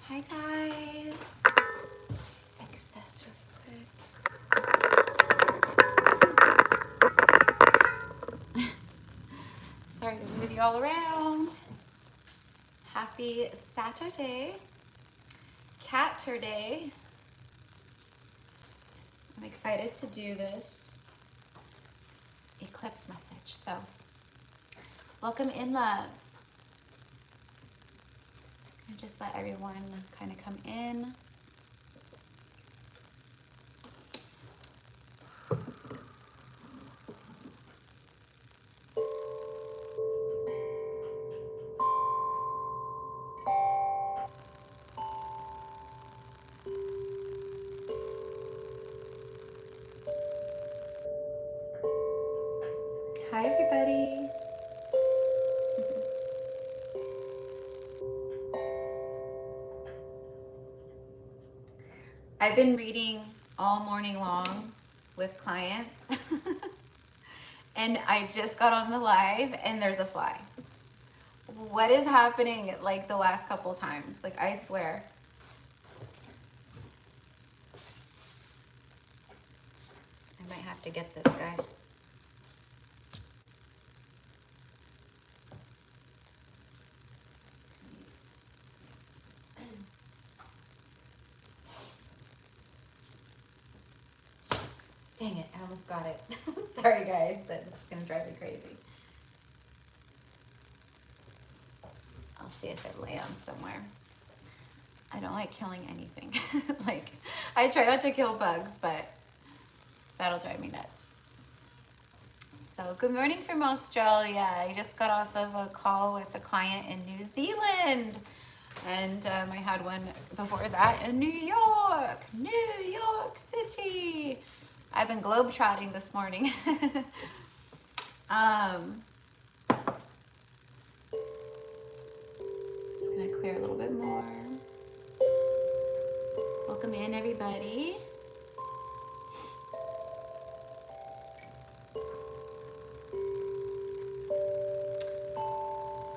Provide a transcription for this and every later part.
Hi guys. Fix this really quick. Sorry to move you all around. Happy Saturday. Catterday. I'm excited to do this eclipse message. So, welcome in, loves. I just let everyone kind of come in. Hi, everybody. I've been reading all morning long with clients and I just got on the live and there's a fly. What is happening like the last couple times? Like, I swear. I might have to get this guy. Dang it, I almost got it. Sorry guys, but this is gonna drive me crazy. I'll see if it lands somewhere. I don't like killing anything. Like, I try not to kill bugs, but that'll drive me nuts. So good morning from Australia. I just got off of a call with a client in New Zealand. And I had one before that in New York City. I've been globetrotting this morning. Just gonna clear a little bit more. Welcome in, everybody.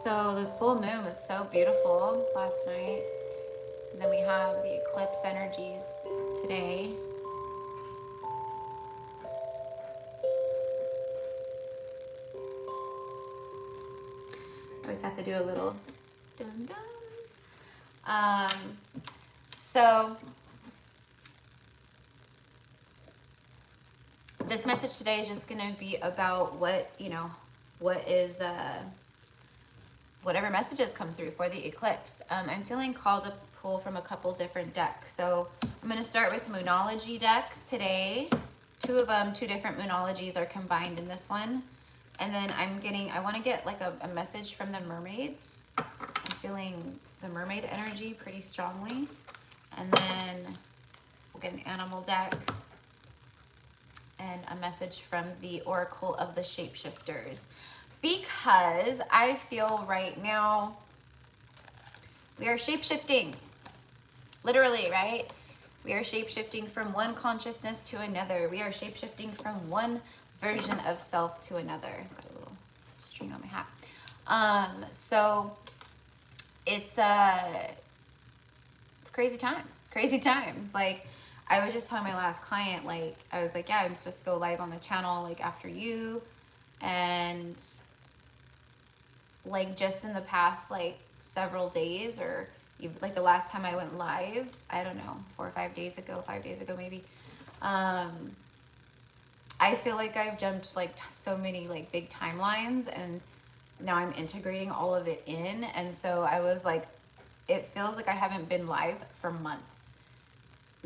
So the full moon was so beautiful last night. And then we have the eclipse energies today. I always have to do a little dun dun. So this message today is just gonna be about what, what is, whatever messages come through for the eclipse. I'm feeling called to pull from a couple different decks. So I'm gonna start with Moonology decks today. Two of them, two different Moonologies are combined in this one. And then I wanna get like a message from the mermaids. I'm feeling the mermaid energy pretty strongly. And then we'll get an animal deck and a message from the Oracle of the Shapeshifters. Because I feel right now we are shapeshifting, literally, right? We are shapeshifting from one consciousness to another. We are shapeshifting from one version of self to another. Got a little string on my hat. So it's crazy times. It's crazy times. Like, I was just telling my last client, like, I was like, yeah, I'm supposed to go live on the channel like after you, and like just in the past like several days, or even like the last time I went live, I don't know, 4 or 5 days ago, 5 days ago maybe, I feel like I've jumped like so many like big timelines, and now I'm integrating all of it in. And so I was like, it feels like I haven't been live for months.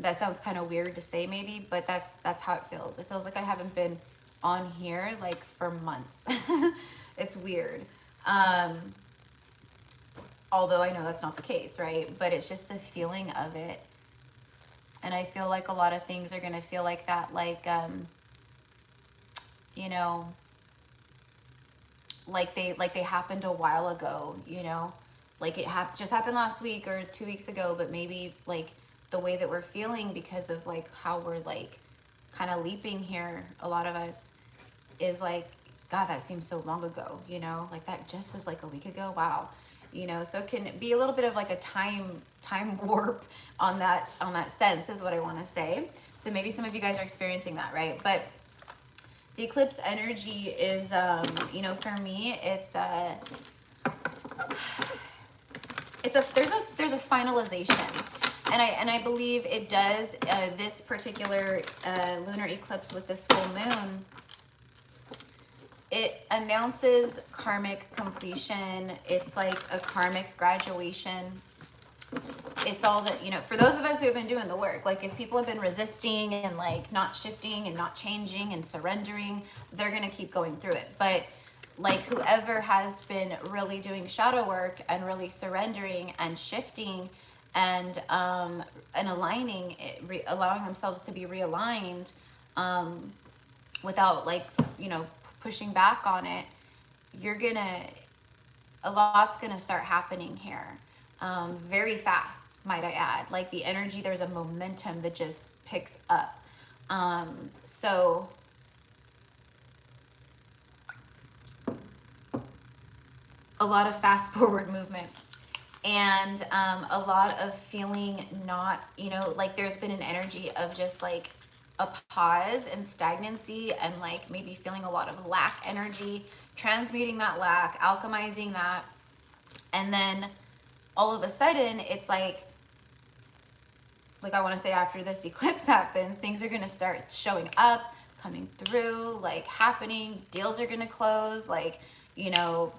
That sounds kind of weird to say maybe, but that's how it feels. It feels like I haven't been on here like for months. It's weird. Although I know that's not the case, right? But it's just the feeling of it. And I feel like a lot of things are going to feel like that, like, you know, like they happened a while ago, you know, like it just happened last week or 2 weeks ago, but maybe like the way that we're feeling because of like how we're like kind of leaping here, a lot of us, is like, God, that seems so long ago, you know, like that just was like a week ago. Wow. you know, so it can be a little bit of like a time warp on that sense, is what I want to say. So maybe some of you guys are experiencing that, right? But the eclipse energy is, you know, for me, there's a finalization, and I believe it does. This particular lunar eclipse with this full moon, it announces karmic completion. It's like a karmic graduation. It's all that, you know, for those of us who have been doing the work, like if people have been resisting and like not shifting and not changing and surrendering, they're going to keep going through it. But like whoever has been really doing shadow work and really surrendering and shifting and aligning, allowing themselves to be realigned, without like, you know, pushing back on it, a lot's gonna start happening here, very fast, might I add. Like the energy, there's a momentum that just picks up. So a lot of fast forward movement, and a lot of feeling not, you know, like there's been an energy of just like a pause and stagnancy, and like maybe feeling a lot of lack energy, transmuting that lack, alchemizing that, and then all of a sudden it's like I want to say after this eclipse happens, things are going to start showing up, coming through, like happening, deals are going to close, like, you know,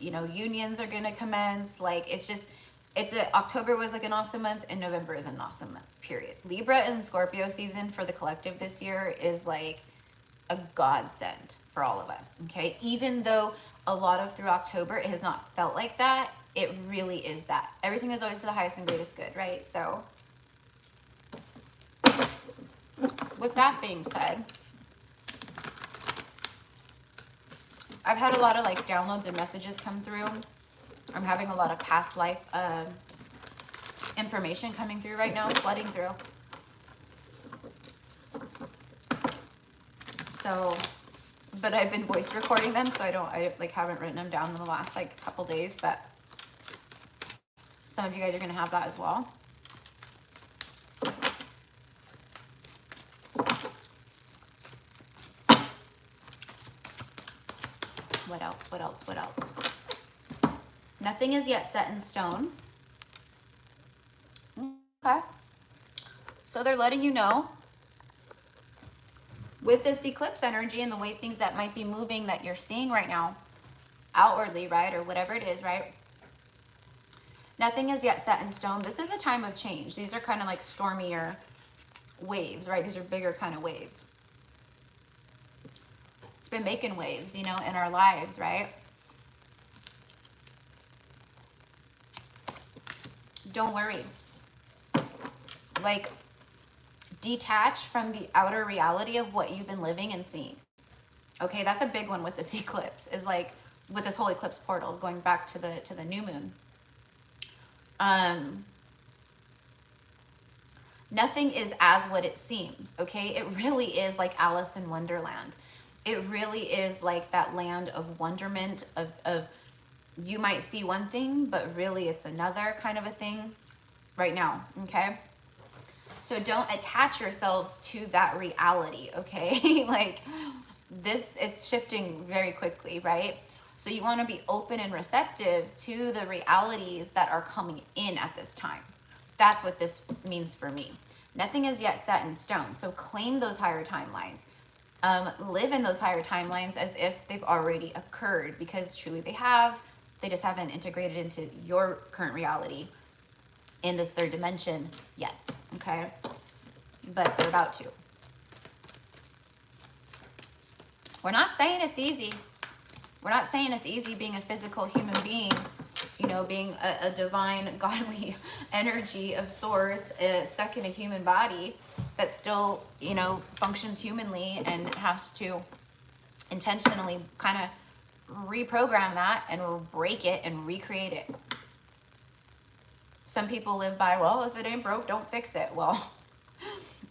unions are going to commence. Like October was like an awesome month, and November is an awesome month, period. Libra and Scorpio season for the collective this year is like a godsend for all of us, okay? Even though a lot of through October it has not felt like that, it really is that. Everything is always for the highest and greatest good, right? So with that being said, I've had a lot of like downloads and messages come through. I'm having a lot of past life information coming through right now, flooding through. So, but I've been voice recording them, so I like haven't written them down in the last like couple days, but some of you guys are gonna have that as well. What else? What else? What else? Nothing is yet set in stone. Okay. So they're letting you know with this eclipse energy and the way things that might be moving that you're seeing right now, outwardly, right? Or whatever it is, right? Nothing is yet set in stone. This is a time of change. These are kind of like stormier waves, right? These are bigger kind of waves. It's been making waves, you know, in our lives, right? Don't worry. Like, detach from the outer reality of what you've been living and seeing. Okay, that's a big one with this eclipse, is like with this whole eclipse portal going back to the new moon. Nothing is as what it seems, okay? It really is like Alice in Wonderland. It really is like that land of wonderment, of you might see one thing, but really it's another kind of a thing right now, okay? So don't attach yourselves to that reality, okay? Like this, it's shifting very quickly, right? So you want to be open and receptive to the realities that are coming in at this time. That's what this means for me. Nothing is yet set in stone. So claim those higher timelines. Live in those higher timelines as if they've already occurred, because truly they have. They just haven't integrated into your current reality in this third dimension yet, okay? But they're about to. We're not saying it's easy. We're not saying it's easy being a physical human being, you know, being a divine, godly energy of source stuck in a human body that still, you know, functions humanly and has to intentionally kind of reprogram that and break it and recreate it. Some people live by, well, if it ain't broke, don't fix it. Well,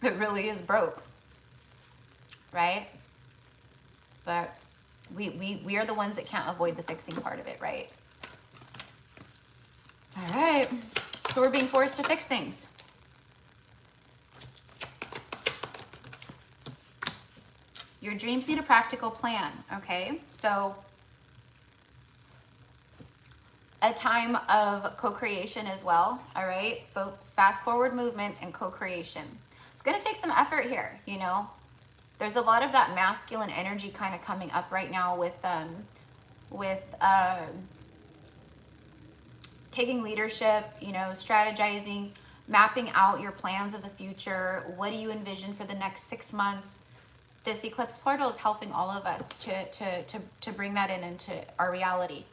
it really is broke, right? But we are the ones that can't avoid the fixing part of it, right? All right. So we're being forced to fix things. Your dreams need a practical plan, okay? So a time of co-creation as well, all right? Fast forward movement and co-creation. It's gonna take some effort here, you know? There's a lot of that masculine energy kind of coming up right now with taking leadership, you know, strategizing, mapping out your plans of the future. What do you envision for the next 6 months? This eclipse portal is helping all of us to bring that into our reality,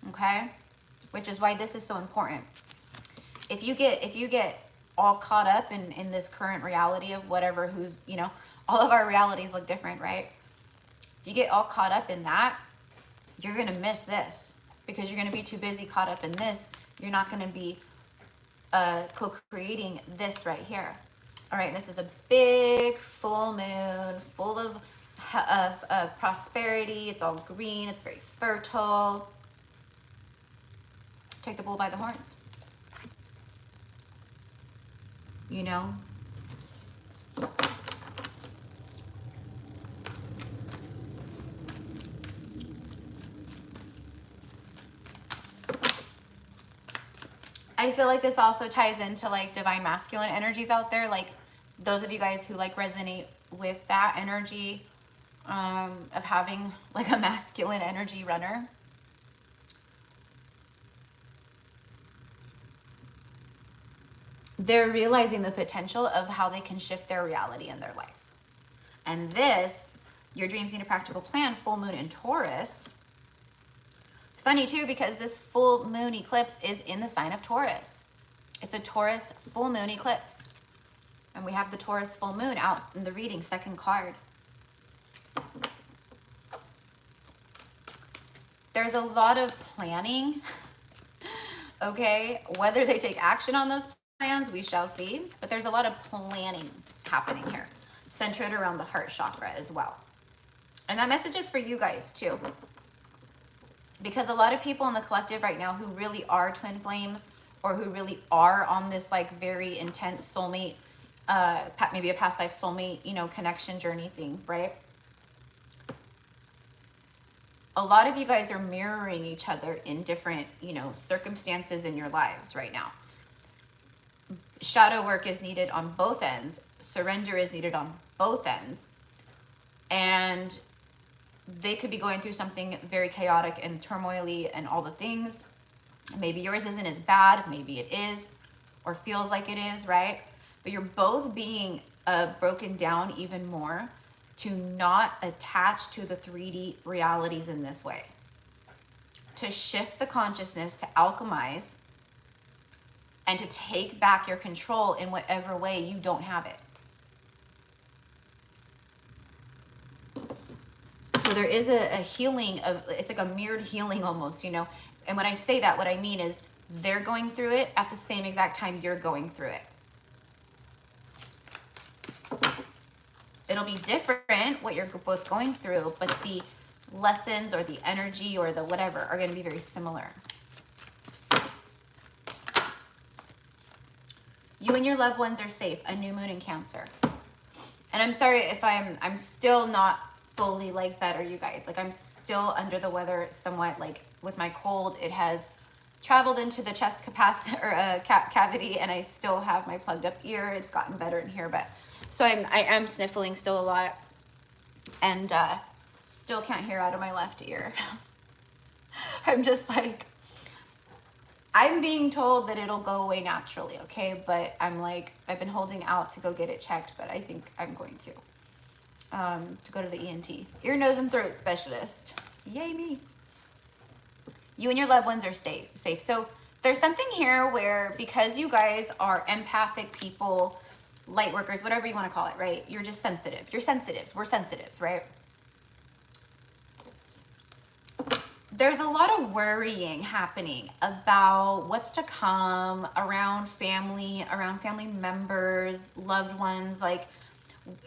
okay? Which is why this is so important. If you get all caught up in this current reality of whatever, who's, you know, all of our realities look different, right? If you get all caught up in that, you're gonna miss this because you're gonna be too busy caught up in this. You're not gonna be co-creating this right here. All right, this is a big full moon, full of prosperity. It's all green, it's very fertile. Take the bull by the horns. You know? I feel like this also ties into like divine masculine energies out there. Like those of you guys who like resonate with that energy of having like a masculine energy runner. They're realizing the potential of how they can shift their reality in their life. And this, your dreams need a practical plan, full moon in Taurus. It's funny too, because this full moon eclipse is in the sign of Taurus. It's a Taurus full moon eclipse. And we have the Taurus full moon out in the reading, second card. There's a lot of planning, okay? Whether they take action on those plans, we shall see. But there's a lot of planning happening here, centered around the heart chakra as well. And that message is for you guys too. Because a lot of people in the collective right now who really are twin flames or who really are on this like very intense soulmate, maybe a past life soulmate, you know, connection journey thing, right? A lot of you guys are mirroring each other in different, you know, circumstances in your lives right now. Shadow work is needed on both ends. Surrender is needed on both ends. And they could be going through something very chaotic and turmoily and all the things. Maybe yours isn't as bad. Maybe it is, or feels like it is, right? But you're both being broken down even more to not attach to the 3D realities in this way. To shift the consciousness, to alchemize, and to take back your control in whatever way you don't have it. So there is a healing of, it's like a mirrored healing almost, you know? And when I say that, what I mean is they're going through it at the same exact time you're going through it. It'll be different what you're both going through, but the lessons or the energy or the whatever are going to be very similar. You and your loved ones are safe. A new moon in Cancer. And I'm sorry if I'm still not fully like better, you guys. Like I'm still under the weather somewhat. Like with my cold, it has traveled into the chest capacity or cavity, and I still have my plugged up ear. It's gotten better in here, but so I am sniffling still a lot, and still can't hear out of my left ear. I'm just like, I'm being told that it'll go away naturally, okay? But I'm like, I've been holding out to go get it checked, but I think I'm going to go to the ENT, ear, nose, and throat specialist. Yay me. You and your loved ones are safe. So there's something here where, because you guys are empathic people, light workers, whatever you want to call it, right? You're just sensitive. You're sensitives. We're sensitives, right? There's a lot of worrying happening about what's to come around family members, loved ones. Like,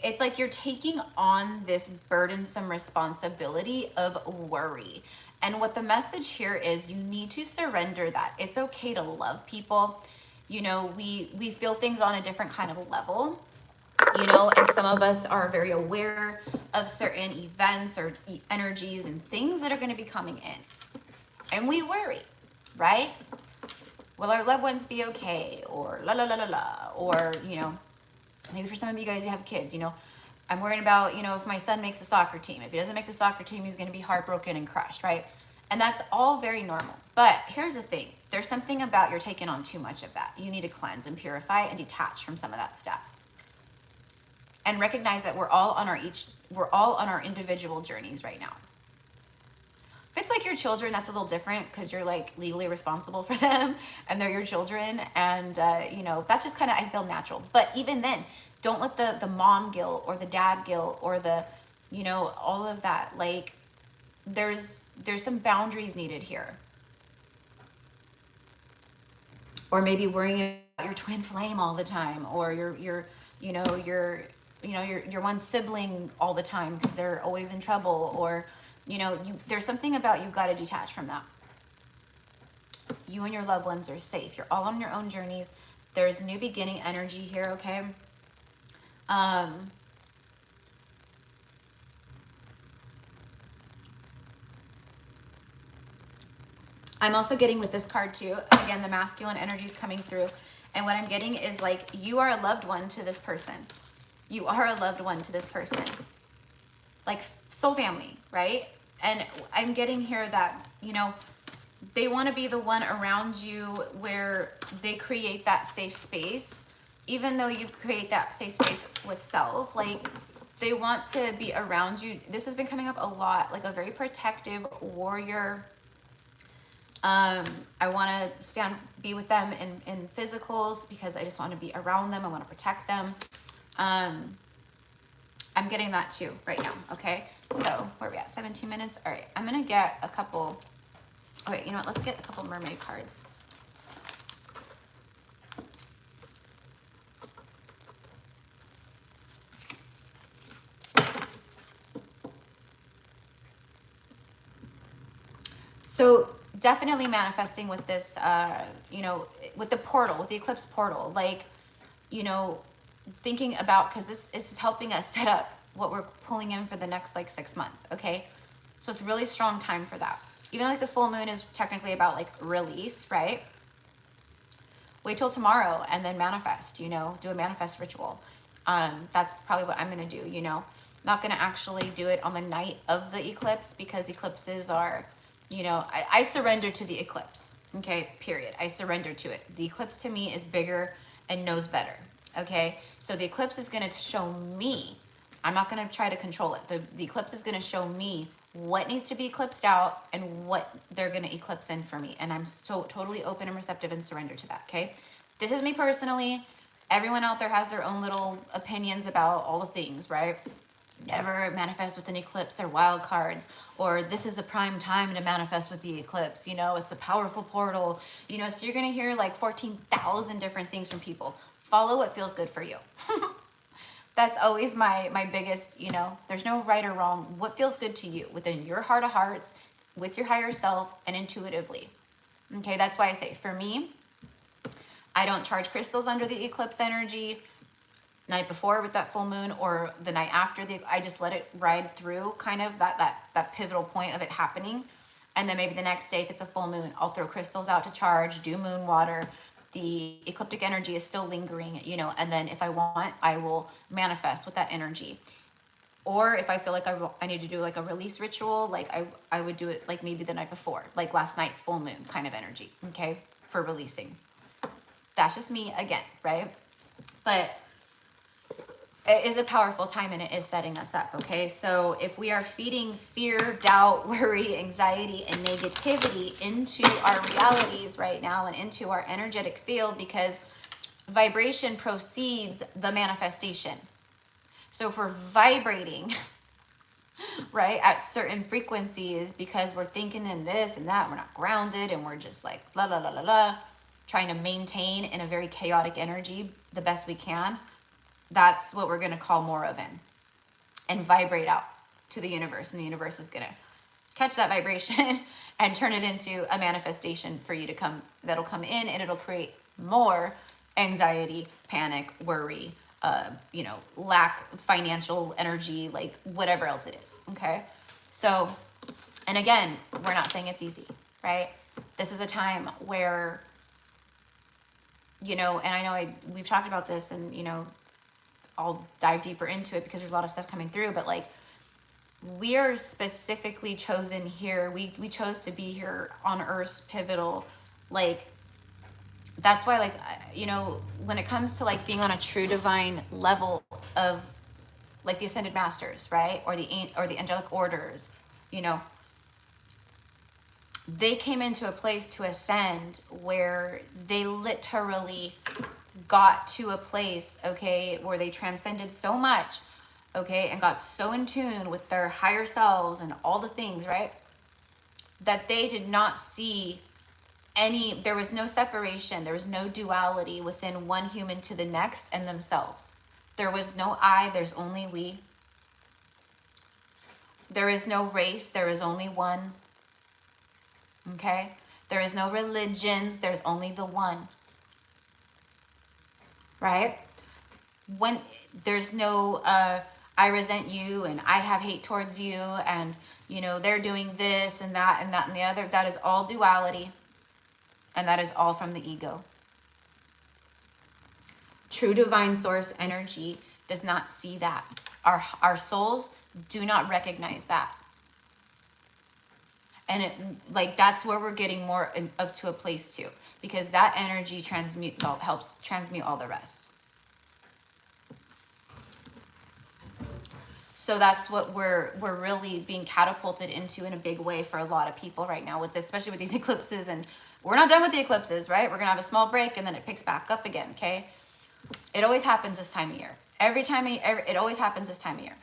it's like you're taking on this burdensome responsibility of worry. And what the message here is, you need to surrender that. It's okay to love people. You know, we feel things on a different kind of level, you know, and some of us are very aware of certain events or energies and things that are going to be coming in. And we worry, right? Will our loved ones be okay? Or la la la la la. Or, you know, maybe for some of you guys, you have kids, you know, I'm worried about, you know, if my son makes the soccer team. If he doesn't make the soccer team, he's going to be heartbroken and crushed, right? And that's all very normal. But here's the thing. There's something about you're taking on too much of that. You need to cleanse and purify and detach from some of that stuff. And recognize that we're all on our individual journeys right now. If it's like your children, that's a little different because you're like legally responsible for them and they're your children. And, you know, that's just kind of, I feel natural. But even then, don't let the mom guilt or the dad guilt or the, you know, all of that. Like, there's some boundaries needed here. Or maybe worrying about your twin flame all the time, or your one sibling all the time because they're always in trouble, or, you know, there's something about you got to detach from that. You and your loved ones are safe. You're all on your own journeys. There's new beginning energy here, okay? I'm also getting with this card too, again, the masculine energy is coming through. And what I'm getting is like, you are a loved one to this person. You are a loved one to this person. Like soul family, right? And I'm getting here that, you know, they want to be the one around you where they create that safe space. Even though you create that safe space with self, like they want to be around you. This has been coming up a lot, like a very protective warrior. I want to be with them in physicals because I just want to be around them. I want to protect them. I'm getting that too right now. Okay. So where are we at? 17 minutes. All right. I'm going to get a couple. All right. You know what? Let's get a couple mermaid cards. So definitely manifesting with this, you know, with the portal, with the eclipse portal, like, you know, thinking about, because this is helping us set up what we're pulling in for the next like 6 months. Okay. So it's a really strong time for that. Even like the full moon is technically about like release, right? Wait till tomorrow and then manifest, you know, do a manifest ritual. That's probably what I'm going to do, you know, not going to actually do it on the night of the eclipse because eclipses are, you know, I surrender to the eclipse. Okay, period. I surrender to it. The eclipse to me is bigger and knows better. Okay, so the eclipse is going to show me. I'm not going to try to control it. The eclipse is going to show me what needs to be eclipsed out and what they're going to eclipse in for me. And I'm so totally open and receptive and surrender to that. Okay, this is me personally. Everyone out there has their own little opinions about all the things, right? Never manifest with an eclipse. They're wild cards. Or this is a prime time to manifest with the eclipse. You know, it's a powerful portal. You know, so you're going to hear like 14,000 different things from people. Follow what feels good for you. That's always my biggest, you know, there's no right or wrong. What feels good to you within your heart of hearts, with your higher self, and intuitively. Okay, that's why I say, for me, I don't charge crystals under the eclipse energy. Night before with that full moon or the night after, I just let it ride through kind of that pivotal point of it happening. And then maybe the next day, if it's a full moon, I'll throw crystals out to charge, do moon water. The ecliptic energy is still lingering, you know, and then if I want, I will manifest with that energy. Or if I feel like I need to do like a release ritual, like I would do it like maybe the night before, like last night's full moon kind of energy, okay, for releasing. That's just me again, right? But it is a powerful time and it is setting us up, okay? So if we are feeding fear, doubt, worry, anxiety, and negativity into our realities right now and into our energetic field, because vibration precedes the manifestation. So if we're vibrating, right, at certain frequencies because we're thinking in this and that, we're not grounded and we're just like la la la la la, trying to maintain in a very chaotic energy the best we can, that's what we're going to call more of in and vibrate out to the universe. And the universe is going to catch that vibration and turn it into a manifestation for you to come, that'll come in, and it'll create more anxiety, panic, worry, you know, lack financial energy, like whatever else it is. Okay. So, and again, we're not saying it's easy, right? This is a time where, you know, and I know we've talked about this, and, you know, I'll dive deeper into it because there's a lot of stuff coming through, but like, we are specifically chosen here. We chose to be here on Earth's pivotal, like, that's why, like, you know, when it comes to like being on a true divine level of like the ascended masters, right? Or the angelic orders, you know, they came into a place to ascend where they literally got to a place, okay, where they transcended so much, okay, and got so in tune with their higher selves and all the things, right, that they did not see any, there was no separation, there was no duality within one human to the next and themselves. There was no I, there's only we. There is no race, there is only one. Okay? There is no religions, there's only the one. Right? When there's no I resent you and I have hate towards you, and you know, they're doing this and that and that and the other. That is all duality, and that is all from the ego. True divine source energy does not see that. Our souls do not recognize that. And it, like, that's where we're getting more of to a place to, because that energy transmutes all, helps transmute all the rest. So that's what we're really being catapulted into in a big way for a lot of people right now with this, especially with these eclipses. And we're not done with the eclipses, right? We're gonna have a small break and then it picks back up again. Okay, it always happens this time of year. It always happens this time of year.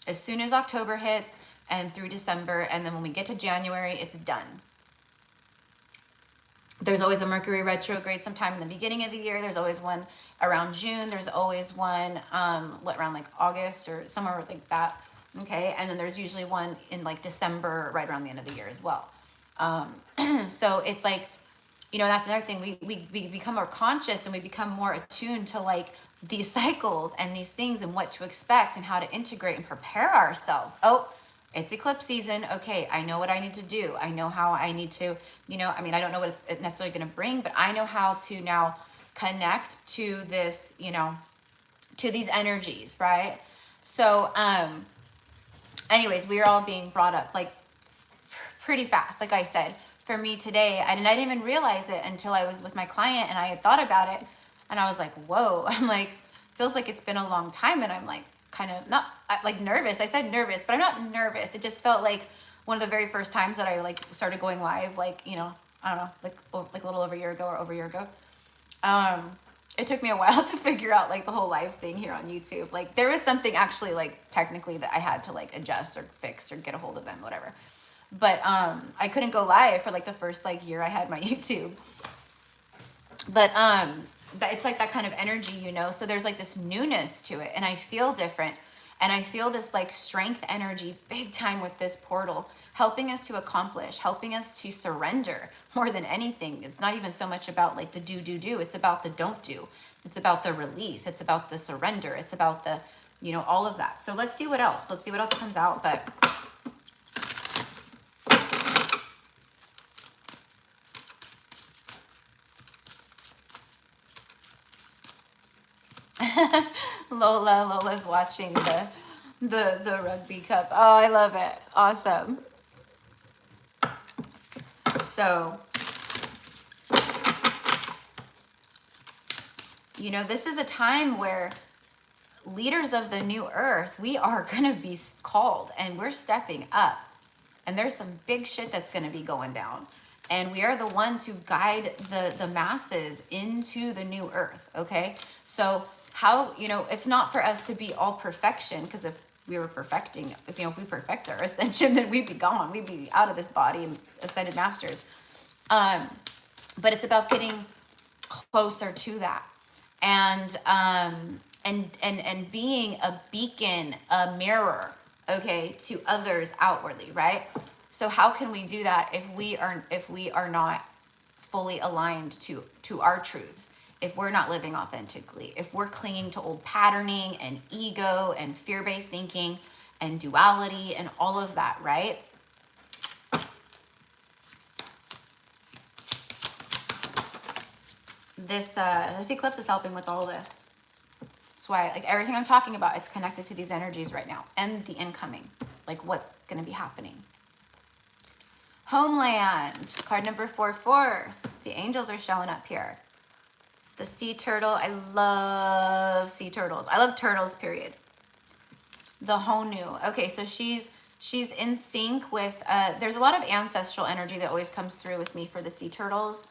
As soon as October hits and through December, and then when we get to January, it's done. There's always a Mercury retrograde sometime in the beginning of the year. There's always one around June. There's always one, around like August or somewhere like that. Okay, and then there's usually one in like December, right around the end of the year as well. So it's like, you know, that's another thing. We become more conscious and we become more attuned to like these cycles and these things and what to expect and how to integrate and prepare ourselves. Oh, it's eclipse season. Okay, I know what I need to do. I know how I need to, you know, I mean, I don't know what it's necessarily going to bring, but I know how to now connect to this, you know, to these energies, right? So, anyways, we are all being brought up like pretty fast. Like I said, for me today, I didn't even realize it until I was with my client and I had thought about it, and I was like, whoa, I'm like, feels like it's been a long time, and I'm like, kind of not like nervous. I said nervous, but I'm not nervous. It just felt like one of the very first times that I like started going live, like, you know, I don't know, like a little over a year ago or over a year ago. It took me a while to figure out like the whole live thing here on YouTube. Like there was something actually like technically that I had to like adjust or fix or get a hold of them, whatever. But I couldn't go live for like the first like year I had my YouTube. But it's like that kind of energy, you know, so there's like this newness to it, and I feel different, and I feel this like strength energy big time with this portal, helping us to accomplish, helping us to surrender more than anything. It's not even so much about like the do, it's about the don't do, it's about the release, it's about the surrender, it's about the, you know, all of that. So let's see what else comes out. But Lola's watching the rugby cup. Oh, I love it. Awesome. So, you know, this is a time where leaders of the new earth, we are going to be called, and we're stepping up, and there's some big shit that's going to be going down. And we are the one to guide the masses into the new earth. Okay. So how, you know, it's not for us to be all perfection, because if we were perfecting, if, you know, if we perfect our ascension, then we'd be gone. We'd be out of this body and ascended masters. But it's about getting closer to that. And being a beacon, a mirror, okay, to others outwardly, right? So how can we do that if we are not fully aligned to our truths? If we're not living authentically, if we're clinging to old patterning and ego and fear-based thinking and duality and all of that, right? This eclipse is helping with all of this. That's why, like, everything I'm talking about, it's connected to these energies right now and the incoming, like what's going to be happening. Homeland, card number 44. The angels are showing up here. The sea turtle. I love sea turtles. I love turtles, period. The Honu. Okay, so she's in sync with, there's a lot of ancestral energy that always comes through with me for the sea turtles.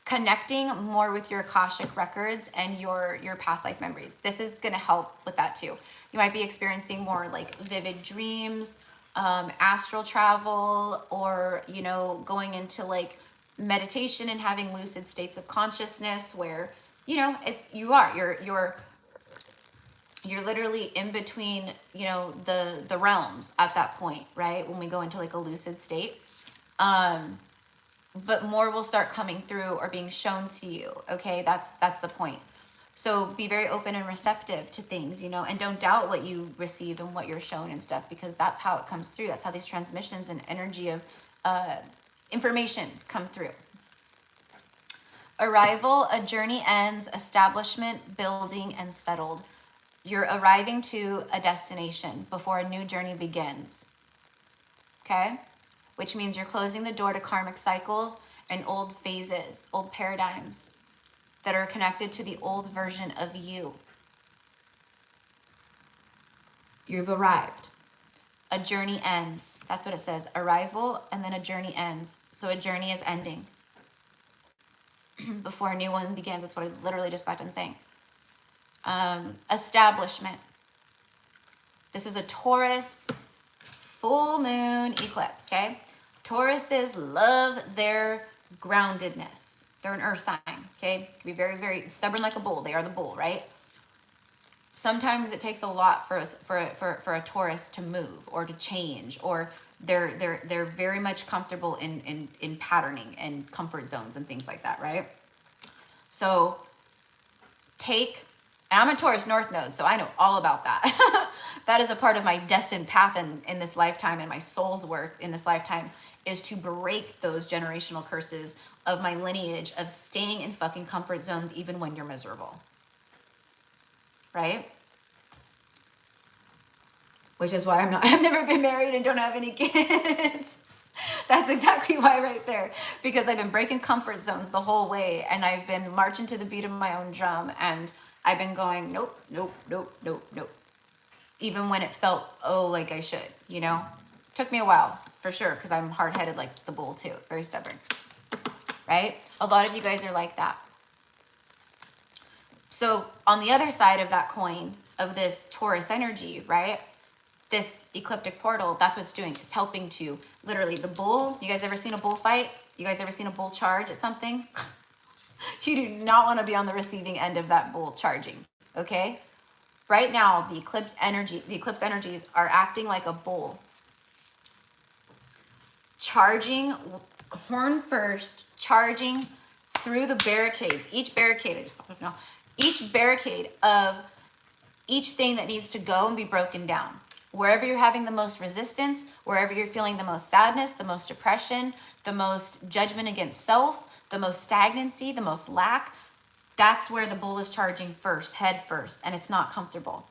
Connecting more with your Akashic records and your past life memories. This is going to help with that too. You might be experiencing more like vivid dreams, astral travel, or, you know, going into like meditation and having lucid states of consciousness where, you know, you're literally in between, you know, the realms at that point, right? When we go into like a lucid state. But more will start coming through or being shown to you. Okay, that's the point. So be very open and receptive to things, you know, and don't doubt what you receive and what you're shown and stuff, because that's how it comes through. That's how these transmissions and energy of information come through. Arrival, a journey ends, establishment, building, and settled. You're arriving to a destination before a new journey begins. Okay? Which means you're closing the door to karmic cycles and old phases, old paradigms that are connected to the old version of you. You've arrived. A journey ends. That's what it says. Arrival, and then a journey ends. So a journey is ending before a new one begins. That's what I literally just got done saying. Establishment. This is a Taurus full moon eclipse, okay? Tauruses love their groundedness. They're an earth sign, okay? Can be very, very stubborn like a bull. They are the bull, right? Sometimes it takes a lot for a Taurus to move or to change, or they're very much comfortable in patterning and comfort zones and things like that, right? So and I'm a Taurus North Node, so I know all about that. That is a part of my destined path in this lifetime, and my soul's work in this lifetime is to break those generational curses of my lineage of staying in fucking comfort zones even when you're miserable. Right? Which is why I've never been married and don't have any kids. That's exactly why right there. Because I've been breaking comfort zones the whole way, and I've been marching to the beat of my own drum, and I've been going, nope, nope, nope, nope, nope. Even when it felt, like I should, you know? Took me a while, for sure, because I'm hard-headed like the bull too. Very stubborn, right? A lot of you guys are like that. So on the other side of that coin, of this Taurus energy, right? This ecliptic portal, that's what it's doing. It's helping to, literally, the bull. You guys ever seen a bull fight? You guys ever seen a bull charge at something? You do not want to be on the receiving end of that bull charging, okay? Right now, the eclipse energies are acting like a bull. Charging, horn first, charging through the barricades. Each barricade of each thing that needs to go and be broken down. Wherever you're having the most resistance, wherever you're feeling the most sadness, the most depression, the most judgment against self, the most stagnancy, the most lack, that's where the bull is charging first, head first, and it's not comfortable.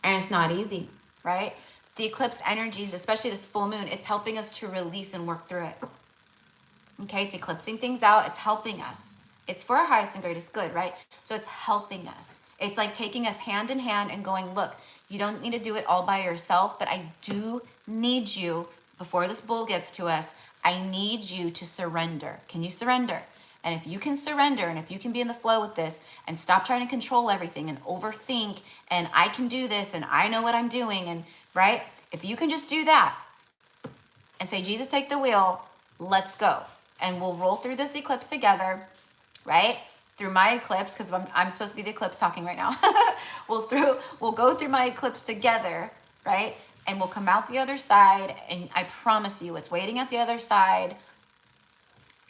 And it's not easy, right? The eclipse energies, especially this full moon, it's helping us to release and work through it. Okay, it's eclipsing things out. It's helping us. It's for our highest and greatest good, right? So it's helping us. It's like taking us hand in hand and going, look, you don't need to do it all by yourself, but I do need you, before this bull gets to us, I need you to surrender. Can you surrender? And if you can surrender, and if you can be in the flow with this and stop trying to control everything and overthink, and I can do this and I know what I'm doing, and right? If you can just do that and say, Jesus, take the wheel, let's go. And we'll roll through this eclipse together, right? through my eclipse, because I'm supposed to be the eclipse talking right now. We'll go through my eclipse together, right? And we'll come out the other side, and I promise you, it's waiting at the other side.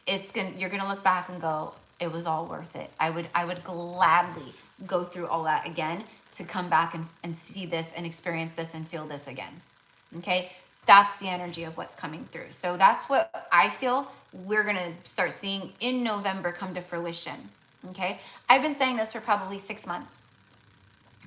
You're gonna look back and go, it was all worth it. I would gladly go through all that again to come back and see this and experience this and feel this again. Okay, that's the energy of what's coming through. So that's what I feel we're gonna start seeing in November come to fruition. Okay, I've been saying this for probably 6 months.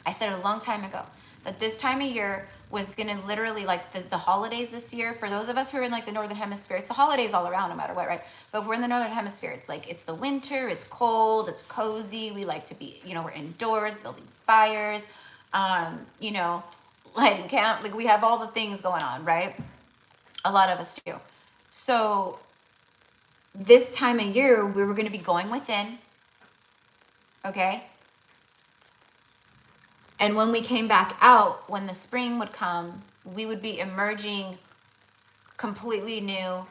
I said it a long time ago that this time of year was gonna literally, like the holidays this year, for those of us who are in like the Northern Hemisphere, it's the holidays all around no matter what, right? But if we're in the Northern Hemisphere, it's like, it's the winter, it's cold, it's cozy, we like to be, you know, we're indoors building fires, you know, like camp, like we have all the things going on, right? A lot of us do. So this time of year, we were gonna be going within, okay? And when we came back out, when the spring would come, we would be emerging completely new,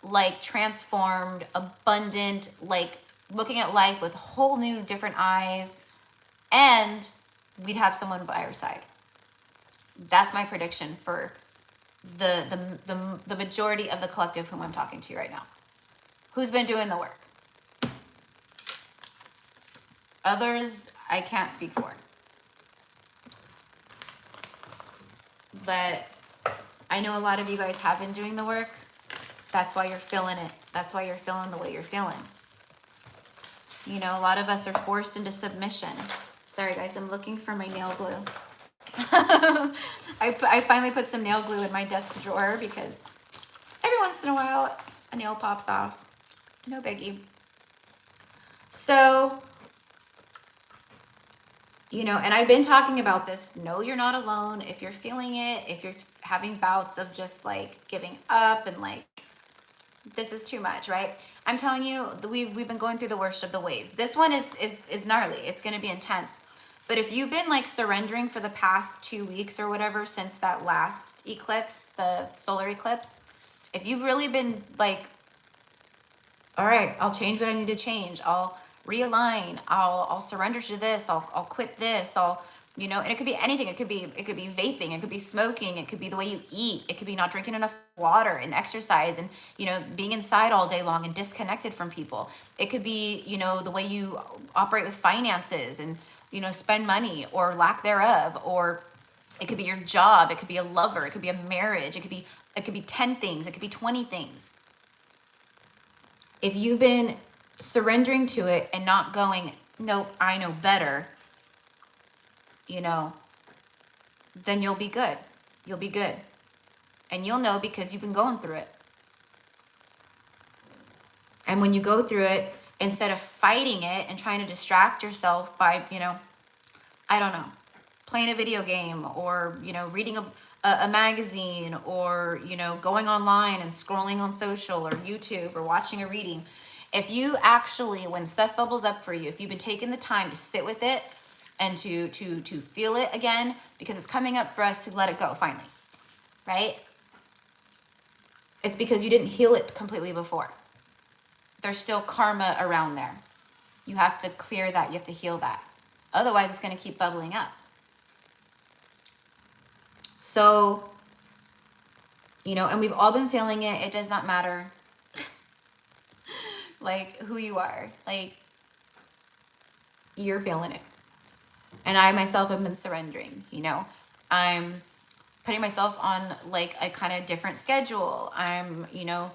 like transformed, abundant, like looking at life with whole new different eyes, and we'd have someone by our side. That's my prediction for the majority of the collective whom I'm talking to right now. Who's been doing the work? Others, I can't speak for. But I know a lot of you guys have been doing the work. That's why you're feeling it. That's why you're feeling the way you're feeling. You know, a lot of us are forced into submission. Sorry guys, I'm looking for my nail glue. I finally put some nail glue in my desk drawer because every once in a while a nail pops off. No biggie. So, you know, and I've been talking about this. No, you're not alone. If you're feeling it, if you're having bouts of just like giving up and like, this is too much, right? I'm telling you, we've been going through the worst of the waves. This one is gnarly. It's going to be intense. But if you've been like surrendering for the past 2 weeks or whatever, since that last eclipse, the solar eclipse, if you've really been like, all right, I'll change what I need to change. I'll realign. I'll surrender to this. I'll quit this. You know, and it could be anything. It could be vaping. It could be smoking. It could be the way you eat. It could be not drinking enough water and exercise and, you know, being inside all day long and disconnected from people. It could be, you know, the way you operate with finances and, you know, spend money or lack thereof, or it could be your job. It could be a lover. It could be a marriage. It could be 10 things. It could be 20 things. If you've been surrendering to it and not going, nope, I know better, you know, then you'll be good. You'll be good. And you'll know because you've been going through it. And when you go through it, instead of fighting it and trying to distract yourself by, you know, I don't know, playing a video game or, you know, reading a magazine or, you know, going online and scrolling on social or YouTube or watching a reading. If you actually, when stuff bubbles up for you, if you've been taking the time to sit with it and to feel it again, because it's coming up for us to let it go finally, right? It's because you didn't heal it completely before. There's still karma around there. You have to clear that. You have to heal that. Otherwise, it's going to keep bubbling up. So, you know, and we've all been feeling it. It does not matter like who you are. Like, you're feeling it. And I myself have been surrendering, you know. I'm putting myself on like a kind of different schedule. I'm, you know,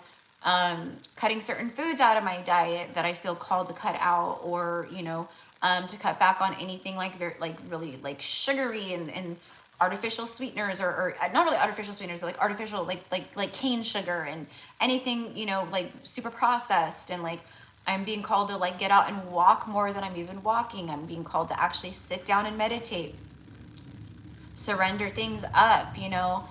cutting certain foods out of my diet that I feel called to cut out, or, you know, to cut back on anything like really like sugary and artificial sweeteners, or not really artificial sweeteners, but like artificial like cane sugar and anything, you know, like super processed. And like I'm being called to like get out and walk more than I'm even walking. I'm being called to actually sit down and meditate, surrender things up, you know.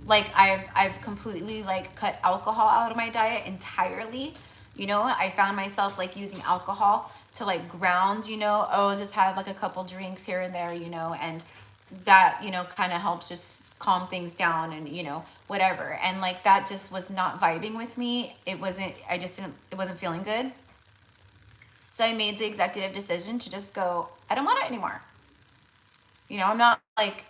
Like I've completely like cut alcohol out of my diet entirely. You know, I found myself like using alcohol to like ground, you know, just have like a couple drinks here and there, you know, and that, you know, kind of helps just calm things down and, you know, whatever. And like, that just was not vibing with me. It wasn't, it wasn't feeling good. So I made the executive decision to just go, I don't want it anymore. You know, I'm not like,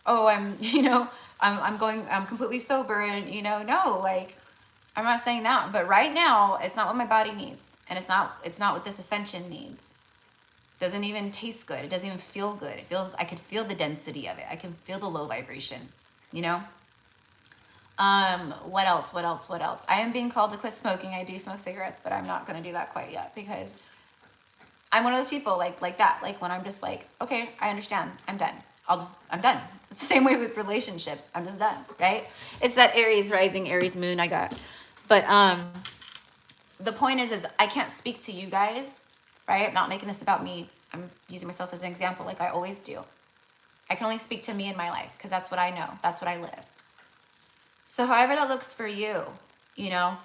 oh, I'm, you know, I'm completely sober and, you know, no, like, I'm not saying that, but right now it's not what my body needs. And it's not what this ascension needs. It doesn't even taste good. It doesn't even feel good. It feels, I could feel the density of it. I can feel the low vibration, you know? What else? I am being called to quit smoking. I do smoke cigarettes, but I'm not going to do that quite yet because I'm one of those people like that. Like when I'm just like, okay, I understand. I'm done. I'm done. It's the same way with relationships. I'm just done, right? It's that Aries rising, Aries moon I got. But the point is I can't speak to you guys, right? I'm not making this about me. I'm using myself as an example like I always do. I can only speak to me in my life because that's what I know. That's what I live. So however that looks for you, you know,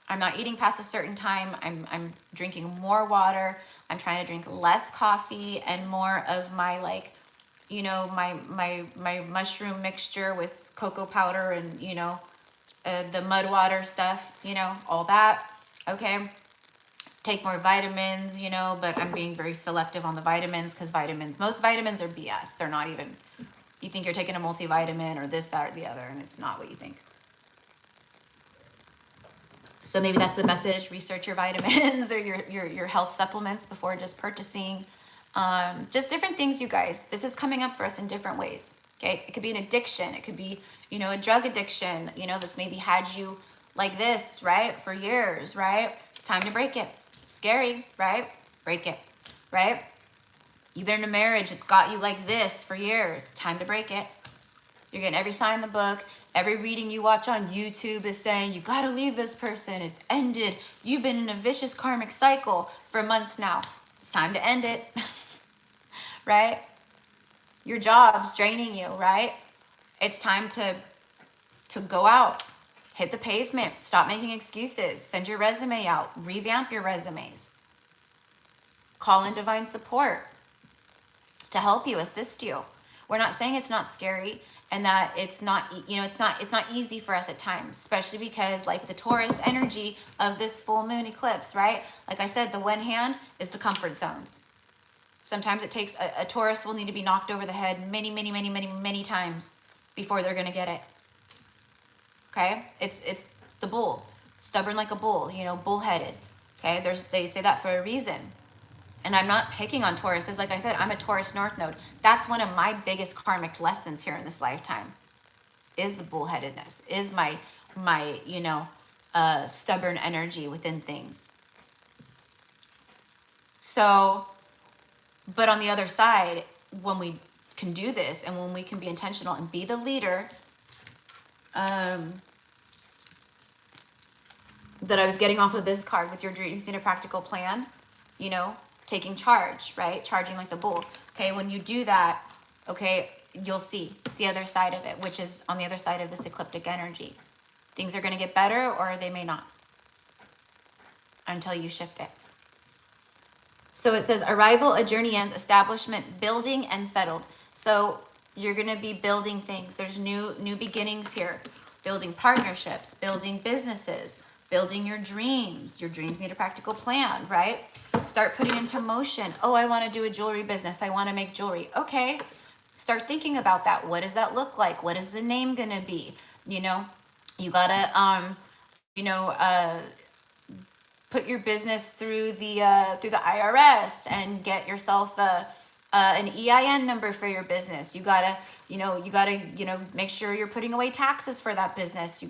I'm not eating past a certain time. I'm drinking more water. I'm trying to drink less coffee and more of my, like, you know, my mushroom mixture with cocoa powder and, you know, the mud water stuff, you know, all that. Okay. Take more vitamins, you know, but I'm being very selective on the vitamins because most vitamins are BS. They're not even, you think you're taking a multivitamin or this, that, or the other, and it's not what you think. So maybe that's the message. Research your vitamins or your health supplements before just purchasing. Just different things, you guys. This is coming up for us in different ways. Okay. It could be an addiction. It could be, you know, a drug addiction, you know, that's maybe had you like this, right? For years, right? It's time to break it. Scary, right? Break it, right? You've been in a marriage. It's got you like this for years. Time to break it. You're getting every sign in the book. Every reading you watch on YouTube is saying, you got to leave this person. It's ended. You've been in a vicious karmic cycle for months now. It's time to end it, right? Your job's draining you, right? It's time to go out, hit the pavement, stop making excuses, send your resume out, revamp your resumes, call in divine support to help you, assist you. We're not saying it's not scary and that it's not, you know, it's not easy for us at times, especially because like the Taurus energy of this full moon eclipse, right? Like I said, the one hand is the comfort zones. Sometimes it takes a Taurus will need to be knocked over the head many times before they're going to get it. Okay. It's the bull, stubborn like a bull, you know, bullheaded. Okay. They say that for a reason. And I'm not picking on Tauruses. Like I said, I'm a Taurus North Node. That's one of my biggest karmic lessons here in this lifetime is the bullheadedness, is my, you know, stubborn energy within things. So, but on the other side, when we can do this and when we can be intentional and be the leader, that I was getting off of this card with your dreams need a practical plan, you know, taking charge, right? Charging like the bull. Okay. When you do that, okay, you'll see the other side of it, which is on the other side of this ecliptic energy. Things are going to get better or they may not until you shift it. So it says arrival, a journey ends, establishment, building and settled. So you're going to be building things. There's new beginnings here, building partnerships, building businesses, building your dreams. Your dreams need a practical plan, right? Start putting into motion. Oh, I want to do a jewelry business. I want to make jewelry. Okay. Start thinking about that. What does that look like? What is the name going to be? You know, you got to, you know, put your business through the IRS and get yourself an EIN number for your business. You gotta make sure you're putting away taxes for that business.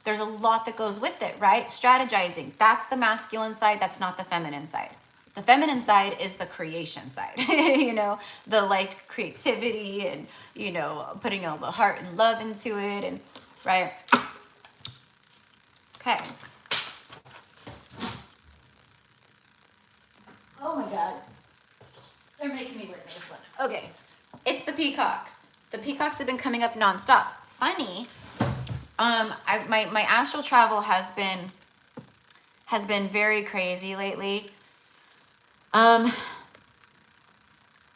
There's a lot that goes with it, right? Strategizing. That's the masculine side. That's not the feminine side. The feminine side is the creation side, you know, the like creativity and, you know, putting all the heart and love into it and right. Okay. Oh my God. They're making me work this one. Okay. It's the peacocks. The peacocks have been coming up nonstop. Funny. My astral travel has been very crazy lately.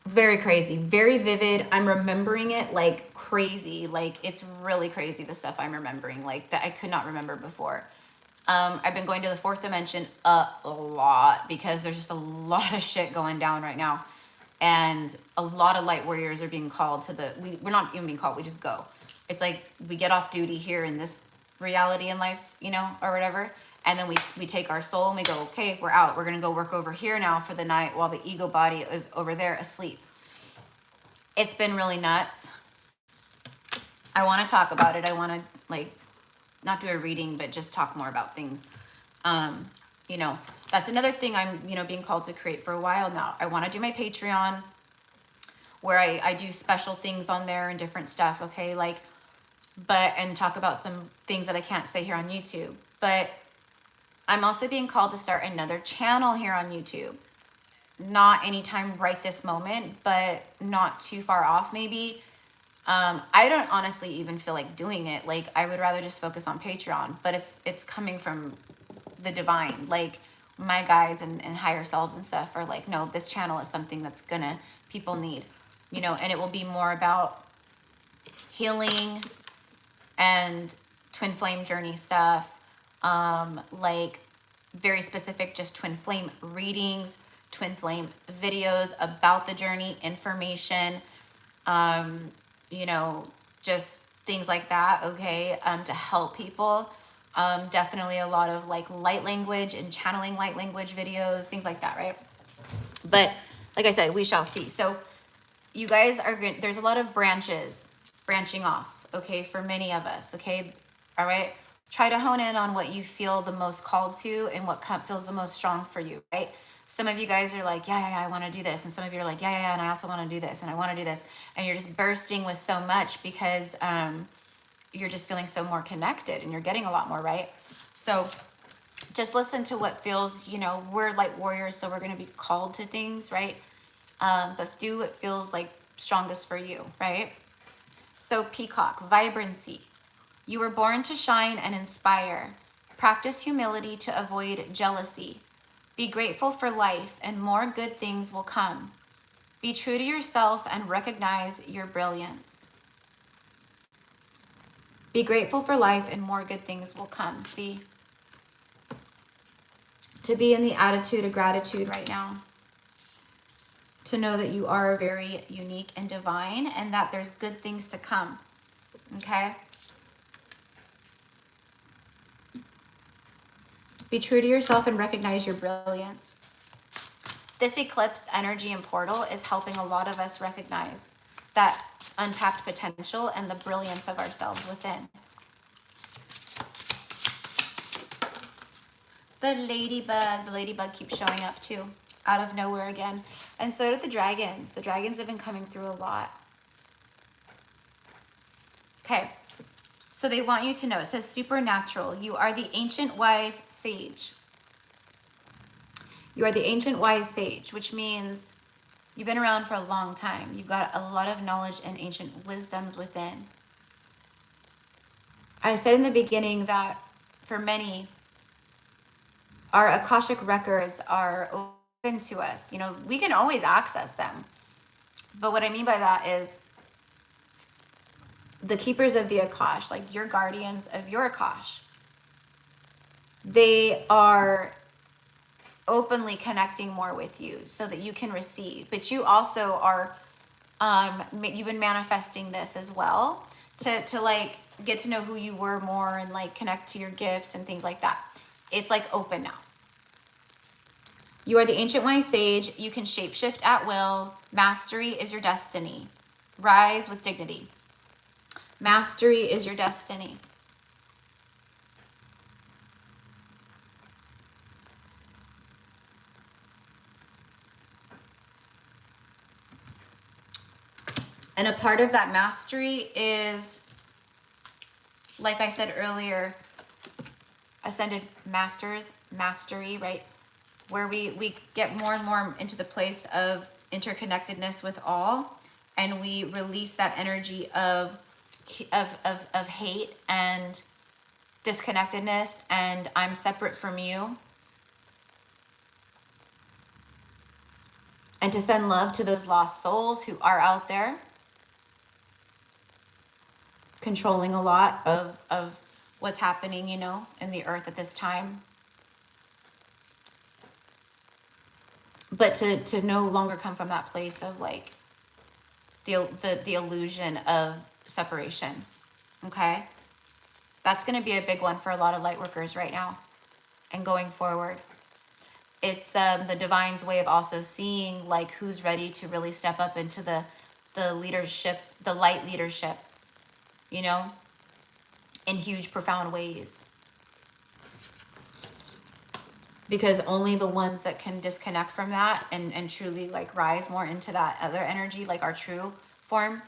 Very crazy, very vivid. I'm remembering it like crazy. Like, it's really crazy, the stuff I'm remembering, like, that I could not remember before. I've been going to the fourth dimension a lot because there's just a lot of shit going down right now. And a lot of light warriors are being called to the, we're not even being called, we just go. It's like we get off duty here in this reality in life, you know, or whatever. And then we take our soul and we go, okay, we're out. We're going to go work over here now for the night while the ego body is over there asleep. It's been really nuts. I want to talk about it. I want to, like, not do a reading, but just talk more about things. You know, that's another thing I'm, you know, being called to create for a while now. I want to do my Patreon where I do special things on there and different stuff. Okay. Like, and talk about some things that I can't say here on YouTube, but I'm also being called to start another channel here on YouTube. Not anytime right this moment, but not too far off maybe. I don't honestly even feel like doing it. Like, I would rather just focus on Patreon, but it's coming from the divine. Like, my guides and higher selves and stuff are like, no, this channel is something that's people need, you know, and it will be more about healing and twin flame journey stuff. Like very specific, just twin flame readings, twin flame videos about the journey, information, you know, just things like that. Okay. To help people. Definitely a lot of like light language and channeling light language videos, things like that. Right. But like I said, we shall see. So you guys are good. There's a lot of branching off. Okay. For many of us. Okay. All right. Try to hone in on what you feel the most called to and what feels the most strong for you, right? Some of you guys are like, yeah, I want to do this. And some of you are like, yeah, and I also want to do this and I want to do this. And you're just bursting with so much because you're just feeling so more connected and you're getting a lot more, right? So just listen to what feels, you know, we're light warriors, so we're going to be called to things, right? But do what feels like strongest for you, right? So peacock, vibrancy. You were born to shine and inspire. Practice humility to avoid jealousy. Be grateful for life and more good things will come. Be true to yourself and recognize your brilliance. Be grateful for life and more good things will come. See? To be in the attitude of gratitude right now. To know that you are very unique and divine and that there's good things to come. Okay? Be true to yourself and recognize your brilliance. This eclipse energy and portal is helping a lot of us recognize that untapped potential and the brilliance of ourselves within. The ladybug keeps showing up too, out of nowhere again. And so did the dragons. The dragons have been coming through a lot. Okay. So they want you to know, it says supernatural. You are the ancient wise sage. You are the ancient wise sage, which means you've been around for a long time. You've got a lot of knowledge and ancient wisdoms within. I said in the beginning that for many, our Akashic records are open to us. You know, we can always access them. But what I mean by that is the keepers of the Akash, like your guardians of your Akash, they are openly connecting more with you so that you can receive. But you also are, you've been manifesting this as well to like get to know who you were more and like connect to your gifts and things like that. It's like open now. You are the ancient wise sage. You can shapeshift at will. Mastery is your destiny. Rise with dignity. Mastery is your destiny. And a part of that mastery is, like I said earlier, ascended masters, mastery, right? Where we get more and more into the place of interconnectedness with all, and we release that energy of hate and disconnectedness and I'm separate from you, and to send love to those lost souls who are out there. controlling a lot of what's happening, you know, in the earth at this time. But to no longer come from that place of like the illusion of separation. Okay? That's going to be a big one for a lot of light workers right now and going forward. It's the divine's way of also seeing like who's ready to really step up into the leadership, the light leadership, you know, in huge, profound ways. Because only the ones that can disconnect from that and truly like rise more into that other energy, like our true form,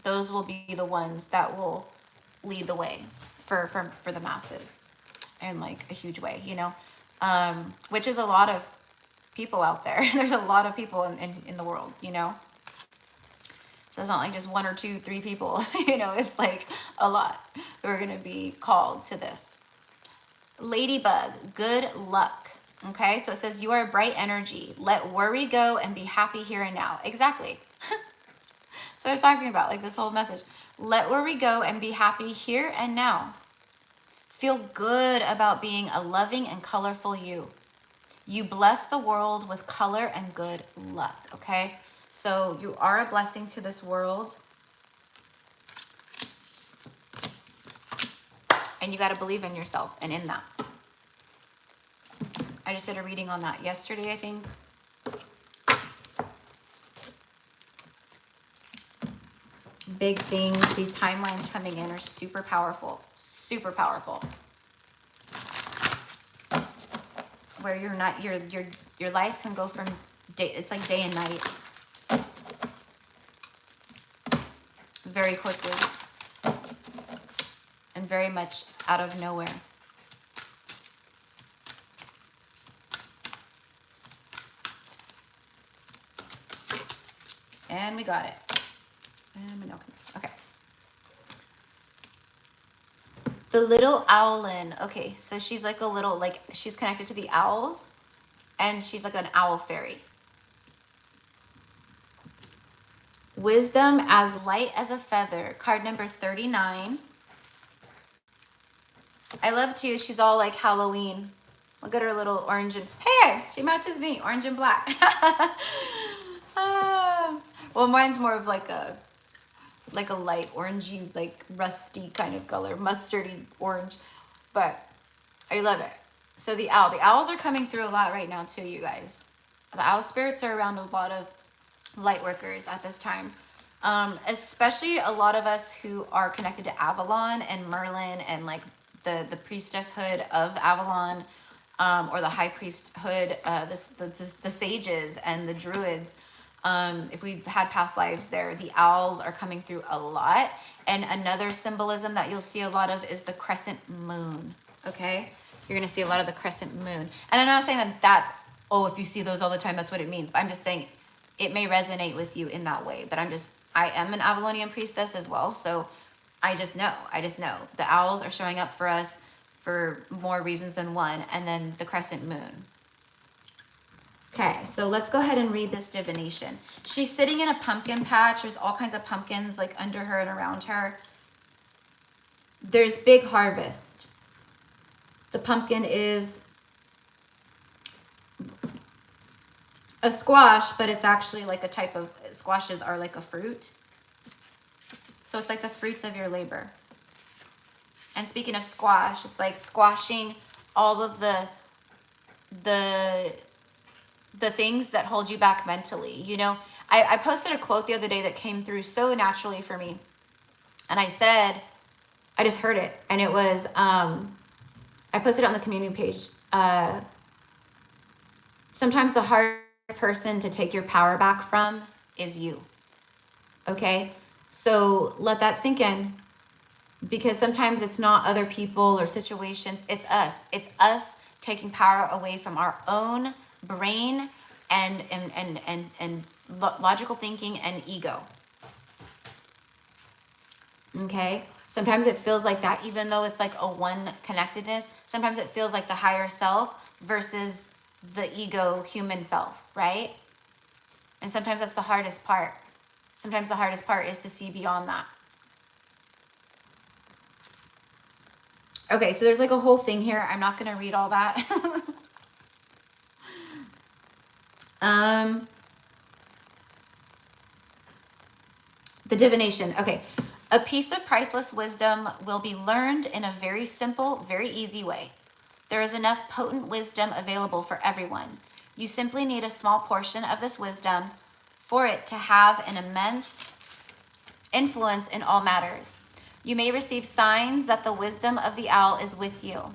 those will be the ones that will lead the way for the masses in like a huge way, you know, which is a lot of people out there. There's a lot of people in the world, you know. So it's not like just 1 or 2, 3 people, you know, it's like a lot who are going to be called to this. Ladybug, good luck. Okay, so it says you are a bright energy. Let worry go and be happy here and now. Exactly. So I was talking about like this whole message. Let worry go and be happy here and now. Feel good about being a loving and colorful you. You bless the world with color and good luck. Okay, so you are a blessing to this world. And you got to believe in yourself and in that. I just did a reading on that yesterday, I think. Big things. These timelines coming in are super powerful. Super powerful. Where you're not, your life can go from day, it's like day and night. Very quickly. And very much out of nowhere. And we got it. And we know. Okay. The little owlin. Okay, so she's like a little, like she's connected to the owls, and she's like an owl fairy. Wisdom as light as a feather. Card number 39. I love too, she's all like Halloween. Look at her little orange and, hey, she matches me, orange and black. Well, mine's more of like a light orangey, like rusty kind of color, mustardy orange, but I love it. So the owls are coming through a lot right now too, you guys. The owl spirits are around a lot of light workers at this time. Especially a lot of us who are connected to Avalon and Merlin and like the priestesshood of Avalon, or the high priesthood, the sages and the druids. If we've had past lives there, the owls are coming through a lot. And another symbolism that you'll see a lot of is the crescent moon. Okay, you're gonna see a lot of the crescent moon. And I'm not saying that that's, oh, if you see those all the time, that's what it means. But I'm just saying it may resonate with you in that way. But I am an Avalonian priestess as well, so I just know the owls are showing up for us for more reasons than one. And then the crescent moon. Okay, so let's go ahead and read this divination. She's sitting in a pumpkin patch. There's all kinds of pumpkins like under her and around her. There's big harvest. The pumpkin is a squash, but it's actually like a type of, squashes are like a fruit. So it's like the fruits of your labor. And speaking of squash, it's like squashing all of the things that hold you back mentally. You know, I posted a quote the other day that came through so naturally for me. And I said, I just heard it. And it was, I posted it on the community page. Sometimes the hardest person to take your power back from is you. Okay? So let that sink in. Because sometimes it's not other people or situations. It's us. It's us taking power away from our own brain and logical thinking and ego. Okay? Sometimes it feels like that, even though it's like a one connectedness. Sometimes it feels like the higher self versus the ego human self, right? And sometimes that's the hardest part. Sometimes the hardest part is to see beyond that. Okay, so there's like a whole thing here. I'm not going to read all that. The divination. Okay. A piece of priceless wisdom will be learned in a very simple, very easy way. There is enough potent wisdom available for everyone. You simply need a small portion of this wisdom for it to have an immense influence in all matters. You may receive signs that the wisdom of the owl is with you.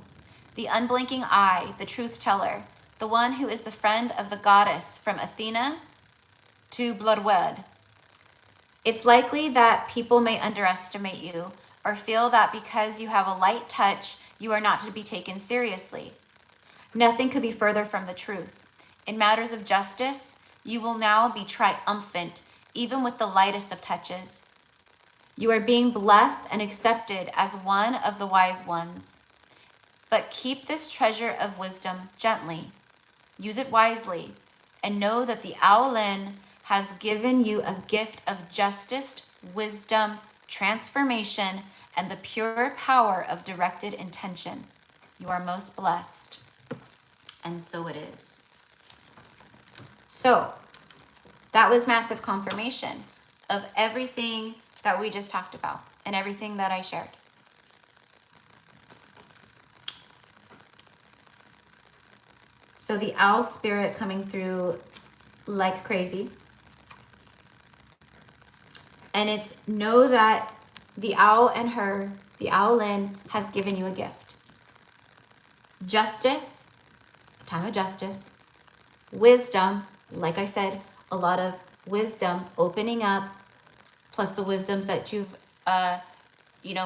The unblinking eye, the truth teller, the one who is the friend of the goddess from Athena to Bloodwed. It's likely that people may underestimate you or feel that because you have a light touch, you are not to be taken seriously. Nothing could be further from the truth. In matters of justice, you will now be triumphant, even with the lightest of touches. You are being blessed and accepted as one of the wise ones. But keep this treasure of wisdom gently. Use it wisely, and know that the Owlin has given you a gift of justice, wisdom, transformation, and the pure power of directed intention. You are most blessed. And so it is. So that was massive confirmation of everything that we just talked about and everything that I shared. So the owl spirit coming through like crazy. And it's know that the owl and her, the Owlin, has given you a gift. Justice, a time of justice. Wisdom, like I said, a lot of wisdom opening up, plus the wisdoms that you've,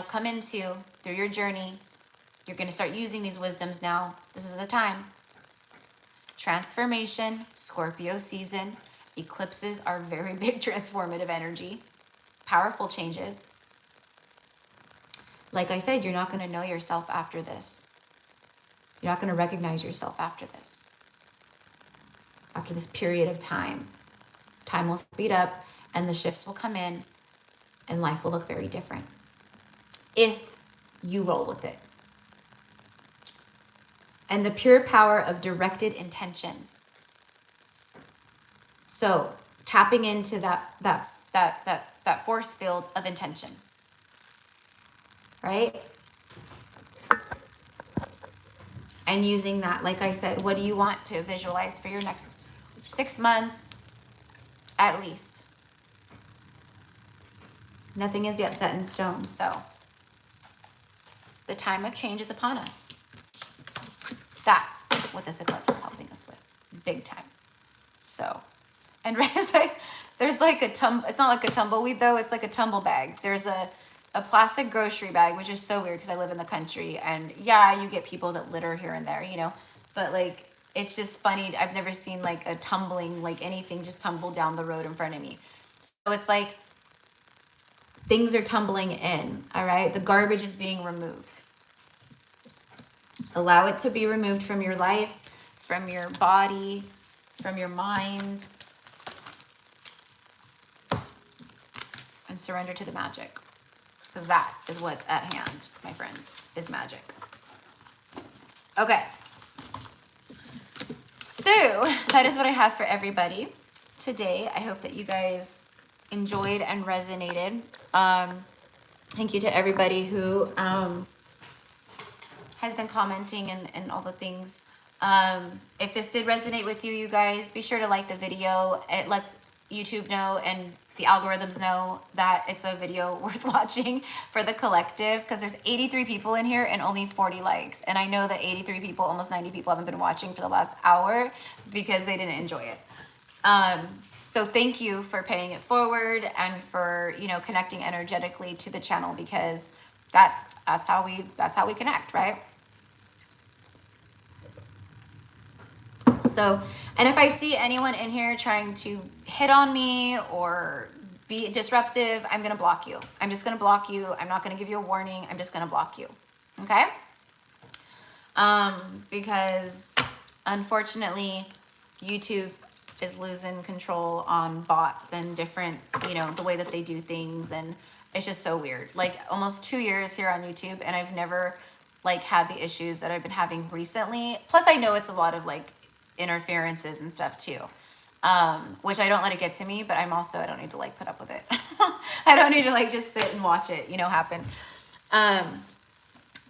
come into through your journey. You're going to start using these wisdoms now. This is the time. Transformation, Scorpio season. Eclipses are very big transformative energy. Powerful changes. Like I said, you're not going to know yourself after this. You're not going to recognize yourself after this. After this period of time. Time will speed up and the shifts will come in and life will look very different. If you roll with it. And the pure power of directed intention. So tapping into that force field of intention. Right? And using that, like I said, what do you want to visualize for your next 6 months at least? Nothing is yet set in stone, so the time of change is upon us. That's what this eclipse is helping us with, big time. So, and Red is like, there's like it's not like a tumbleweed though, it's like a tumble bag. There's a plastic grocery bag, which is so weird because I live in the country and yeah, you get people that litter here and there, but like, it's just funny. I've never seen like a tumbling, like anything just tumble down the road in front of me. So it's like, things are tumbling in, all right? The garbage is being removed. Allow it to be removed from your life, from your body, from your mind, and surrender to the magic. Because that is what's at hand, my friends, is magic. Okay. So that is what I have for everybody today. I hope that you guys enjoyed and resonated. Thank you to everybody who has been commenting and all the things. If this did resonate with you, you guys, be sure to like the video. It lets YouTube know and the algorithms know that it's a video worth watching for the collective, because there's 83 people in here and only 40 likes. And I know that 83 people, almost 90 people haven't been watching for the last hour because they didn't enjoy it. So thank you for paying it forward and for, connecting energetically to the channel, because that's how we connect, right? So, and if I see anyone in here trying to hit on me or be disruptive, I'm going to block you. I'm just going to block you. I'm not going to give you a warning. I'm just going to block you. Okay? Because unfortunately, YouTube is losing control on bots and different, the way that they do things. And it's just so weird. Like almost 2 years here on YouTube, and I've never like had the issues that I've been having recently. Plus I know it's a lot of like interferences and stuff too. Which I don't let it get to me, but I don't need to like put up with it. I don't need to like just sit and watch it, you know, happen.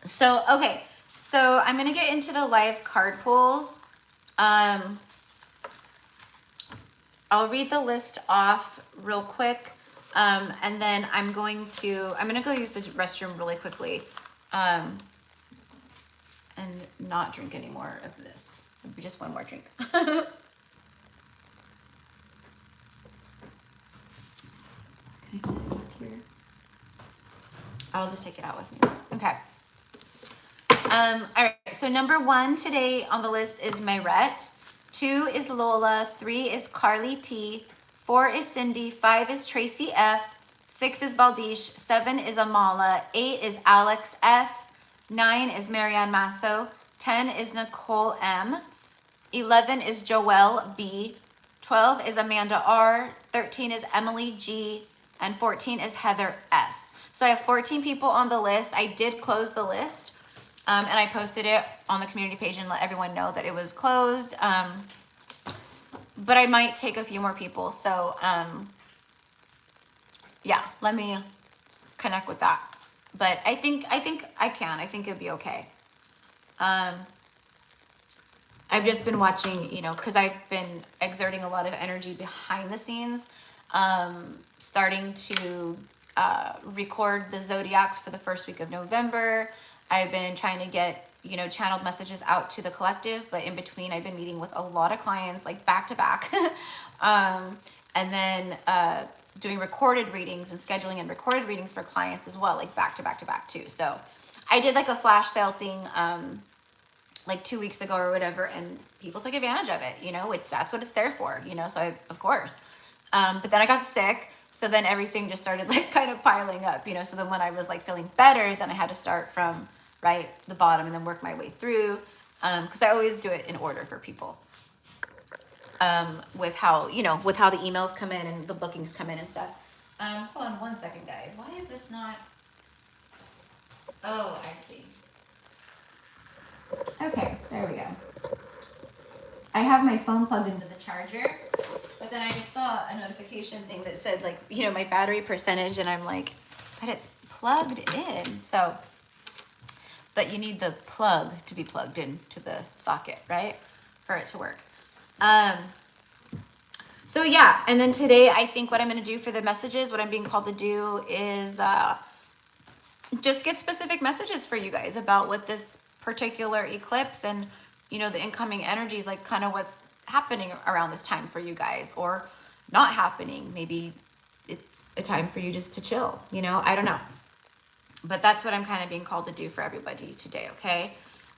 So, okay. So I'm going to get into the live card pulls. I'll read the list off real quick. And then I'm going to go use the restroom really quickly. And not drink any more of this. Maybe just one more drink. Can I set it up here? I'll just take it out with me. Okay. All right. So number 1 today on the list is Myrette. 2 is Lola. 3 is Carly T. 4 is Cindy. 5 is Tracy F. 6 is Baldish. 7 is Amala. 8 is Alex S. 9 is Marianne Masso. 10 is Nicole M. 11 is Joelle B. 12 is Amanda R. 13 is Emily G. And 14 is Heather S. So I have 14 people on the list. I did close the list, and I posted it on the community page and let everyone know that it was closed. But I might take a few more people. So yeah, let me connect with that. But I think I can. I think it'd be okay. I've just been watching, you know, because I've been exerting a lot of energy behind the scenes, starting to record the zodiacs for the first week of November. I've been trying to get, you know, channeled messages out to the collective, but in between I've been meeting with a lot of clients, like back to back. And then doing recorded readings and scheduling and recorded readings for clients as well, like back to back to back too. So I did like a flash sale thing like 2 weeks ago or whatever, and people took advantage of it, you know, which that's what it's there for, you know, so of course. But then I got sick, so then everything just started like kind of piling up, you know, so then when I was like feeling better, then I had to start from the bottom and then work my way through, because I always do it in order for people, with how, you know, with how the emails come in and the bookings come in and stuff. Hold on 1 second, guys. Why is this not? Oh, I see. Okay, there we go. I have my phone plugged into the charger, but then I just saw a notification thing that said, like, you know, my battery percentage, and I'm like, but it's plugged in. So, but you need the plug to be plugged into the socket, right? For it to work. So yeah, and then today I think what I'm going to do for the messages, what I'm being called to do is just get specific messages for you guys about what this particular eclipse and, you know, the incoming energies, like kind of what's happening around this time for you guys, or not happening. Maybe it's a time for you just to chill, you know, I don't know. But that's what I'm kind of being called to do for everybody today, okay?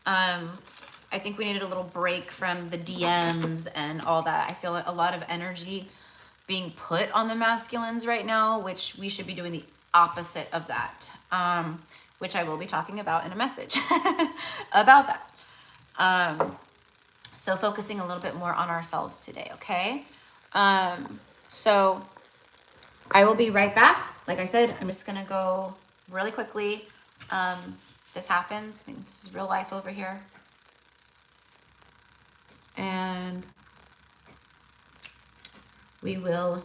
I think we needed a little break from the DMs and all that. I feel like a lot of energy being put on the masculines right now, which we should be doing the opposite of that, which I will be talking about in a message about that. So focusing a little bit more on ourselves today, okay? So I will be right back. Like I said, I'm just gonna go really quickly. This happens. I think this is real life over here. And we will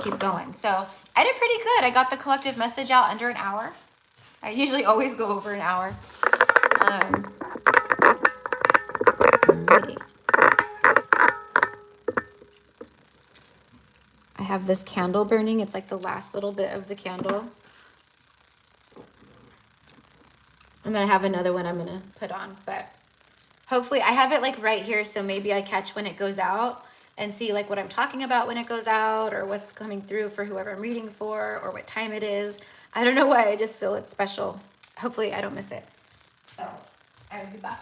keep going. So I did pretty good. I got the collective message out under an hour. I usually always go over an hour. I have this candle burning. It's like the last little bit of the candle. And then I have another one I'm going to put on, but hopefully I have it like right here. So maybe I catch when it goes out and see like what I'm talking about when it goes out, or what's coming through for whoever I'm reading for, or what time it is. I don't know why. I just feel it's special. Hopefully I don't miss it. So I will be back.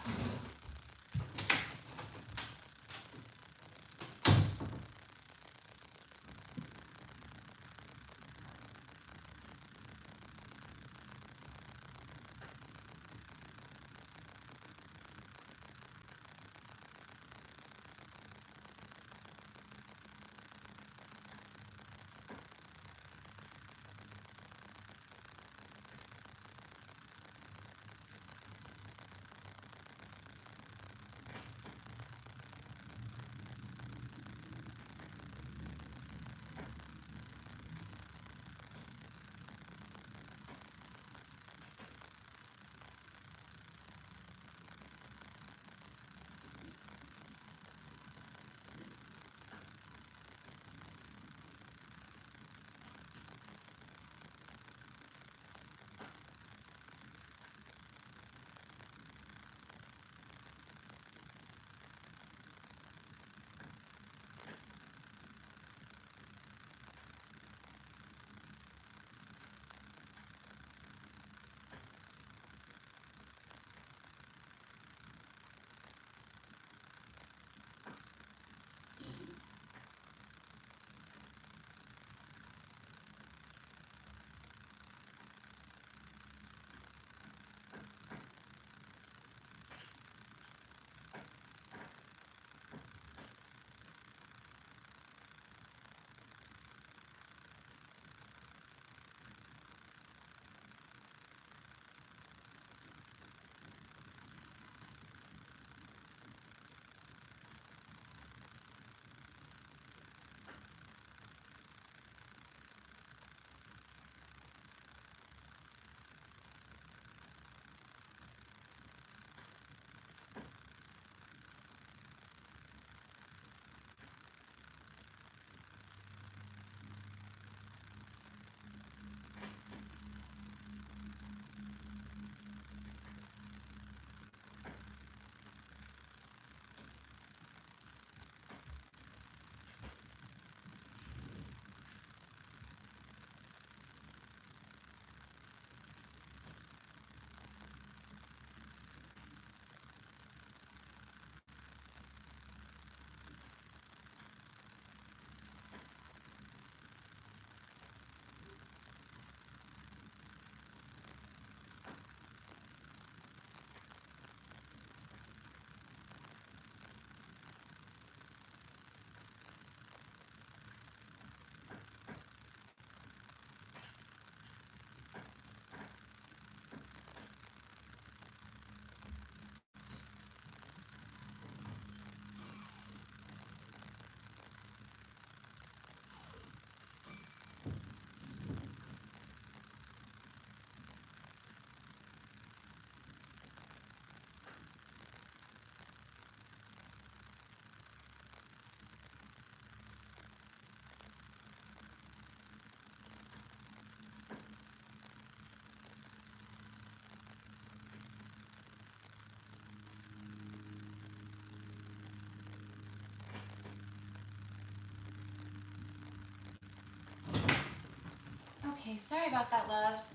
Okay, sorry about that, loves.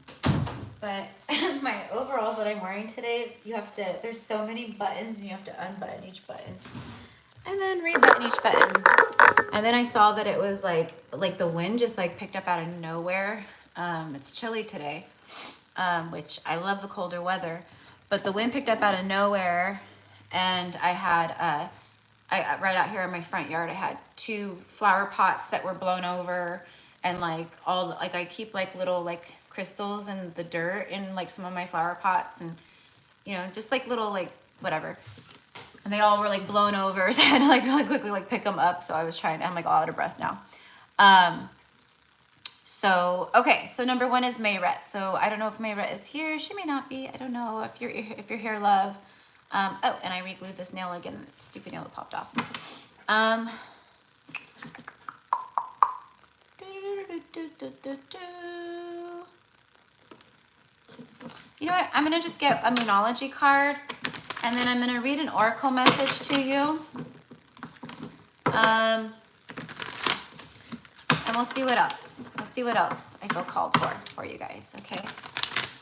But my overalls that I'm wearing today, you have to, there's so many buttons and you have to unbutton each button. And then rebutton each button. And then I saw that it was like the wind just like picked up out of nowhere. It's chilly today, which I love the colder weather. But the wind picked up out of nowhere, and I had, right out here in my front yard, I had 2 flower pots that were blown over, and like I keep like little like crystals in the dirt in like some of my flower pots, and you know, just like little like whatever. And they all were like blown over, so I had to like really quickly like pick them up. So I was trying to, I'm like all out of breath now. So, okay, so number 1 is Mayret. So I don't know if Mayret is here. She may not be. I don't know if you're here, love. Oh, and I re-glued this nail again. Stupid nail that popped off. You know what? I'm going to just get a Moonology card, and then I'm going to read an oracle message to you. And we'll see what else. We'll see what else I feel called for you guys, okay?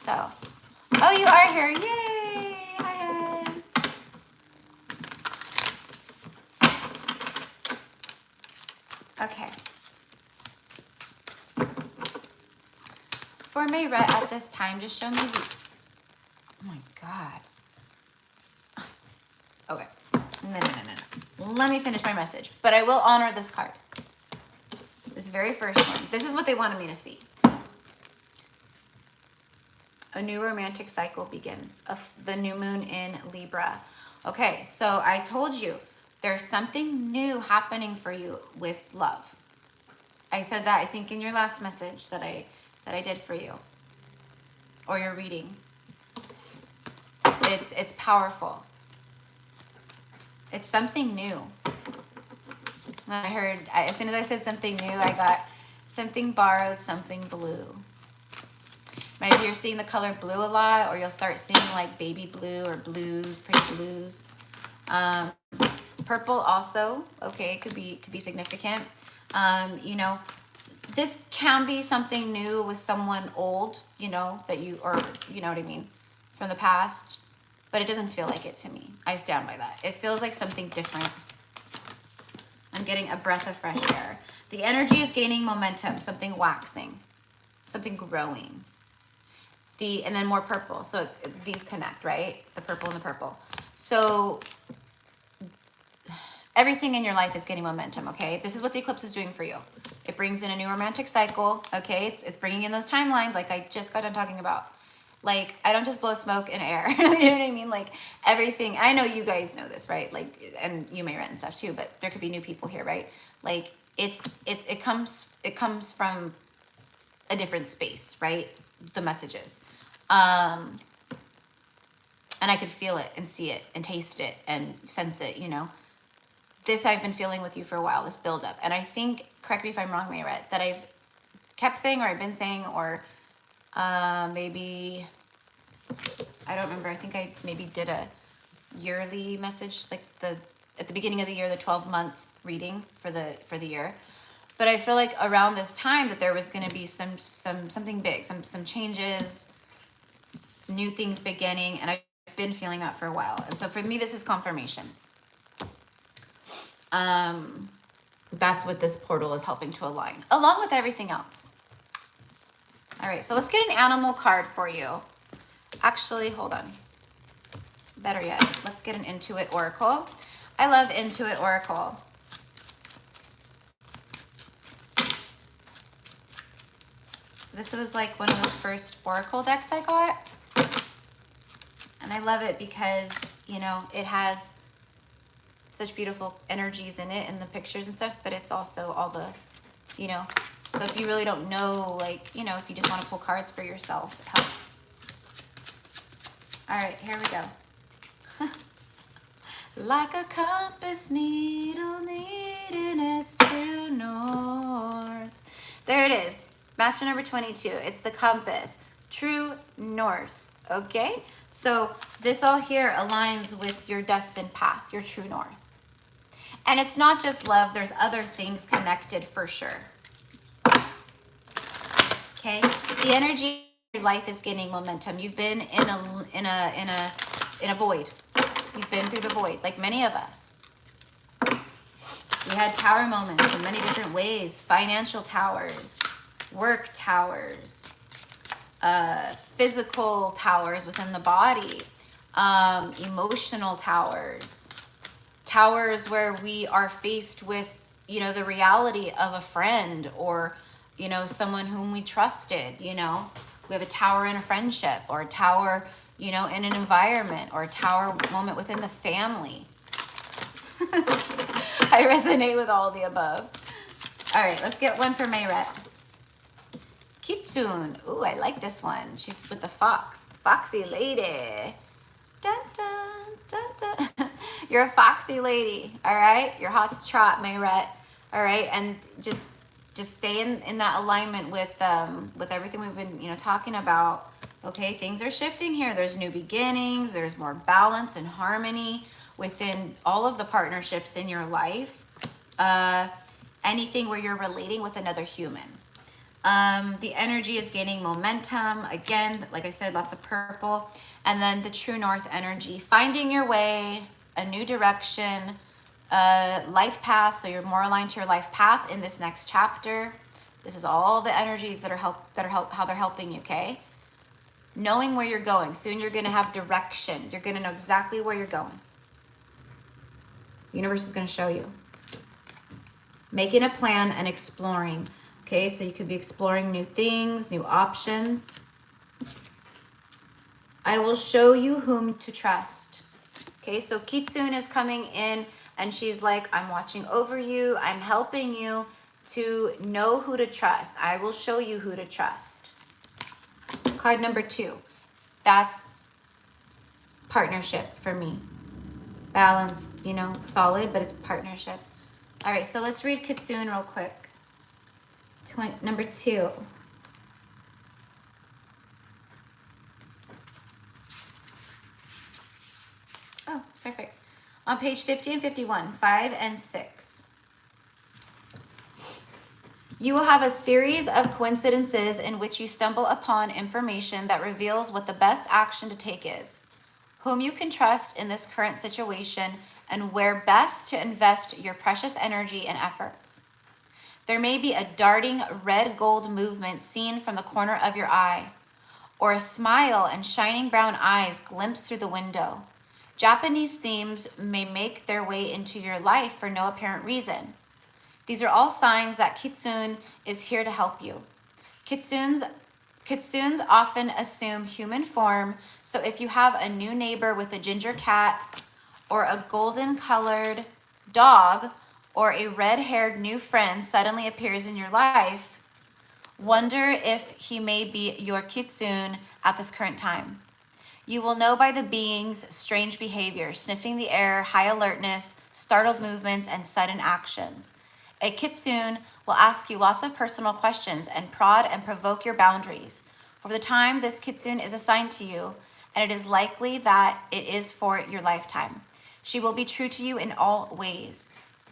So, oh, you are here. Yay! Hi, Ed. Okay. For Mayret at this time, just show me the... Oh my God. Okay. No. Let me finish my message. But I will honor this card. This very first one. This is what they wanted me to see. A new romantic cycle begins. The new moon in Libra. Okay, so I told you there's something new happening for you with love. I said that, I think, in your last message that I did for you, or your reading. It's powerful. It's something new. And I heard, as soon as I said something new, I got something borrowed, something blue. Maybe you're seeing the color blue a lot, or you'll start seeing like baby blue or blues, pretty blues. Purple also, okay, could be significant. You know, this can be something new with someone old, you know, that you, or you know what I mean, from the past, but it doesn't feel like it to me. I stand by that. It feels like something different. I'm getting a breath of fresh air. The energy is gaining momentum, something waxing, something growing. And then more purple. So these connect, right? The purple and the purple. So everything in your life is getting momentum, okay? This is what the eclipse is doing for you. It brings in a new romantic cycle, okay? It's bringing in those timelines like I just got done talking about. Like, I don't just blow smoke and air. You know what I mean? Like, everything. I know you guys know this, right? Like, and you may rent and stuff too, but there could be new people here, right? Like, it comes from a different space, right? The messages. And I could feel it and see it and taste it and sense it, you know. This I've been feeling with you for a while, this buildup. And I think, correct me if I'm wrong, Mayret, that I've kept saying, or I've been saying, or maybe, I don't remember. I think I maybe did a yearly message, like at the beginning of the year, the 12-month reading for the year. But I feel like around this time that there was going to be something big, some changes, new things beginning, and I've been feeling that for a while. And so for me, this is confirmation. That's what this portal is helping to align, along with everything else. All right, so let's get an animal card for you. Actually, hold on. Better yet, let's get an Intuit Oracle. I love Intuit Oracle. This was like one of the first Oracle decks I got. And I love it because, you know, it has such beautiful energies in it and the pictures and stuff, but it's also all the, you know, so if you really don't know, like, you know, if you just want to pull cards for yourself, it helps. All right, here we go. Like a compass needle needing its true north. There it is. Master number 22. It's the compass. True north. Okay? So this all here aligns with your destined path, your true north. And it's not just love. There's other things connected for sure. Okay, the energy of your life is gaining momentum. You've been in a void. You've been through the void, like many of us. We had tower moments in many different ways. Financial towers, work towers, physical towers within the body, emotional towers, towers where we are faced with, you know, the reality of a friend or, you know, someone whom we trusted. You know, we have a tower in a friendship, or a tower, you know, in an environment, or a tower moment within the family. I resonate with all the above. All right, let's get one for Mayret. Kitsune. Ooh, I like this one. She's with the fox. Foxy lady. Dun, dun, dun, dun. You're a foxy lady, all right? You're hot to trot, Mayret, all right? And just stay in that alignment with everything we've been, you know, talking about. Okay, things are shifting here. There's new beginnings. There's more balance and harmony within all of the partnerships in your life. Anything where you're relating with another human. The energy is gaining momentum. Again, like I said, lots of purple. And then the true north energy, finding your way, a new direction, life path. So you're more aligned to your life path in this next chapter. This is all the energies that are how they're helping you, okay? Knowing where you're going. Soon you're going to have direction. You're going to know exactly where you're going. The universe is going to show you. Making a plan and exploring. Okay, so you could be exploring new things, new options. I will show you whom to trust. Okay, so Kitsune is coming in and she's like, I'm watching over you. I'm helping you to know who to trust. I will show you who to trust. Card number 2. That's partnership for me. Balanced, you know, solid, but it's partnership. All right, so let's read Kitsune real quick. Number 2. Oh, perfect. On page 50 and 51, 5 and 6. You will have a series of coincidences in which you stumble upon information that reveals what the best action to take is, whom you can trust in this current situation, and where best to invest your precious energy and efforts. There may be a darting red-gold movement seen from the corner of your eye, or a smile and shining brown eyes glimpse through the window. Japanese themes may make their way into your life for no apparent reason. These are all signs that Kitsune is here to help you. Kitsunes often assume human form, so if you have a new neighbor with a ginger cat, or a golden-colored dog, or a red-haired new friend suddenly appears in your life, wonder if he may be your Kitsune at this current time. You will know by the being's strange behavior, sniffing the air, high alertness, startled movements, and sudden actions. A Kitsune will ask you lots of personal questions and prod and provoke your boundaries. For the time, this Kitsune is assigned to you, and it is likely that it is for your lifetime. She will be true to you in all ways.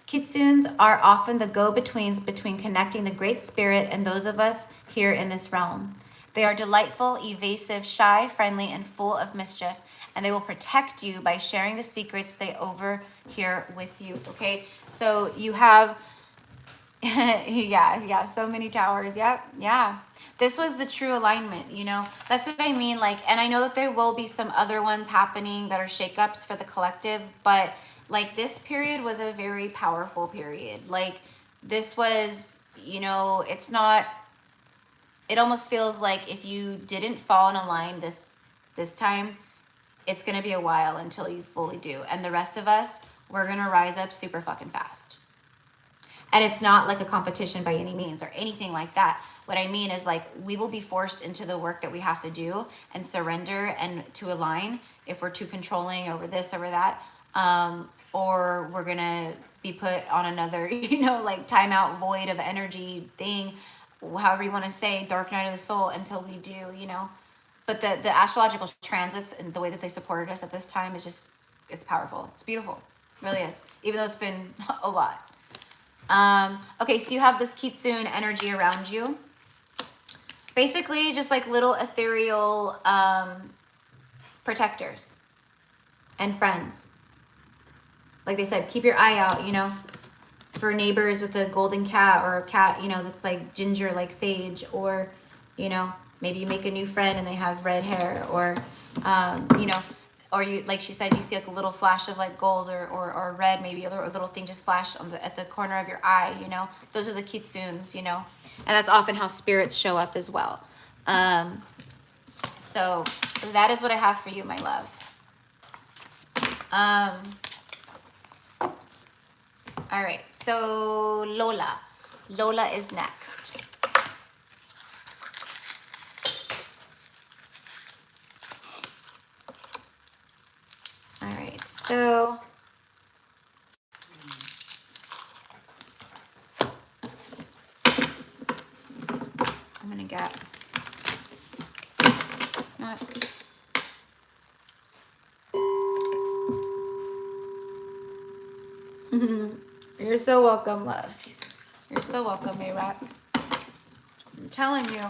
Kitsunes are often the go-betweens between connecting the Great Spirit and those of us here in this realm. They are delightful, evasive, shy, friendly, and full of mischief, and they will protect you by sharing the secrets they overhear with you, okay? So you have, yeah, so many towers, yeah. This was the true alignment, you know? That's what I mean, like, and I know that there will be some other ones happening that are shakeups for the collective, but like this period was a very powerful period. Like this was, you know, it's not, it almost feels like if you didn't fall in a line this time, it's going to be a while until you fully do. And the rest of us, we're going to rise up super fucking fast. And it's not like a competition by any means or anything like that. What I mean is like we will be forced into the work that we have to do and surrender and to align if we're too controlling over this, over that. Or we're going to be put on another, you know, like timeout void of energy thing, however you want to say, dark night of the soul until we do, you know. But the astrological transits and the way that they supported us at this time is just, it's powerful. It's beautiful. It really is. Even though it's been a lot. Okay, so you have this Kitsune energy around you. Basically just like little ethereal protectors and friends. Like they said, keep your eye out, you know, for neighbors with a golden cat, or a cat, you know, that's like ginger, like sage, or, you know, maybe you make a new friend and they have red hair, or, you know, or you, like she said, you see like a little flash of like gold or red, maybe a little thing just flash on at the corner of your eye, you know. Those are the kitsunes, you know, and that's often how spirits show up as well. So that is what I have for you, my love. All right, so Lola. Lola is next. All right, so I'm gonna get You're so welcome, love. You're so welcome, Mayrat. I'm telling you,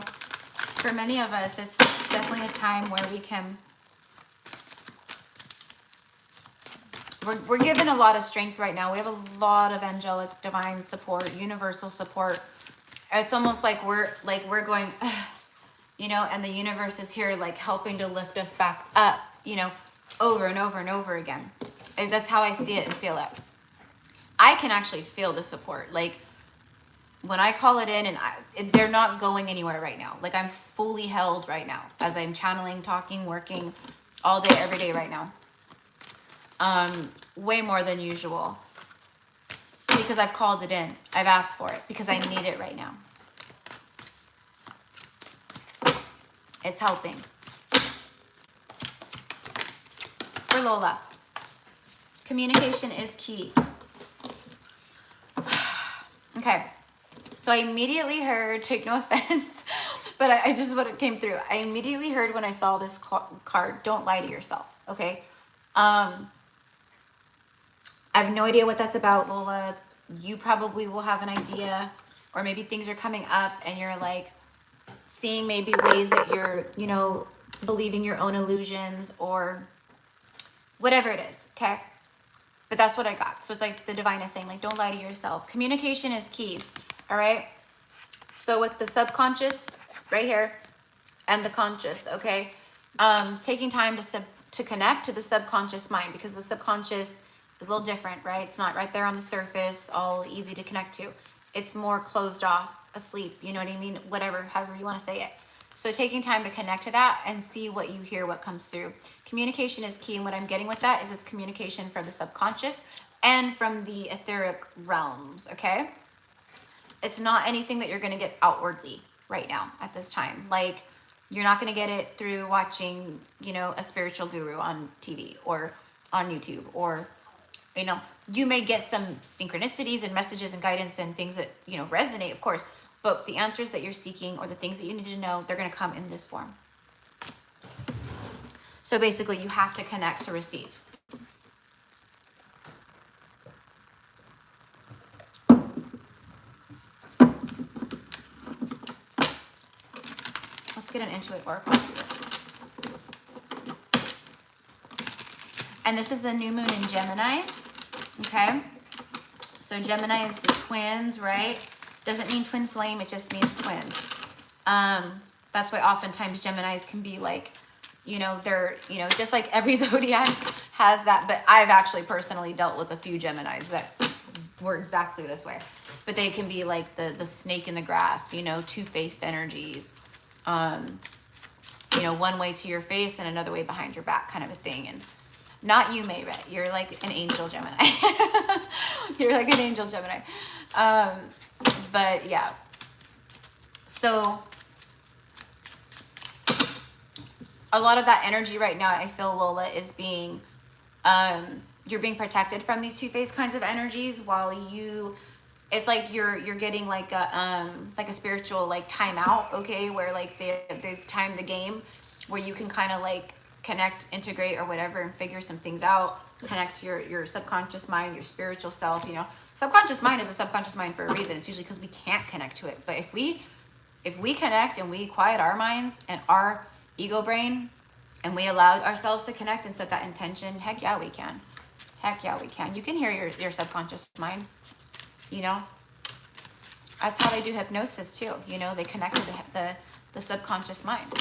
for many of us, it's definitely a time where we can, we're given a lot of strength right now. We have a lot of angelic, divine support, universal support. It's almost like we're going, you know, and the universe is here like helping to lift us back up, you know, over and over and over again. And that's how I see it and feel it. I can actually feel the support. Like when I call it in, and they're not going anywhere right now. Like I'm fully held right now as I'm channeling, talking, working all day, every day right now. Way more than usual because I've called it in. I've asked for it because I need it right now. It's helping. For Lola, communication is key. Okay, so I immediately heard, take no offense, but I just what it came through. I immediately heard when I saw this card, don't lie to yourself, okay? I have no idea what that's about, Lola. You probably will have an idea, or maybe things are coming up and you're like seeing maybe ways that you're, you know, believing your own illusions or whatever it is, okay? But that's what I got. So it's like the divine is saying, like, don't lie to yourself. Communication is key, all right? So with the subconscious right here and the conscious, okay? Taking time to connect to the subconscious mind, because the subconscious is a little different, right? It's not right there on the surface, all easy to connect to. It's more closed off, asleep, you know what I mean? Whatever, however you want to say it. So taking time to connect to that and see what you hear, what comes through. Communication is key, and what I'm getting with that is it's communication from the subconscious and from the etheric realms, okay? It's not anything that you're going to get outwardly right now at this time. Like, you're not going to get it through watching, you know, a spiritual guru on TV or on YouTube, or, you know, you may get some synchronicities and messages and guidance and things that, you know, resonate, of course. But the answers that you're seeking or the things that you need to know, they're going to come in this form. So basically, you have to connect to receive. Let's get an Intuit oracle. And this is the new moon in Gemini. Okay. So Gemini is the twins, right? Doesn't mean twin flame, it just means twins. That's why oftentimes Geminis can be like, you know, they're, you know, just like every zodiac has that, but I've actually personally dealt with a few Geminis that were exactly this way. But they can be like the snake in the grass, you know, two-faced energies. You know, one way to your face and another way behind your back kind of a thing. And not you, Mayret. You're like an angel Gemini. You're like an angel Gemini. But yeah. So a lot of that energy right now, I feel, Lola, is being, you're being protected from these two-faced kinds of energies while you, it's like you're getting like a spiritual like timeout, okay, where like they've timed the game where you can kind of like connect, integrate or whatever and figure some things out, connect to your subconscious mind, your spiritual self, you know. Subconscious mind is a subconscious mind for a reason. It's usually because we can't connect to it. But if we If we connect and we quiet our minds and our ego brain and we allow ourselves to connect and set that intention, heck yeah, we can. Heck yeah, we can. You can hear your subconscious mind, you know? That's how they do hypnosis too. You know, they connect to the subconscious mind.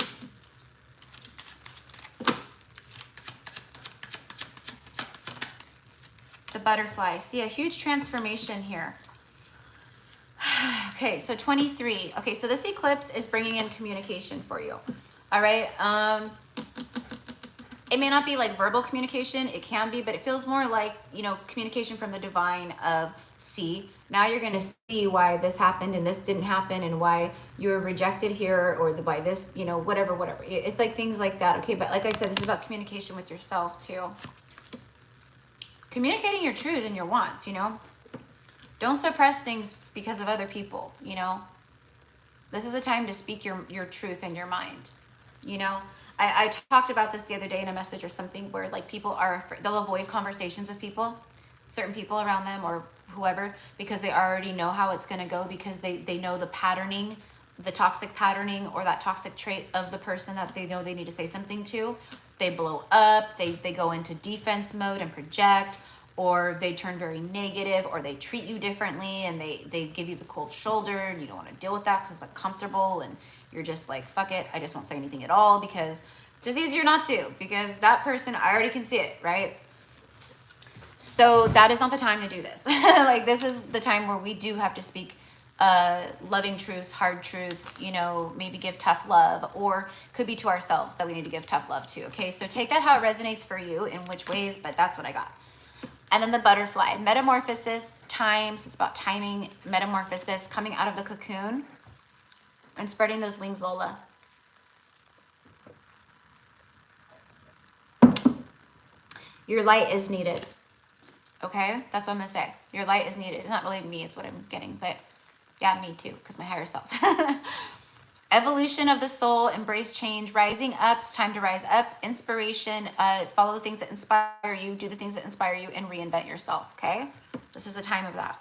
The butterfly. See a huge transformation here. Okay, so 23. Okay, so this eclipse is bringing in communication for you. All right. It may not be like verbal communication. It can be, but it feels more like, you know, communication from the divine of, see, now you're going to see why this happened and this didn't happen and why you were rejected here or why this, you know, whatever. It's like things like that. Okay, but like I said, this is about communication with yourself too. Communicating your truths and your wants, you know. Don't suppress things because of other people, you know. This is a time to speak your truth and your mind, you know. I talked about this the other day in a message or something where like people are afraid, they'll avoid conversations with people, certain people around them or whoever, because they already know how it's going to go, because they know the patterning, the toxic patterning or that toxic trait of the person that they know they need to say something to. They blow up, they go into defense mode and project, or they turn very negative, or they treat you differently and they give you the cold shoulder and you don't want to deal with that because it's uncomfortable and you're just like, fuck it, I just won't say anything at all, because it's just easier not to, because that person, I already can see it, right? So that is not the time to do this. Like, this is the time where we do have to speak loving truths, hard truths, you know, maybe give tough love, or could be to ourselves that we need to give tough love to. Okay, so take that how it resonates for you, in which ways, but that's what I got. And then the butterfly, metamorphosis, time. So it's about timing, metamorphosis, coming out of the cocoon and spreading those wings, Lola. Your light is needed. Okay, that's what I'm gonna say. Your light is needed. It's not really me, it's what I'm getting, but yeah, me too, because my higher self. Evolution of the soul, embrace change, rising up. It's time to rise up. Inspiration, follow the things that inspire you, do the things that inspire you, and reinvent yourself, okay? This is a time of that.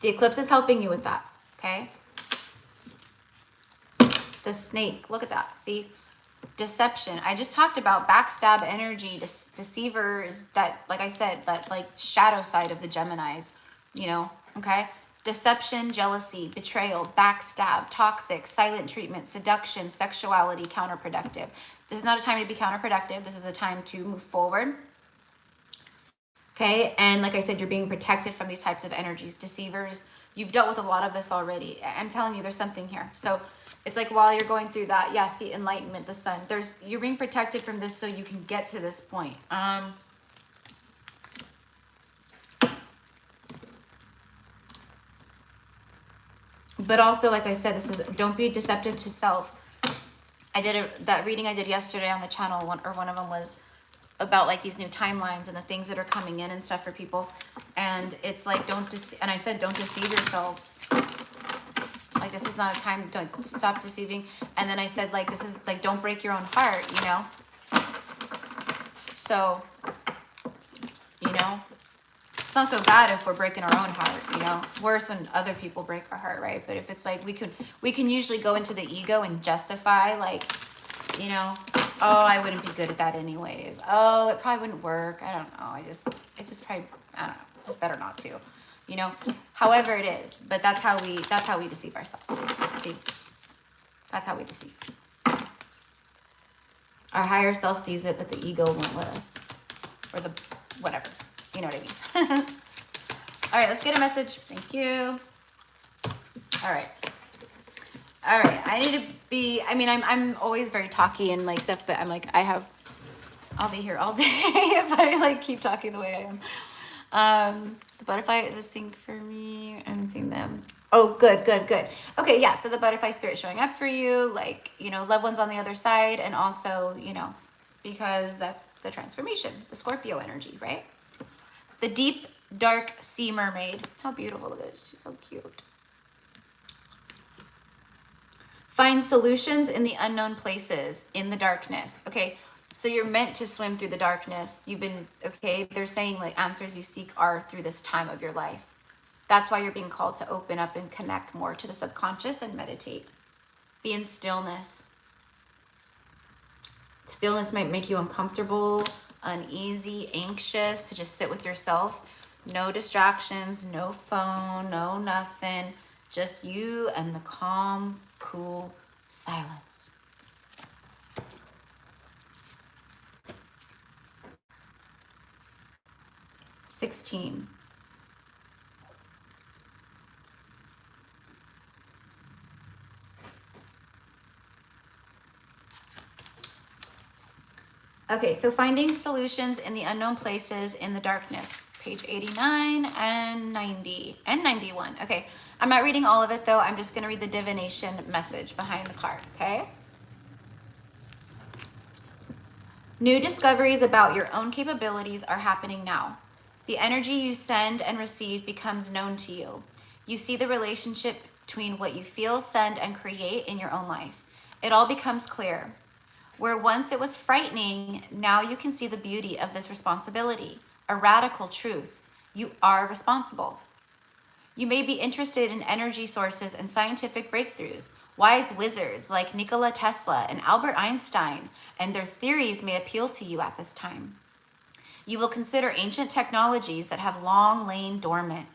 The eclipse is helping you with that, okay? The snake, look at that, see? Deception. I just talked about backstab energy, deceivers, that, like I said, that like shadow side of the Geminis, you know, okay? Deception, jealousy, betrayal, backstab, toxic, silent treatment, seduction, sexuality, counterproductive. This is not a time to be counterproductive. This is a time to move forward. Okay, and like I said, you're being protected from these types of energies, deceivers. You've dealt with a lot of this already. I'm telling you, there's something here. So it's like while you're going through that, yeah, see, enlightenment, the sun. You're being protected from this so you can get to this point. But also, like I said, this is, don't be deceptive to self. I did that reading I did yesterday on the channel, one of them was about like these new timelines and the things that are coming in and stuff for people. And it's like, and I said, don't deceive yourselves. Like, this is not a time, don't stop deceiving. And then I said, like, this is like, don't break your own heart, you know? So, you know, it's not so bad if we're breaking our own heart, you know? It's worse when other people break our heart, right? But if it's like, we can usually go into the ego and justify, like, you know, oh, I wouldn't be good at that anyways. Oh, it probably wouldn't work. I don't know. It's just probably, I don't know, just better not to, you know? However it is, but that's how we deceive ourselves. See, that's how we deceive. Our higher self sees it, but the ego won't let us, or the whatever. You know what I mean? All right, let's get a message. Thank you. All right. I need to be, I mean, I'm always very talky and like stuff, but I'm like, I'll be here all day if I like keep talking the way I am. The butterfly is a thing for me. I'm seeing them. Oh, good. Okay, yeah, so the butterfly spirit showing up for you, like, you know, loved ones on the other side, and also, you know, because that's the transformation, the Scorpio energy, right? The deep, dark sea mermaid. How beautiful it is. She's so cute. Find solutions in the unknown places, in the darkness. Okay, so you're meant to swim through the darkness. You've been, okay, they're saying like answers you seek are through this time of your life. That's why you're being called to open up and connect more to the subconscious and meditate. Be in stillness. Stillness might make you uncomfortable, uneasy, anxious, to just sit with yourself. No distractions, no phone, no nothing. Just you and the calm, cool silence. $16. Okay, so finding solutions in the unknown places in the darkness. Page 89 and 90 and 91. Okay, I'm not reading all of it though. I'm just going to read the divination message behind the card, okay? New discoveries about your own capabilities are happening now. The energy you send and receive becomes known to you. You see the relationship between what you feel, send, and create in your own life. It all becomes clear. Where once it was frightening, now you can see the beauty of this responsibility, a radical truth. You are responsible. You may be interested in energy sources and scientific breakthroughs. Wise wizards like Nikola Tesla and Albert Einstein and their theories may appeal to you at this time. You will consider ancient technologies that have long lain dormant.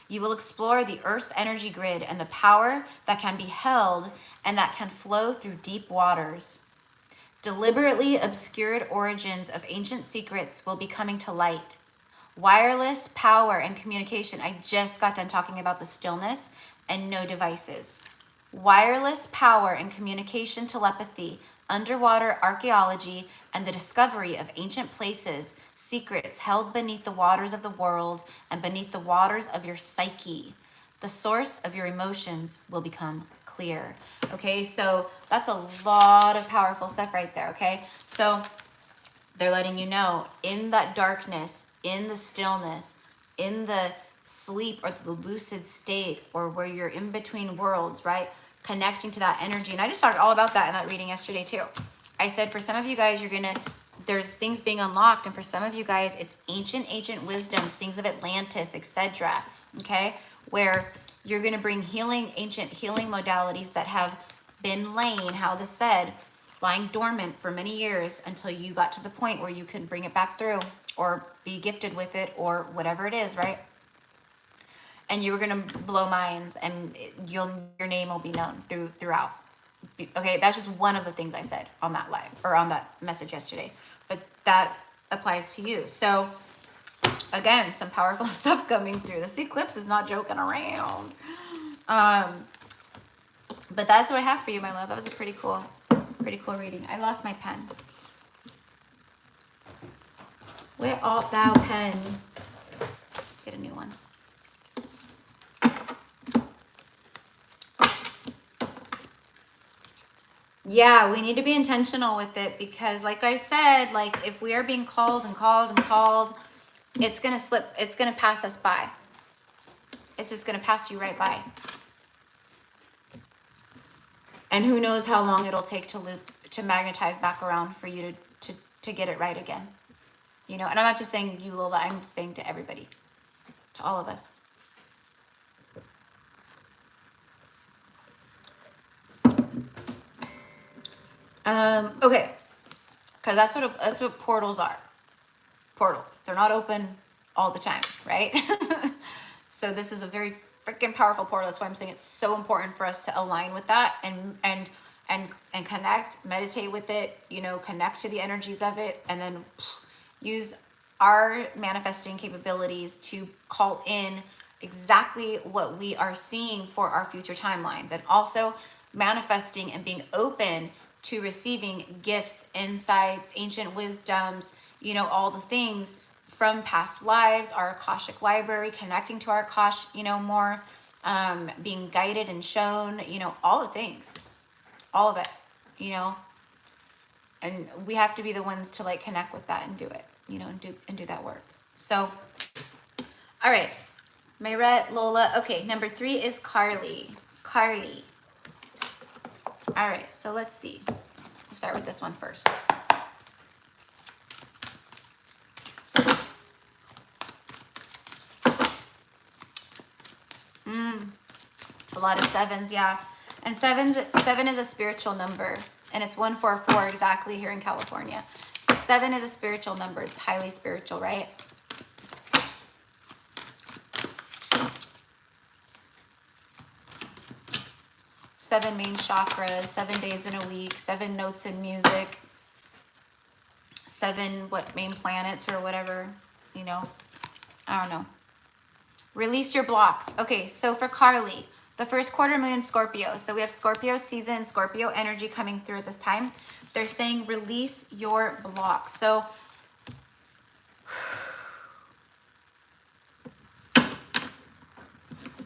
You will explore the Earth's energy grid and the power that can be held and that can flow through deep waters. Deliberately obscured origins of ancient secrets will be coming to light. Wireless power and communication. I just got done talking about the stillness and no devices. Wireless power and communication, telepathy, underwater archaeology, and the discovery of ancient places, secrets held beneath the waters of the world and beneath the waters of your psyche. The source of your emotions will become clear. Okay, so that's a lot of powerful stuff right there. Okay, so they're letting you know in that darkness, in the stillness, in the sleep or the lucid state, or where you're in between worlds, right? Connecting to that energy. And I just talked all about that in that reading yesterday too. I said for some of you guys, there's things being unlocked, and for some of you guys, it's ancient wisdoms, things of Atlantis, etc. Okay, where you're going to bring ancient healing modalities that have been laying, how this said, lying dormant for many years until you got to the point where you can bring it back through or be gifted with it or whatever it is, right? And you were going to blow minds, and your name will be known throughout. Okay, that's just one of the things I said on that live or on that message yesterday, but that applies to you. So again, some powerful stuff coming through. This eclipse is not joking around. But that's what I have for you, my love. That was a pretty cool reading. I lost my pen. Where art thou, pen? Just get a new one. Yeah, we need to be intentional with it, because like I said, like if we are being called and called and called, it's going to slip. It's going to pass us by. It's just going to pass you right by. And who knows how long it'll take to magnetize back around for you to get it right again. You know, and I'm not just saying you, Lola, I'm saying to everybody, to all of us. Okay, because that's what portals are. They're not open all the time, right? So this is a very freaking powerful portal. That's why I'm saying it's so important for us to align with that and connect, meditate with it, you know, connect to the energies of it, and then use our manifesting capabilities to call in exactly what we are seeing for our future timelines, and also manifesting and being open to receiving gifts, insights, ancient wisdoms, you know, all the things from past lives, our Akashic library, connecting to our Akash, you know, more, being guided and shown, you know, all the things, all of it, you know, and we have to be the ones to like connect with that and do it, you know, and do that work. So, all right, Mayret, Lola. Okay, number 3 is Carly. All right, so let's see. We'll start with this one first. lot of sevens, yeah. And seven is a spiritual number, and it's 144 exactly here in California. 7 is a spiritual number. It's highly spiritual, right? Seven main chakras, 7 days in a week, 7 notes in music, 7 main planets or whatever, you know. I don't know. Release your blocks. Okay, so for Carly, the first quarter moon in Scorpio. So we have Scorpio season, Scorpio energy coming through at this time. They're saying release your blocks. So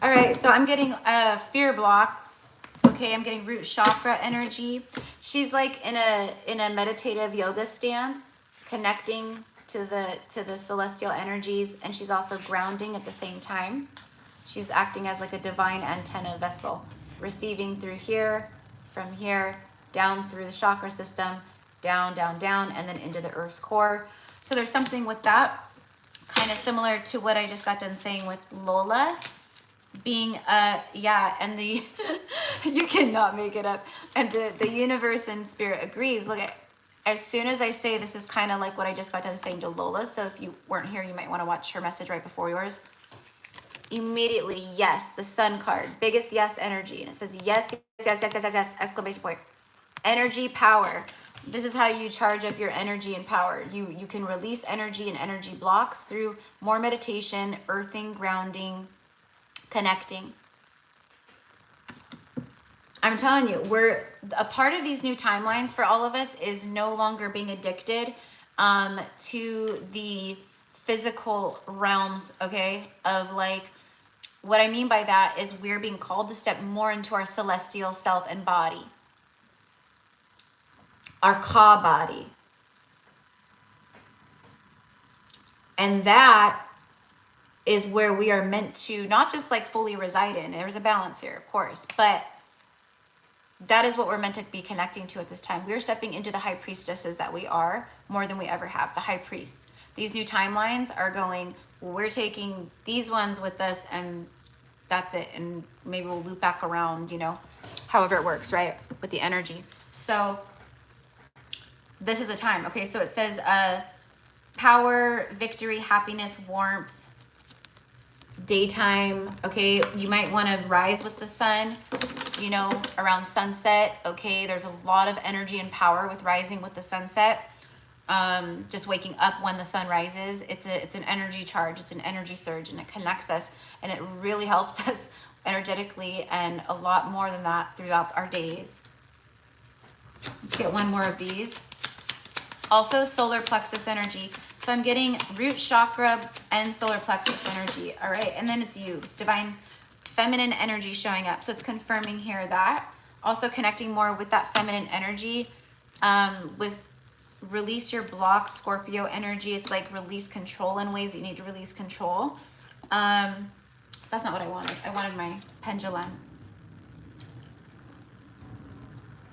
all right, so I'm getting a fear block. Okay, I'm getting root chakra energy. She's like in a meditative yoga stance, connecting to the celestial energies, and she's also grounding at the same time. She's acting as like a divine antenna vessel, receiving through here, from here, down through the chakra system, down, down, down, and then into the earth's core. So there's something with that, kind of similar to what I just got done saying with Lola. Being yeah, and the you cannot make it up, and the universe and spirit agrees. Look at, as soon as I say, this is kind of like what I just got done saying to Lola, so if you weren't here, you might want to watch her message right before yours. Immediately, yes, the sun card, biggest yes energy, and it says yes, yes, yes, yes, yes, yes, exclamation point. Energy, power. This is how you charge up your energy and power. You can release energy and energy blocks through more meditation, earthing, grounding, connecting. I'm telling you, we're a part of these new timelines for all of us is no longer being addicted to the physical realms, okay, of like, what I mean by that is we're being called to step more into our celestial self and body, our Ka body, and that is where we are meant to not just like fully reside in. There's a balance here, of course, but that is what we're meant to be connecting to at this time. We're stepping into the high priestesses that we are more than we ever have, the high priest. These new timelines are going, we're taking these ones with us and that's it. And maybe we'll loop back around, you know, however it works, right? With the energy. So this is a time. Okay, so it says power, victory, happiness, warmth, daytime. Okay, you might want to rise with the sun, you know, around sunset. Okay, there's a lot of energy and power with rising with the sunset. Just waking up when the sun rises, it's an energy charge, it's an energy surge, and it connects us, and it really helps us energetically and a lot more than that throughout our days. Let's get one more of these. Also solar plexus energy. So I'm getting root chakra and solar plexus energy. All right, and then it's you, divine feminine energy showing up. So it's confirming here that. Also connecting more with that feminine energy, with release your blocks, Scorpio energy. It's like release control in ways that you need to release control. That's not what I wanted. I wanted my pendulum.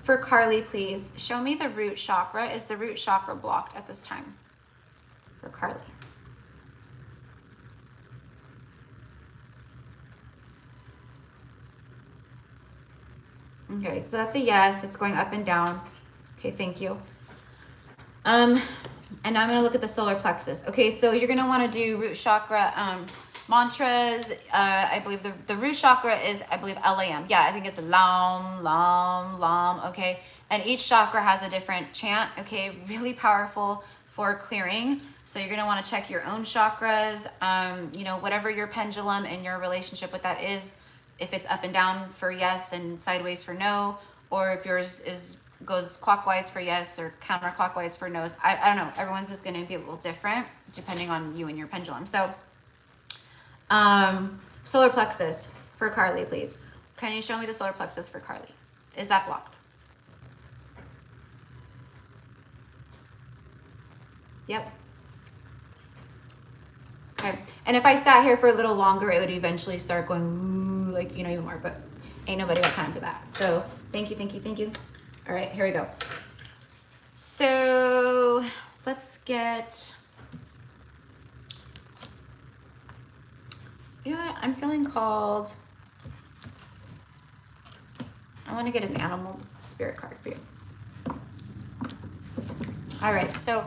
For Carly, please, show me the root chakra. Is the root chakra blocked at this time? For Carly. Okay, so that's a yes. It's going up and down. Okay, thank you. And now I'm going to look at the solar plexus. Okay, so you're going to want to do root chakra mantras. I believe the root chakra is, I believe, LAM. Yeah, I think it's Lam, Lam, Lam. Okay, and each chakra has a different chant. Okay, really powerful for clearing. So you're going to want to check your own chakras, you know, whatever your pendulum and your relationship with that is, if it's up and down for yes and sideways for no, or if yours goes clockwise for yes or counterclockwise for no's. I don't know. Everyone's just going to be a little different depending on you and your pendulum. So solar plexus for Carly, please. Can you show me the solar plexus for Carly? Is that blocked? Yep. Okay. And if I sat here for a little longer, it would eventually start going ooh, like, you know, even more, but ain't nobody got time for that. So thank you, thank you, thank you. All right, here we go. So let's get, you know what, I'm feeling called, I want to get an animal spirit card for you. All right, so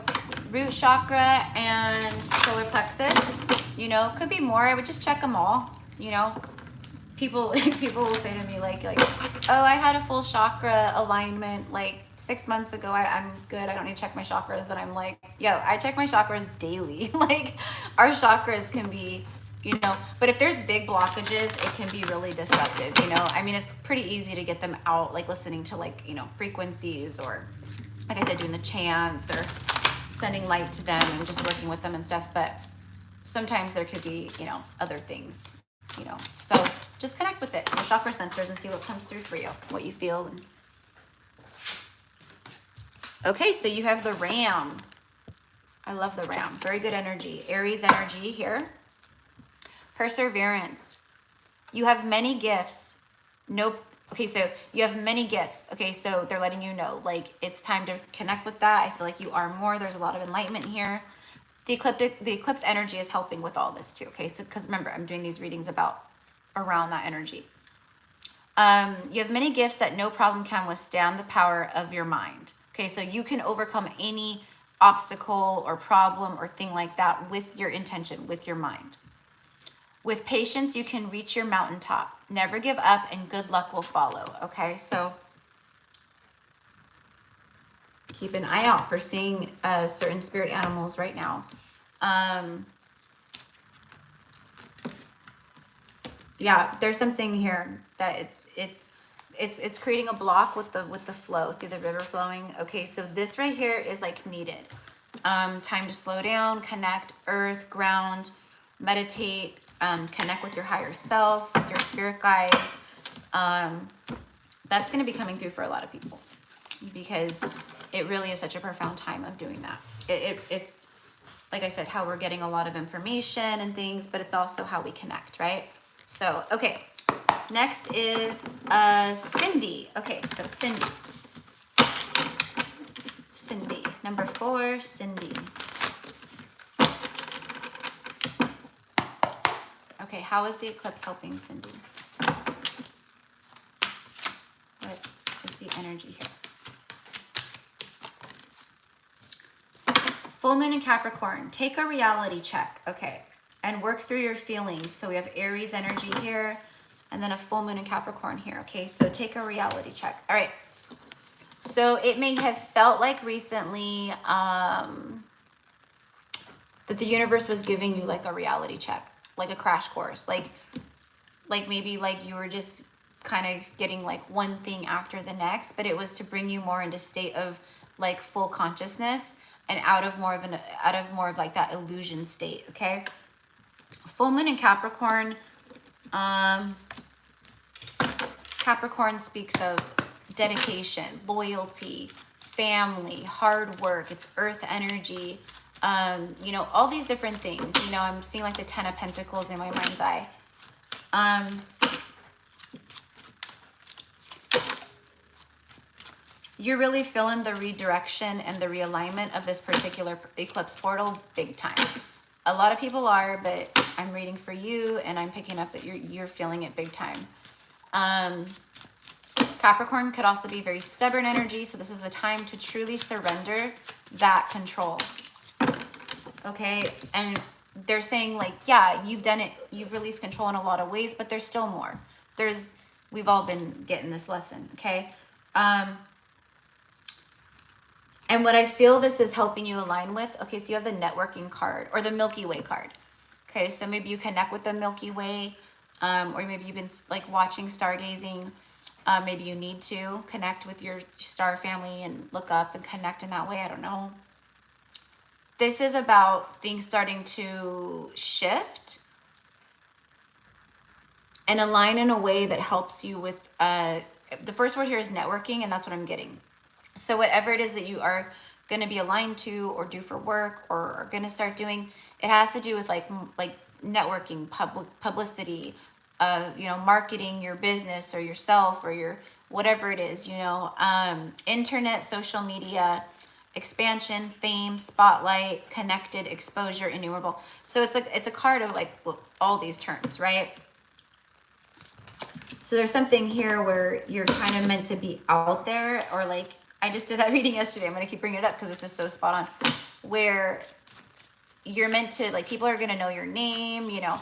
root chakra and solar plexus, you know, could be more. I would just check them all, you know. People will say to me like, oh, I had a full chakra alignment like 6 months ago. I'm good. I don't need to check my chakras. Then I'm like, yo, I check my chakras daily. Like our chakras can be, you know, but if there's big blockages, it can be really disruptive, you know. I mean, it's pretty easy to get them out, like listening to like, you know, frequencies, or like I said, doing the chants or sending light to them and just working with them and stuff. But sometimes there could be, you know, other things, you know. So just connect with it, the chakra centers, and see what comes through for you, what you feel. Okay, so you have the Ram. I love the Ram. Very good energy. Aries energy here. Perseverance. You have many gifts. Nope. Okay, so you have many gifts. Okay, so they're letting you know, like, it's time to connect with that. I feel like you are more. There's a lot of enlightenment here. The eclipse energy is helping with all this too. Okay, so because remember, I'm doing these readings around that energy. You have many gifts that no problem can withstand the power of your mind. Okay, so you can overcome any obstacle or problem or thing like that with your intention, with your mind. With patience, you can reach your mountaintop. Never give up and good luck will follow. Okay, so keep an eye out for seeing certain spirit animals right now. Yeah, there's something here that it's creating a block with the flow. See the river flowing? Okay, so this right here is like needed. Time to slow down, connect, earth, ground, meditate, connect with your higher self, with your spirit guides. That's going to be coming through for a lot of people because it really is such a profound time of doing that. It's like I said, how we're getting a lot of information and things, but it's also how we connect, right? So, okay, next is Cindy. Okay, so Cindy, number 4, Cindy. Okay, how is the eclipse helping Cindy? What is the energy here? Full moon in Capricorn. Take a reality check. Okay, and work through your feelings. So we have Aries energy here, and then a full moon in Capricorn here. Okay, so take a reality check. All right. So it may have felt like recently that the universe was giving you like a reality check, like a crash course, like maybe like you were just kind of getting like one thing after the next, but it was to bring you more into state of like full consciousness and out of more of like that illusion state. Okay. Full moon in Capricorn. Capricorn speaks of dedication, loyalty, family, hard work. It's earth energy. You know, all these different things. You know, I'm seeing like the 10 of Pentacles in my mind's eye. You're really feeling the redirection and the realignment of this particular eclipse portal big time. A lot of people are, but I'm reading for you and I'm picking up that you're feeling it big time. Capricorn could also be very stubborn energy, so this is the time to truly surrender that control. Okay, and they're saying like, yeah, you've done it, you've released control in a lot of ways, but there's still more. We've all been getting this lesson, okay? And what I feel this is helping you align with, okay, so you have the networking card or the Milky Way card. Okay, so maybe you connect with the Milky Way, or maybe you've been like watching stargazing. Maybe you need to connect with your star family and look up and connect in that way. I don't know. This is about things starting to shift and align in a way that helps you with, the first word here is networking, and that's what I'm getting. So whatever it is that you are going to be aligned to or do for work or are going to start doing, it has to do with like networking, publicity, you know, marketing your business or yourself or your whatever it is, you know, internet, social media, expansion, fame, spotlight, connected, exposure, innumerable. So it's a card of like all these terms, right? So there's something here where you're kind of meant to be out there, or like, I just did that reading yesterday. I'm going to keep bringing it up because this is so spot on. Where you're meant to, like, people are going to know your name, you know.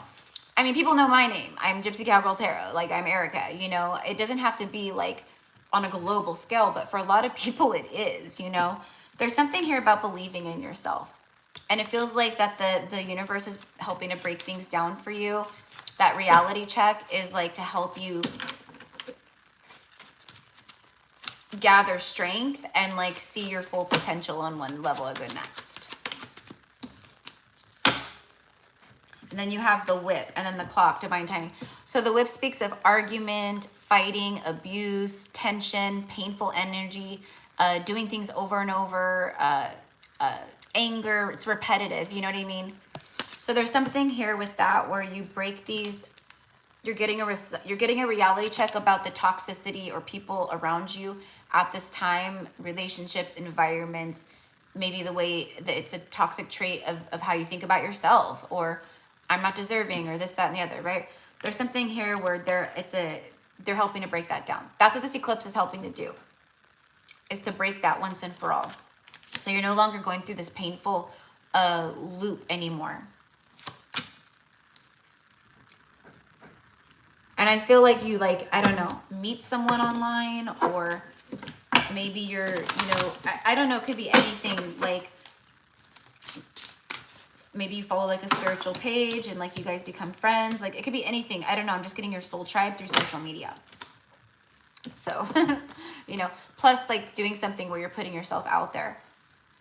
I mean, people know my name. I'm Gypsy Cowgirl Tarot. Like, I'm Erica, you know. It doesn't have to be, like, on a global scale, but for a lot of people it is, you know. There's something here about believing in yourself. And it feels like that the universe is helping to break things down for you. That reality check is, like, to help you gather strength and, like, see your full potential on one level of the next. And then you have the whip, and then the clock, divine timing. So the whip speaks of argument, fighting, abuse, tension, painful energy, doing things over and over, anger. It's repetitive, you know what I mean? So there's something here with that where you break these. You're getting a reality check about the toxicity or people around you at this time, relationships, environments, maybe the way that it's a toxic trait of how you think about yourself, or I'm not deserving, or this, that, and the other, right? There's something here where they're helping to break that down. That's what this eclipse is helping to do, is to break that once and for all. So you're no longer going through this painful loop anymore. And I feel like you, like, I don't know, meet someone online, or maybe you're, you know, I don't know, it could be anything, like, maybe you follow like a spiritual page and like you guys become friends. Like, it could be anything. I don't know. I'm just getting your soul tribe through social media. So, you know, plus like doing something where you're putting yourself out there.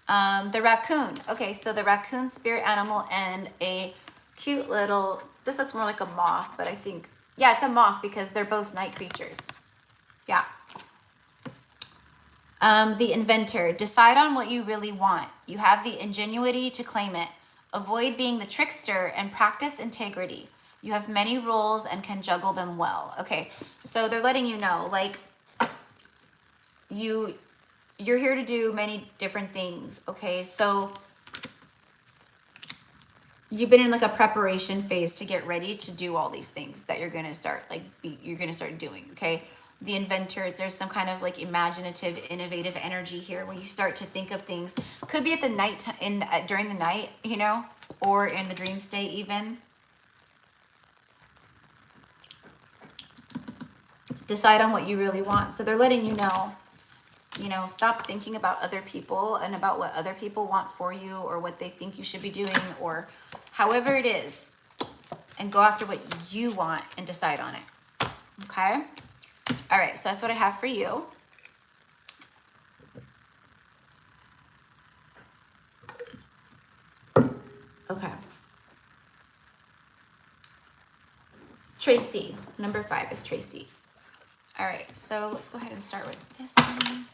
The raccoon. Okay, so the raccoon, spirit animal, and a cute little, this looks more like a moth, but I think, yeah, it's a moth because they're both night creatures. Yeah. The inventor. Decide on what you really want. You have the ingenuity to claim it. Avoid being the trickster and practice integrity. You have many roles and can juggle them well. Okay, so they're letting you know, like, you're here to do many different things. Okay, so you've been in like a preparation phase to get ready to do all these things that you're gonna start, like, you're gonna start doing. Okay, the inventor, there's some kind of like imaginative, innovative energy here where you start to think of things. Could be at the night, during the night, you know, or in the dream state even. Decide on what you really want. So they're letting you know, stop thinking about other people and about what other people want for you, or what they think you should be doing, or however it is, and go after what you want and decide on it. Okay? All right, so that's what I have for you. Okay. Tracy, number 5 is Tracy. All right, so let's go ahead and start with this one.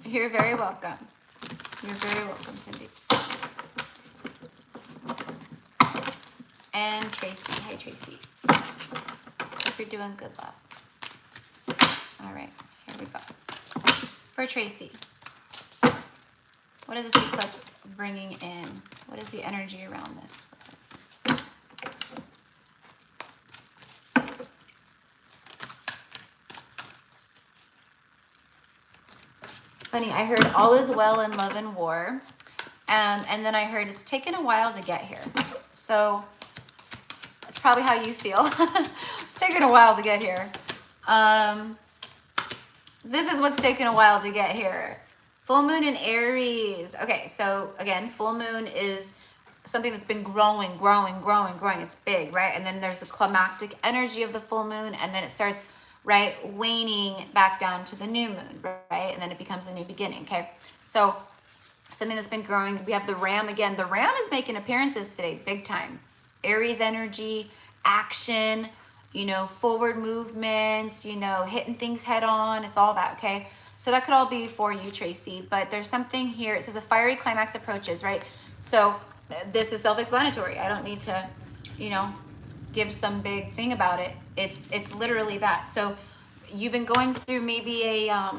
You're very welcome. You're very welcome, Cindy. And Tracy. Hi, Tracy. Hope you're doing good, love. All right, here we go. For Tracy, what is this eclipse bringing in? What is the energy around this? Funny, I heard all is well in love and war. And then I heard it's taken a while to get here. So that's probably how you feel. It's taken a while to get here. This is what's taken a while to get here. Full moon in Aries. Okay, so again, full moon is something that's been growing. It's big, right? And then there's the climactic energy of the full moon, and then it starts, right, waning back down to the new moon, right? And then it becomes a new beginning, okay? So something that's been growing. We have the ram again. The ram is making appearances today, big time. Aries energy, action, you know, forward movement, you know, hitting things head on. It's all that, okay? So that could all be for you, Tracy. But there's something here. It says a fiery climax approaches, right? So this is self-explanatory. I don't need to, you know, give some big thing about it. It's literally that. So you've been going through maybe a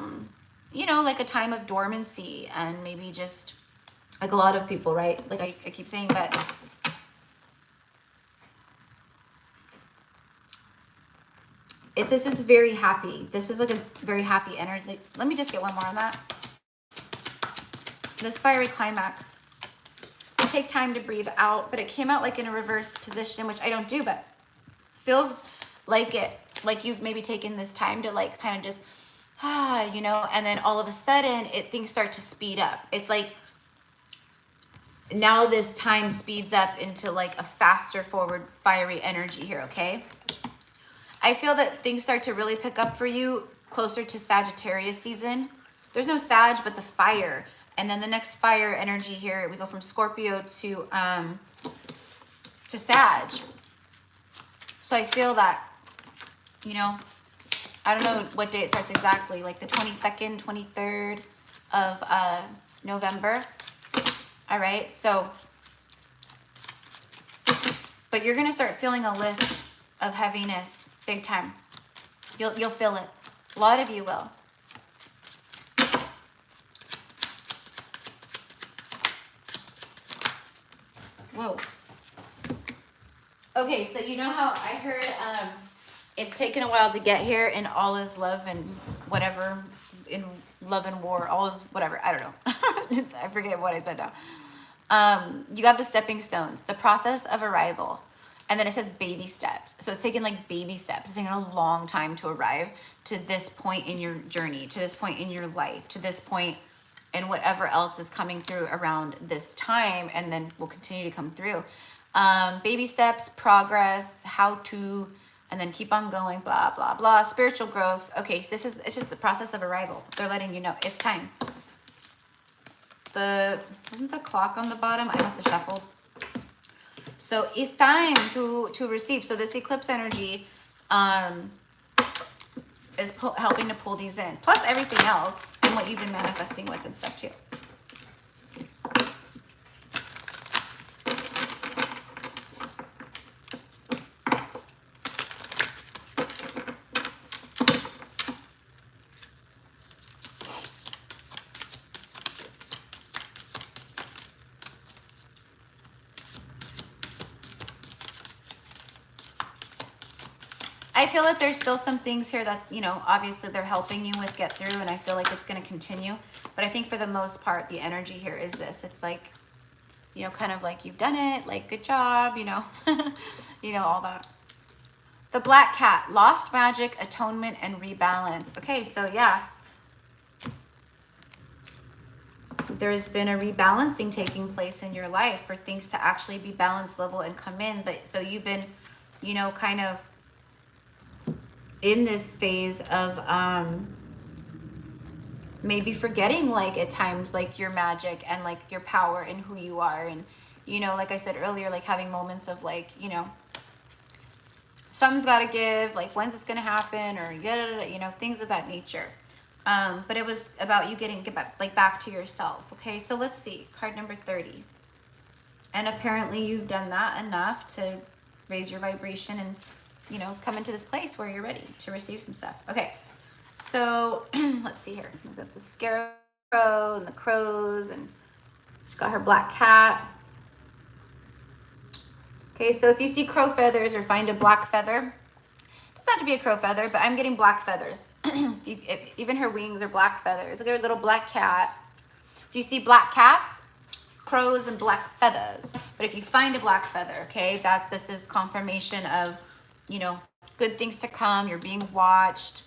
you know, like a time of dormancy, and maybe just like a lot of people, right? Like I keep saying, but this is very happy. This is like a very happy energy. Let me just get one more on that. This fiery climax. Take time to breathe out, but it came out like in a reversed position, which I don't do, but feels like it, like you've maybe taken this time to like kind of just, you know, and then all of a sudden things start to speed up. It's like now this time speeds up into like a faster forward fiery energy here, okay? I feel that things start to really pick up for you closer to Sagittarius season. There's no Sag, but the fire. And then the next fire energy here, we go from Scorpio to Sag. So I feel that, you know, I don't know what day it starts exactly, like the 22nd, 23rd of November. All right, so, but you're gonna start feeling a lift of heaviness big time. You'll feel it. A lot of you will. Whoa. Okay, so you know how I heard it's taken a while to get here, and all is love and whatever, in love and war, all is whatever, I don't know. I forget what I said now. You got the stepping stones, the process of arrival, and then it says baby steps. So it's taken like baby steps. It's taken a long time to arrive to this point in your journey, to this point in your life, to this point and whatever else is coming through around this time, and then will continue to come through. Baby steps, progress, how to, and then keep on going, blah, blah, blah. Spiritual growth. Okay, so it's just the process of arrival. They're letting you know it's time. Wasn't the clock on the bottom? I must have shuffled. So it's time to receive. So this eclipse energy is helping to pull these in. Plus everything else and what you've been manifesting with and stuff too. I feel that there's still some things here that, you know, obviously they're helping you with get through, and I feel like it's going to continue. But I think for the most part, the energy here is this. It's like, you know, kind of like you've done it, like good job, you know, you know, all that. The black cat, lost magic, atonement, and rebalance. Okay, so yeah. There's been a rebalancing taking place in your life for things to actually be balanced level and come in. But so you've been, you know, kind of in this phase of maybe forgetting like at times like your magic and like your power and who you are, and you know, like I said earlier, like having moments of like, you know, something's got to give, like when's this gonna happen, or you know, things of that nature. But it was about you getting back to yourself. Okay, so let's see, card number 30. And apparently you've done that enough to raise your vibration and, you know, come into this place where you're ready to receive some stuff. Okay, so let's see here. We've got the scarecrow and the crows, and she's got her black cat. Okay, so if you see crow feathers or find a black feather, it doesn't have to be a crow feather, but I'm getting black feathers. Even her wings are black feathers. Look at her little black cat. If you see black cats, crows, and black feathers. But if you find a black feather, okay, this is confirmation of, you know, good things to come. You're being watched,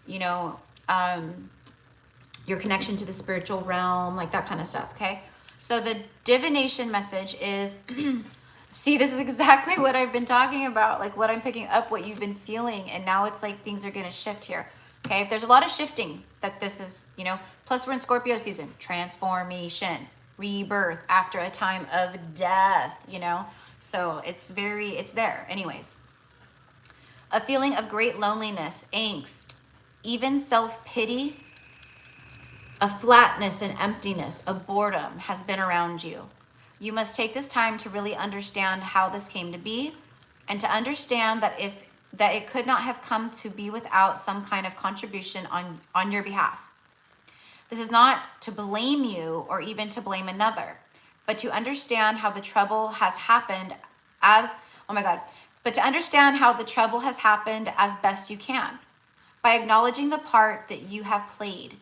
you know, your connection to the spiritual realm, like that kind of stuff. Okay, so the divination message is see, this is exactly what I've been talking about, like what I'm picking up, what you've been feeling, and now it's like things are going to shift here. Okay, there's a lot of shifting that this is, you know, plus we're in Scorpio season, transformation, rebirth after a time of death, you know, so it's there anyways. A feeling of great loneliness, angst, even self-pity, a flatness and emptiness, a boredom has been around you. You must take this time to really understand how this came to be and to understand that it could not have come to be without some kind of contribution on your behalf. This is not to blame you or even to blame another, but to understand how the trouble has happened as, oh my God, but to understand how the trouble has happened as best you can. By acknowledging the part that you have played,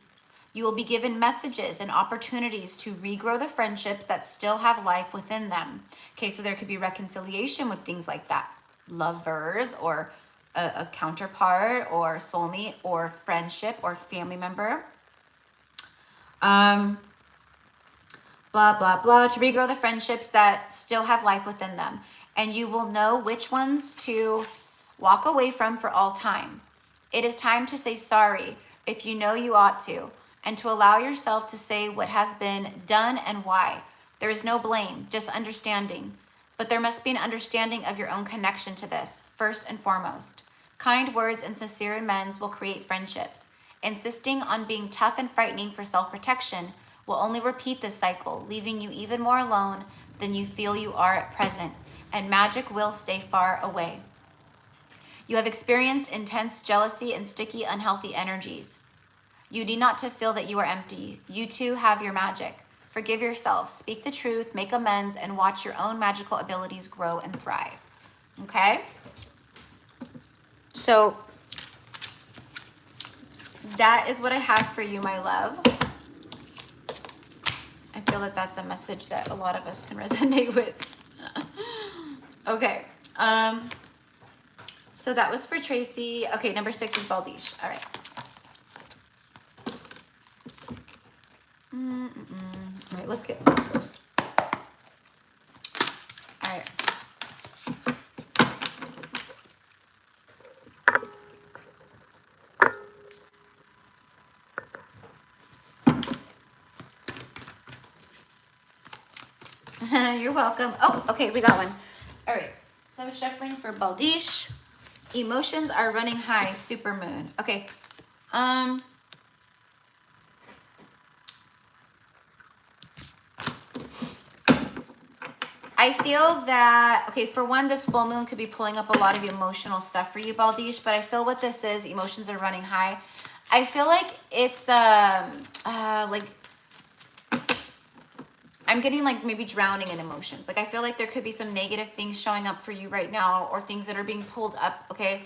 you will be given messages and opportunities to regrow the friendships that still have life within them. Okay, so there could be reconciliation with things like that. Lovers or a counterpart or soulmate or friendship or family member. Blah, blah, blah, to regrow the friendships that still have life within them. And you will know which ones to walk away from for all time. It is time to say sorry if you know you ought to, and to allow yourself to say what has been done and why. There is no blame, just understanding. But there must be an understanding of your own connection to this, first and foremost. Kind words and sincere amends will create friendships. Insisting on being tough and frightening for self-protection will only repeat this cycle, leaving you even more alone than you feel you are at present, and magic will stay far away. You have experienced intense jealousy and sticky, unhealthy energies. You need not to feel that you are empty. You too have your magic. Forgive yourself, speak the truth, make amends, and watch your own magical abilities grow and thrive. Okay? So that is what I have for you, my love. I feel that that's a message that a lot of us can resonate with. Okay. So that was for Tracy. Okay, number 6 is Baldish. All right. All right, let's get this first. All right. You're welcome. Oh, okay, we got one. All right, so shuffling for Baldish. Emotions are running high, supermoon. Okay. I feel that, okay, for one, this full moon could be pulling up a lot of emotional stuff for you, Baldish, but I feel what this is, emotions are running high. I feel like it's, like, I'm getting like maybe drowning in emotions. Like I feel like there could be some negative things showing up for you right now, or things that are being pulled up, okay?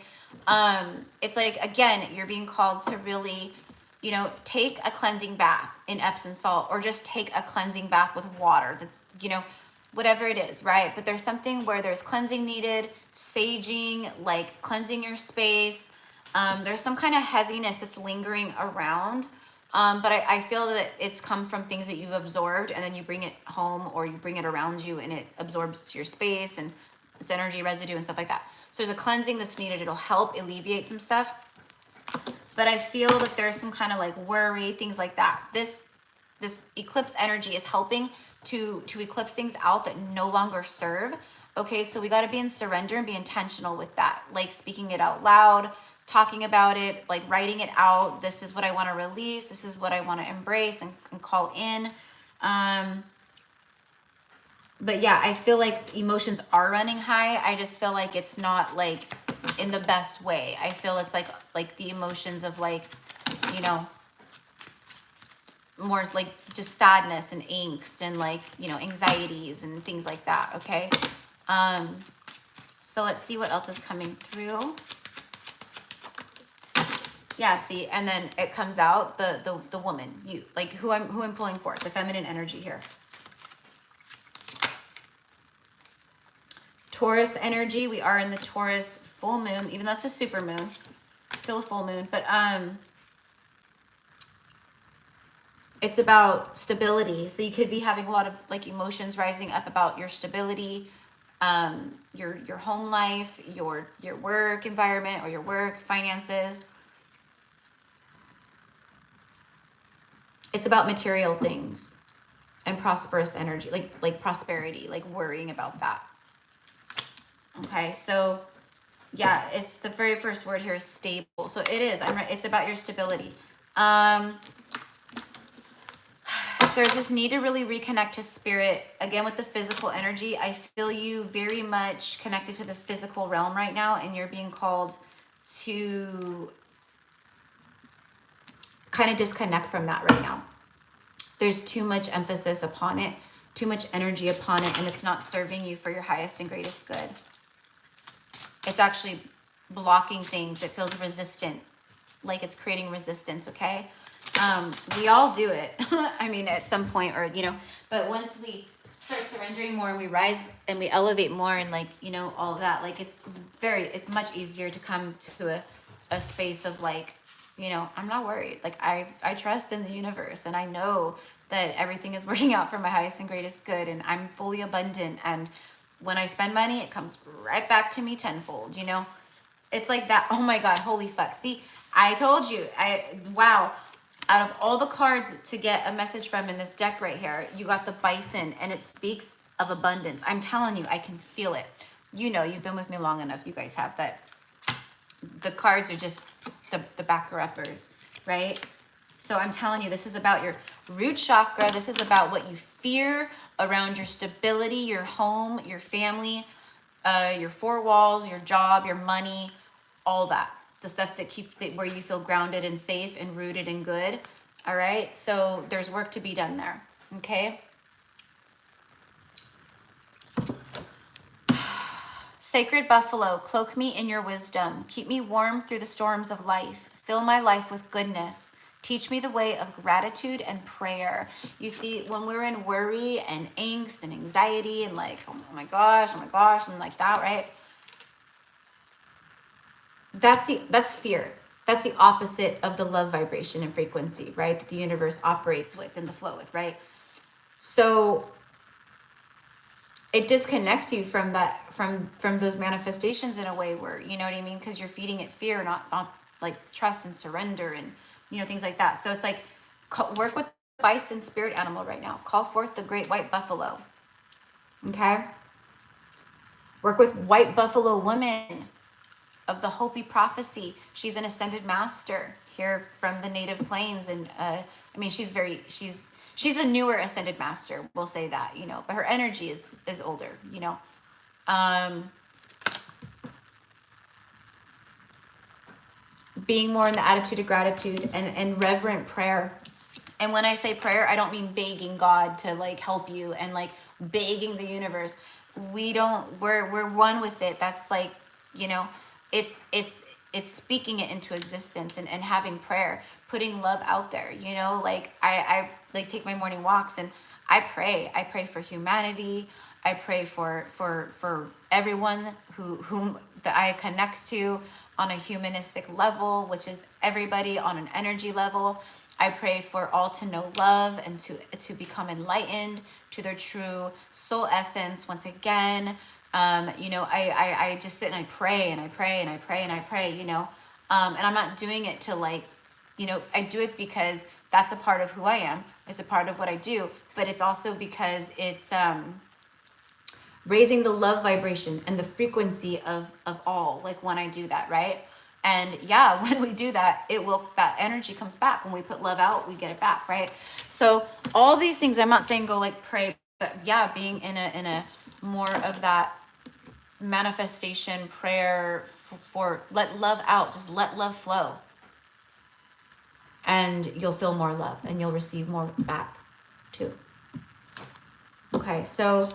It's like, again, you're being called to really, you know, take a cleansing bath in Epsom salt, or just take a cleansing bath with water. That's, you know, whatever it is, right? But there's something where there's cleansing needed, saging, like cleansing your space. There's some kind of heaviness that's lingering around. But I feel that it's come from things that you've absorbed, and then you bring it home, or you bring it around you, and it absorbs your space and it's energy residue and stuff like that. So there's a cleansing that's needed. It'll help alleviate some stuff. But I feel that there's some kind of like worry, things like that. This eclipse energy is helping to eclipse things out that no longer serve. Okay, so we got to be in surrender and be intentional with that, like speaking it out loud, talking about it, like writing it out. This is what I want to release. This is what I want to embrace and call in. But yeah, I feel like emotions are running high. I just feel like it's not like in the best way. I feel it's like the emotions of like, you know, more like just sadness and angst and like, you know, anxieties and things like that. Okay. So let's see what else is coming through. Yeah, see, and then it comes out the woman, you, like who I'm pulling for, the feminine energy here. Taurus energy, we are in the Taurus full moon, even though that's a super moon, still a full moon, but it's about stability. So you could be having a lot of like emotions rising up about your stability, your home life, your work environment, or your work finances. It's about material things and prosperous energy, like prosperity, like worrying about that. Okay, so yeah, it's the very first word here is stable. So it is, it's about your stability. There's this need to really reconnect to spirit. Again, with the physical energy, I feel you very much connected to the physical realm right now, and you're being called to kind of disconnect from that right now. There's too much emphasis upon it, too much energy upon it, and it's not serving you for your highest and greatest good. It's actually blocking things. It feels resistant, like it's creating resistance, okay? We all do it. I mean, at some point, or, you know, but once we start surrendering more and we rise and we elevate more and, like, you know, all of that, like, it's much easier to come to a space of, like, you know, I'm not worried. Like, I trust in the universe, and I know that everything is working out for my highest and greatest good, and I'm fully abundant, and when I spend money, it comes right back to me tenfold, you know? It's like that. Oh my God, holy fuck. See, I told you, wow. Out of all the cards to get a message from in this deck right here, you got the Bison, and it speaks of abundance. I'm telling you, I can feel it. You know, you've been with me long enough, you guys have, that the cards are just the backer-uppers, right? So I'm telling you, this is about your root chakra. This is about what you fear around your stability, your home, your family, your four walls, your job, your money, all that. The stuff that where you feel grounded and safe and rooted and good. All right. So there's work to be done there. Okay. Sacred buffalo, cloak me in your wisdom. Keep me warm through the storms of life. Fill my life with goodness. Teach me the way of gratitude and prayer. You see, when we're in worry and angst and anxiety and, like, oh my gosh, and like that, right? That's fear. That's the opposite of the love vibration and frequency, right? That the universe operates with and the flow with, right? So it disconnects you from that, from those manifestations in a way where, you know what I mean? Because you're feeding it fear, not like trust and surrender and, you know, things like that. So it's like, work with the bison spirit animal right now. Call forth the great white buffalo. Okay? Work with white buffalo woman of the Hopi prophecy. She's an ascended master here from the native plains. And I mean, she's a newer ascended master. We'll say that, you know, but her energy is older, you know. Being more in the attitude of gratitude and reverent prayer. And when I say prayer, I don't mean begging God to, like, help you and, like, begging the universe. We're one with it. That's, like, you know, it's speaking it into existence and having prayer, putting love out there, you know. Like, I like take my morning walks and I pray for humanity. I pray for everyone whom that I connect to on a humanistic level, which is everybody on an energy level. I pray for all to know love and to become enlightened to their true soul essence once again. You know, I just sit and I pray and I pray and I pray and I pray, you know, and I'm not doing it to, like, you know, I do it because that's a part of who I am. It's a part of what I do, but it's also because it's raising the love vibration and the frequency of all, like, when I do that, right? And yeah, when we do that, that energy comes back. When we put love out, we get it back, right? So all these things, I'm not saying go, like, pray, but yeah, being in a more of that manifestation prayer for let love out, just let love flow. And you'll feel more love and you'll receive more back too. Okay, so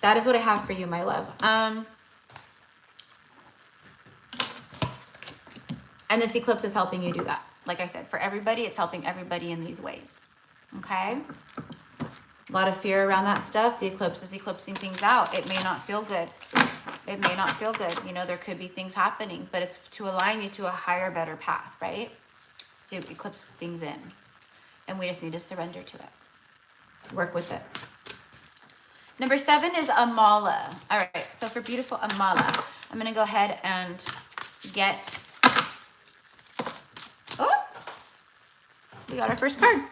that is what I have for you, my love. And this eclipse is helping you do that. Like I said, for everybody, it's helping everybody in these ways. Okay? A lot of fear around that stuff. The eclipse is eclipsing things out. It may not feel good. It may not feel good. You know, there could be things happening, but it's to align you to a higher, better path, right? So eclipse things in. And we just need to surrender to it. Work with it. Number 7 is Amala. All right, so for beautiful Amala, I'm going to go ahead and get... Oh! We got our first card.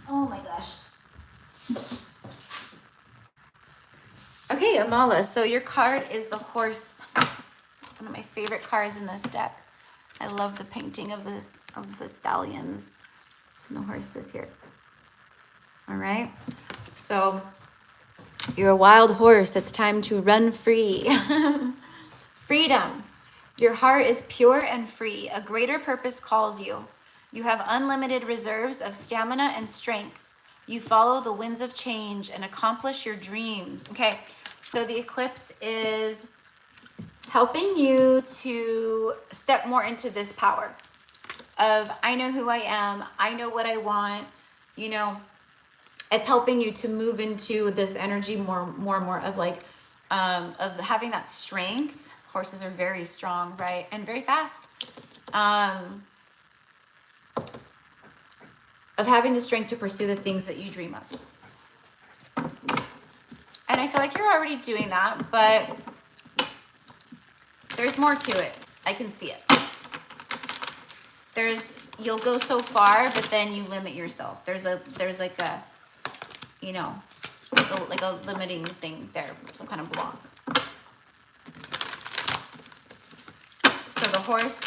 Oh my gosh. Okay, Amala, so your card is the horse. One of my favorite cards in this deck. I love the painting of the stallions and the horses here. All right. So you're a wild horse. It's time to run free. Freedom. Your heart is pure and free. A greater purpose calls you. You have unlimited reserves of stamina and strength. You follow the winds of change and accomplish your dreams. Okay, so the eclipse is helping you to step more into this power of, I know who I am, I know what I want, you know, it's helping you to move into this energy more and more of like, of having that strength. Horses are very strong, right? And very fast. Of having the strength to pursue the things that you dream of. And I feel like you're already doing that, but there's more to it. I can see it. You'll go so far, but then you limit yourself. There's like a, you know, like a limiting thing there, some kind of block. So the horse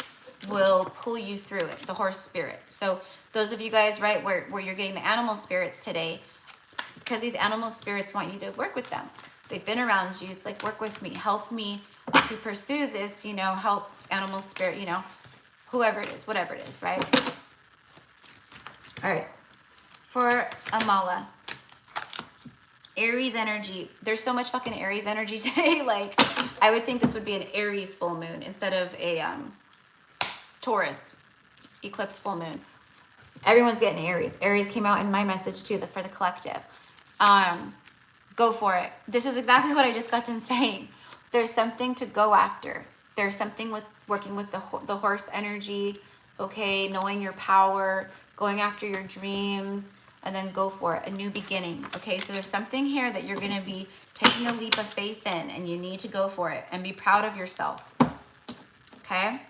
will pull you through it, the horse spirit. So those of you guys, right, where you're getting the animal spirits today, it's because these animal spirits want you to work with them. They've been around you. It's like, work with me, help me to pursue this, you know, help animal spirit, you know, whoever it is, whatever it is, right? All right. For Amala, Aries energy. There's so much fucking Aries energy today. Like, I would think this would be an Aries full moon instead of a Taurus eclipse full moon. Everyone's getting Aries. Aries came out in my message too, for the collective. Go for it. This is exactly what I just got done saying. There's something to go after. There's something with working with the horse energy, okay, knowing your power, going after your dreams, and then go for it, a new beginning, okay? So there's something here that you're going to be taking a leap of faith in, and you need to go for it and be proud of yourself, okay?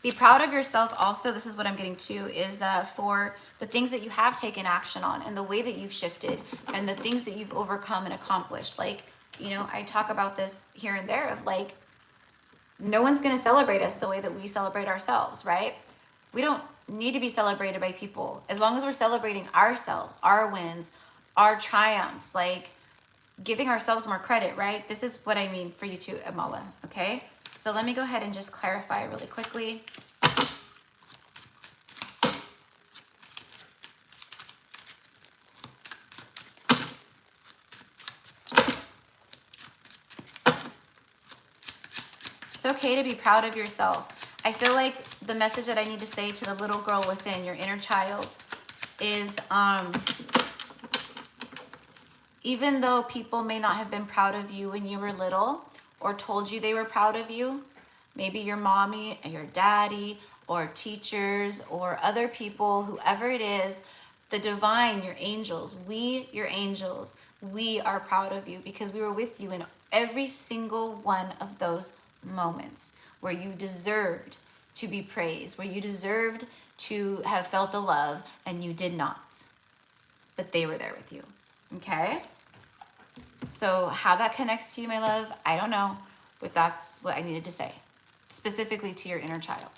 Be proud of yourself also, this is what I'm getting to, is for the things that you have taken action on and the way that you've shifted and the things that you've overcome and accomplished. Like, you know, I talk about this here and there of like, no one's going to celebrate us the way that we celebrate ourselves, right? We don't need to be celebrated by people. As long as we're celebrating ourselves, our wins, our triumphs, like giving ourselves more credit, right? This is what I mean for you too, Amala, okay? So let me go ahead and just clarify really quickly. It's okay to be proud of yourself. I feel like the message that I need to say to the little girl within, your inner child, is even though people may not have been proud of you when you were little or told you they were proud of you, maybe your mommy or your daddy or teachers or other people, whoever it is, the divine, your angels, your angels, we are proud of you because we were with you in every single one of those moments where you deserved to be praised, where you deserved to have felt the love and you did not, but they were there with you, okay? So how that connects to you, my love, I don't know, but that's what I needed to say, specifically to your inner child.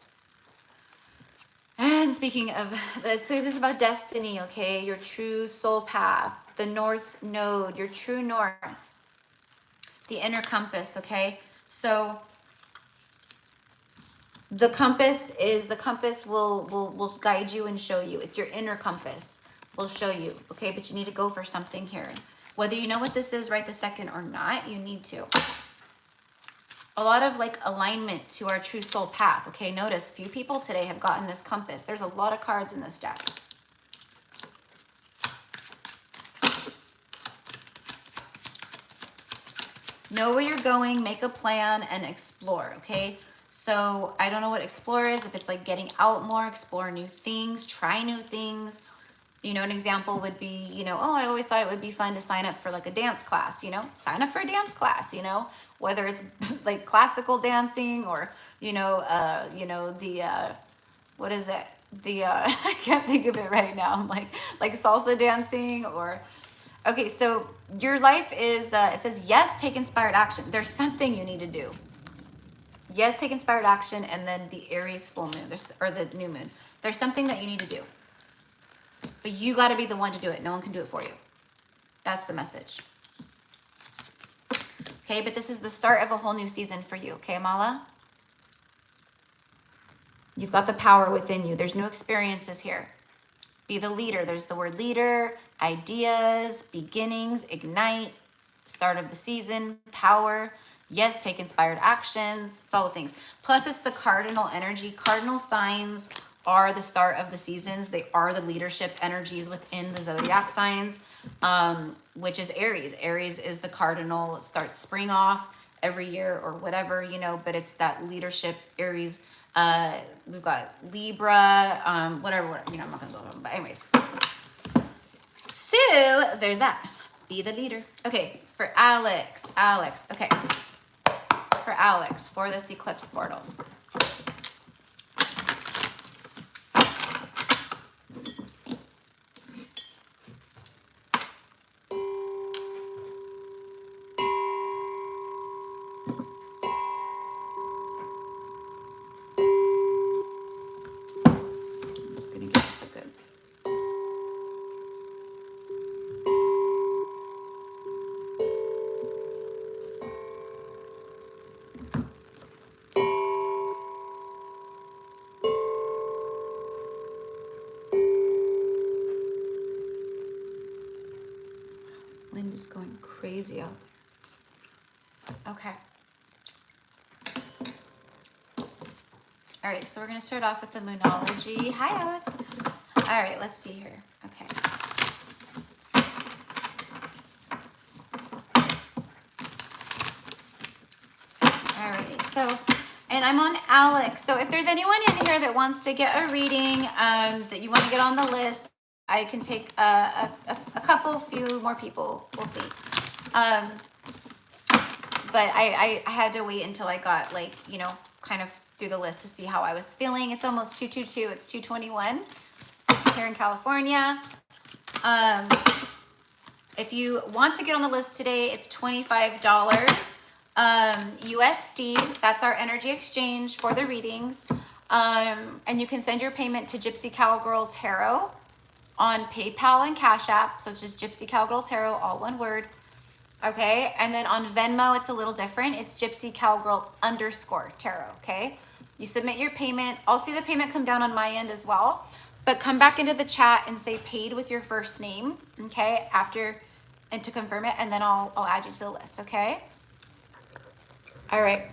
And speaking of, let's say this is about destiny, okay? Your true soul path, the north node, your true north, the inner compass, okay? So the compass will guide you and show you. It's your inner compass will show you, okay? But you need to go for something here. Whether you know what this is right this second or not, you need to. A lot of like alignment to our true soul path, okay? Notice few people today have gotten this compass. There's a lot of cards in this deck. Know where you're going, make a plan, and explore, okay? So I don't know what explore is, if it's like getting out more, explore new things, try new things. You know, an example would be, you know, oh, I always thought it would be fun to sign up for like a dance class, you know, sign up for a dance class, you know, whether it's like classical dancing or, you know, what is it? I can't think of it right now. I'm like salsa dancing or, okay, so your life is, it says, yes, take inspired action. There's something you need to do. Yes, take inspired action, and then the Aries full moon, or the new moon. There's something that you need to do. But you got to be the one to do it. No one can do it for you. That's the message. Okay, but this is the start of a whole new season for you. Okay, Amala? You've got the power within you. There's no experiences here. Be the leader. There's the word leader, ideas, beginnings, ignite, start of the season, power. Yes, take inspired actions. It's all the things. Plus, it's the cardinal energy. Cardinal signs are the start of the seasons. They are the leadership energies within the zodiac signs, which is Aries. Aries is the cardinal. It starts spring off every year or whatever, you know, but it's that leadership, Aries. We've got Libra, whatever, you know, I'm not gonna go over them, but anyways. So there's that. Be the leader. Okay, for Alex, okay. For Alex, for this eclipse portal. Wind is going crazy out there. Okay. All right, so we're going to start off with the Moonology. Hi, Alex. All right, let's see here. Okay. All right, so, and I'm on Alex. So if there's anyone in here that wants to get a reading, that you want to get on the list, I can take a few more people. We'll see. But I had to wait until I got, like, you know, kind of through the list to see how I was feeling. It's almost 222. It's 221 here in California. If you want to get on the list today, it's $25 USD. That's our energy exchange for the readings. And you can send your payment to GypsyCowgirlTarot on PayPal and Cash App. So it's just GypsyCowgirlTarot, all one word. Okay. And then on Venmo, it's a little different. It's GypsyCowgirl_Tarot. Okay. You submit your payment. I'll see the payment come down on my end as well. But come back into the chat and say paid with your first name. Okay. After, and to confirm it. And then I'll add you to the list. Okay. All right.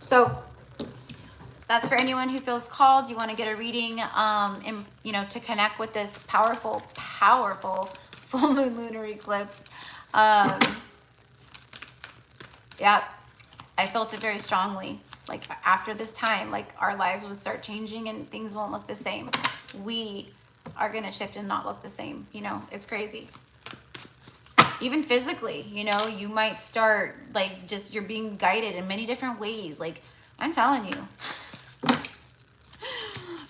So that's for anyone who feels called. You want to get a reading, you know, to connect with this powerful, powerful full moon lunar eclipse. Yeah, I felt it very strongly. Like after this time, like our lives would start changing and things won't look the same. We are going to shift and not look the same. You know, it's crazy. Even physically, you know, you might start like just, you're being guided in many different ways. Like I'm telling you.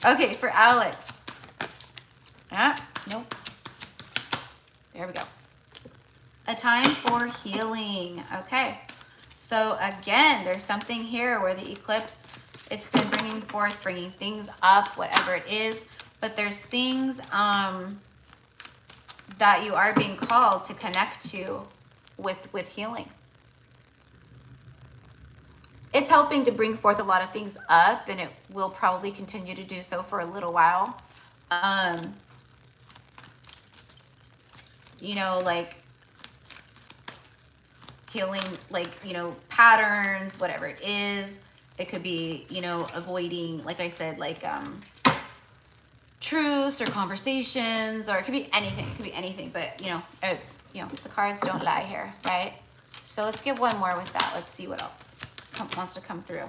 Okay, for Alex. Nope. There we go. A time for healing. Okay. So again, there's something here where the eclipse, it's been bringing forth, bringing things up, whatever it is. But there's things that you are being called to connect to with healing. It's helping to bring forth a lot of things up, and it will probably continue to do so for a little while. You know, like healing, like, you know, patterns, whatever it is. It could be, you know, avoiding, like I said, like truths or conversations, or it could be anything. It could be anything, but you know, the cards don't lie here, right? So let's get one more with that. Let's see what else wants to come through.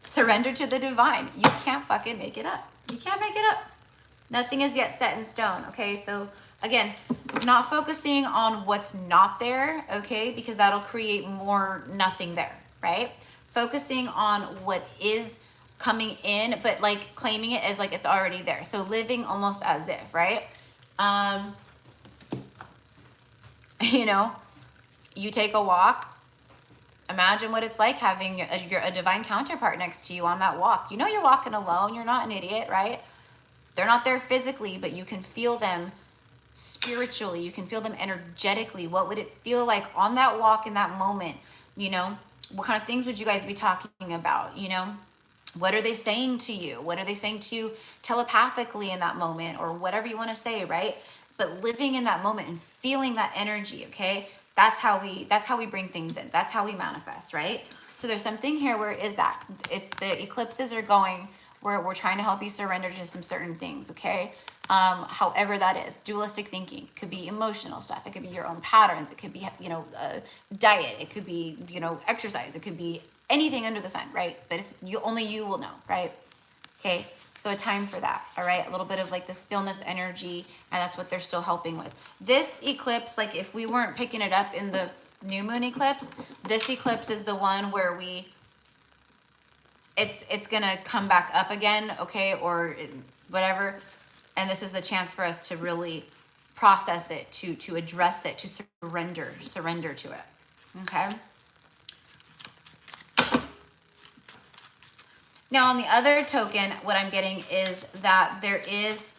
Surrender to the divine. You can't fucking make it up. You can't make it up. Nothing is yet set in stone. Okay, so again, not focusing on what's not there, okay, because that'll create more nothing there, right? Focusing on what is coming in, but like claiming it as like it's already there. So living almost as if, right? You know, you take a walk. Imagine what it's like having a divine counterpart next to you on that walk. You know you're walking alone. You're not an idiot, right? They're not there physically, but you can feel them spiritually. You can feel them energetically. What would it feel like on that walk in that moment? You know, what kind of things would you guys be talking about? You know, what are they saying to you? What are they saying to you telepathically in that moment, or whatever you want to say, right? But living in that moment and feeling that energy, okay? That's how we bring things in. That's how we manifest, right? So there's something here where is that it's the eclipses are going where we're trying to help you surrender to some certain things, okay? However that is, dualistic thinking. It could be emotional stuff. It could be your own patterns. It could be, you know, diet. It could be, you know, exercise. It could be anything under the sun, right? But it's only you will know, right? Okay, so a time for that, all right? A little bit of like the stillness energy, and that's what they're still helping with. This eclipse, like if we weren't picking it up in the new moon eclipse, this eclipse is the one where it's gonna come back up again, okay, or whatever. And this is the chance for us to really process it, to address it, to surrender to it, okay? Now, on the other token, what I'm getting is that there is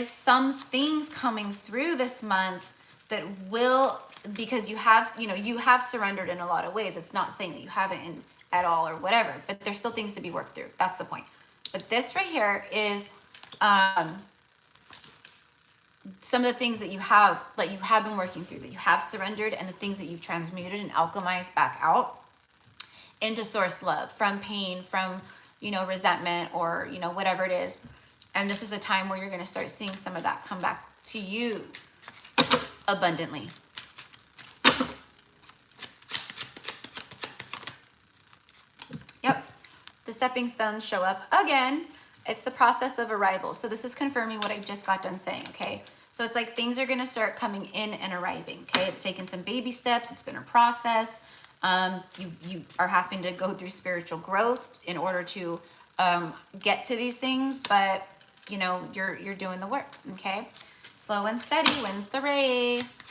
some things coming through this month that will, because you have surrendered in a lot of ways. It's not saying that you haven't at all or whatever, but there's still things to be worked through. That's the point. But this right here is some of the things that you have been working through, that you have surrendered, and the things that you've transmuted and alchemized back out into source love, from pain, from, you know, resentment, or, you know, whatever it is. And this is a time where you're going to start seeing some of that come back to you abundantly. Yep. The stepping stones show up again. It's the process of arrival. So this is confirming what I just got done saying, okay? So it's like things are going to start coming in and arriving, okay? It's taken some baby steps. It's been a process. You are having to go through spiritual growth in order to get to these things, but you know, you're doing the work, okay? Slow and steady wins the race.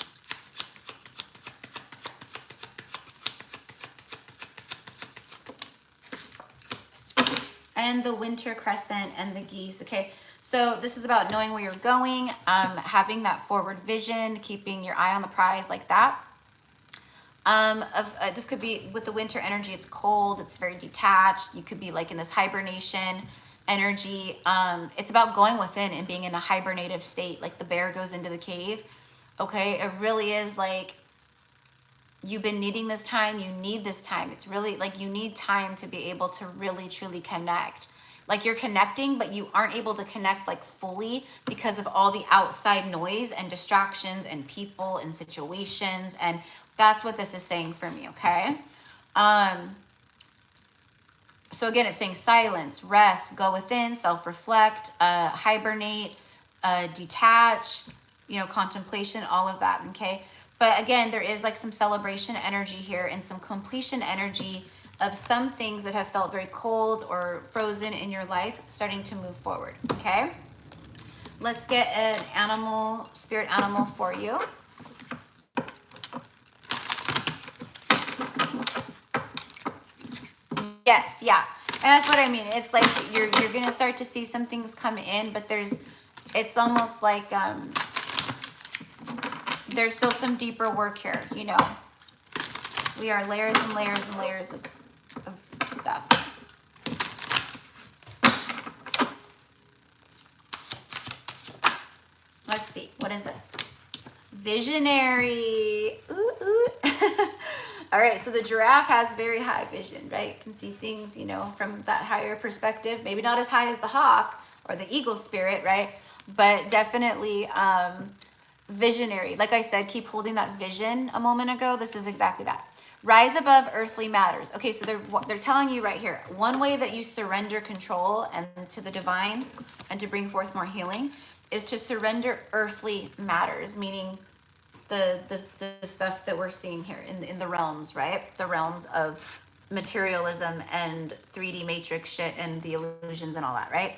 And the winter crescent and the geese, okay? So this is about knowing where you're going, having that forward vision, keeping your eye on the prize like that. This could be with the winter energy. It's cold. It's very detached. You could be like in this hibernation energy. It's about going within and being in a hibernative state, like the bear goes into the cave. Okay, it really is like you've been needing this time. You need this time. It's really like you need time to be able to really truly connect. Like you're connecting, but you aren't able to connect like fully because of all the outside noise and distractions and people and situations. And that's what this is saying for me, okay? So again, it's saying silence, rest, go within, self-reflect, hibernate, detach, you know, contemplation, all of that, okay? But again, there is like some celebration energy here and some completion energy of some things that have felt very cold or frozen in your life starting to move forward, okay? Let's get an animal, spirit animal for you. Yes, yeah. And that's what I mean. It's like you're going to start to see some things come in, but it's almost like there's still some deeper work here, you know. We are layers and layers and layers of stuff. Let's see. What is this? Visionary. Ooh, ooh. All right. So the giraffe has very high vision, right? Can see things, you know, from that higher perspective. Maybe not as high as the hawk or the eagle spirit, right? But definitely visionary. Like I said, keep holding that vision a moment ago. This is exactly that. Rise above earthly matters. Okay, so they're telling you right here, one way that you surrender control and to the divine and to bring forth more healing is to surrender earthly matters, meaning the stuff that we're seeing here in the realms, right? The realms of materialism and 3D matrix shit and the illusions and all that, right?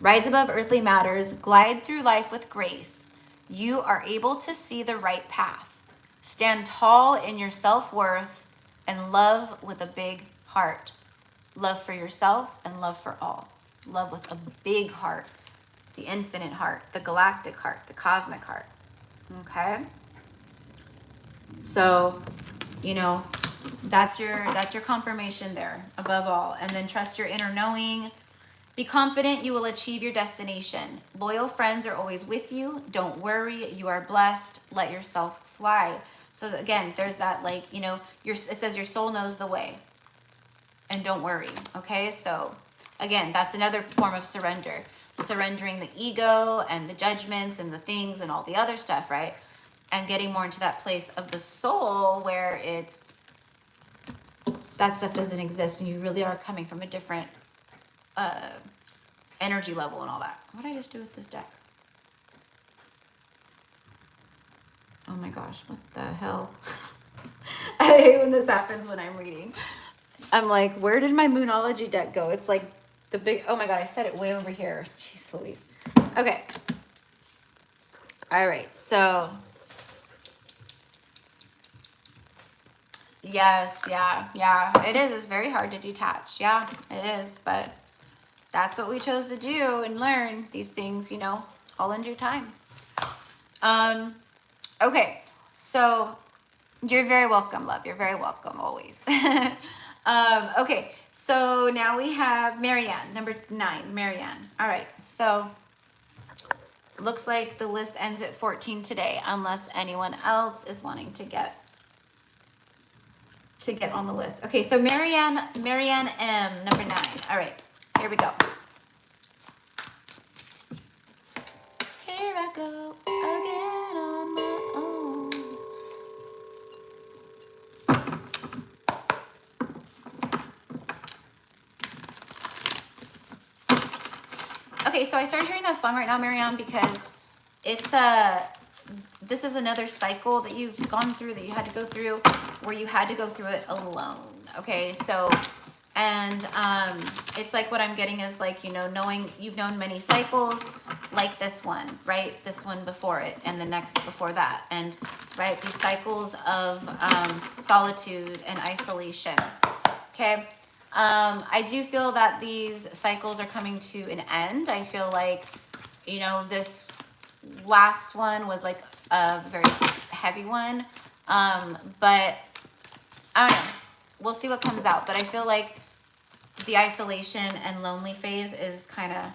Rise above earthly matters, glide through life with grace. You are able to see the right path. Stand tall in your self-worth and love with a big heart. Love for yourself and love for all. Love with a big heart. the infinite heart, the galactic heart, the cosmic heart. Okay? So, you know, that's your confirmation there, above all. And then trust your inner knowing. Be confident you will achieve your destination. Loyal friends are always with you. Don't worry, you are blessed. Let yourself fly. So again, there's that, like, you know, it says your soul knows the way. And don't worry, okay? So again, that's another form of surrender. Surrendering the ego and the judgments and the things and all the other stuff, right? And getting more into that place of the soul where it's, that stuff doesn't exist and you really are coming from a different energy level and all that. What did I just do with this deck? Oh my gosh, what the hell? I hate when this happens when I'm reading. I'm like, where did my Moonology deck go? It's like the big, oh my God, I set it way over here. Jeez Louise. Okay. All right, so. Yes, yeah, it is. It's very hard to detach. Yeah, it is, but that's what we chose to do and learn these things, you know, all in due time. Okay, so you're very welcome, love. You're very welcome always. Okay, so now we have Marianne, number 9, Marianne. All right, so looks like the list ends at 14 today, unless anyone else is wanting to get on the list. Okay, so Marianne M, number 9. All right, here we go. Here I go again on my own. Okay, so I started hearing that song right now, Marianne, because it's this is another cycle that you've gone through, that you had to go through, where you had to go through it alone. Okay, so, and it's like, what I'm getting is like, you know, knowing you've known many cycles like this one, right? This one before it, and the next before that, and right, these cycles of solitude and isolation. Okay, I do feel that these cycles are coming to an end. I feel like, you know, this last one was like a very heavy one, but I don't know, we'll see what comes out. But I feel like the isolation and lonely phase is kind of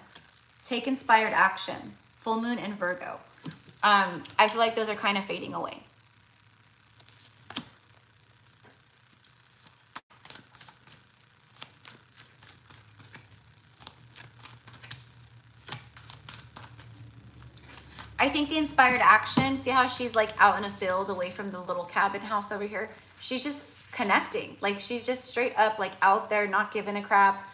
take inspired action, full moon and Virgo. I feel like those are kind of fading away. I think the inspired action, see how she's like out in a field away from the little cabin house over here? She's just connecting. Like, she's just straight up like out there, not giving a crap,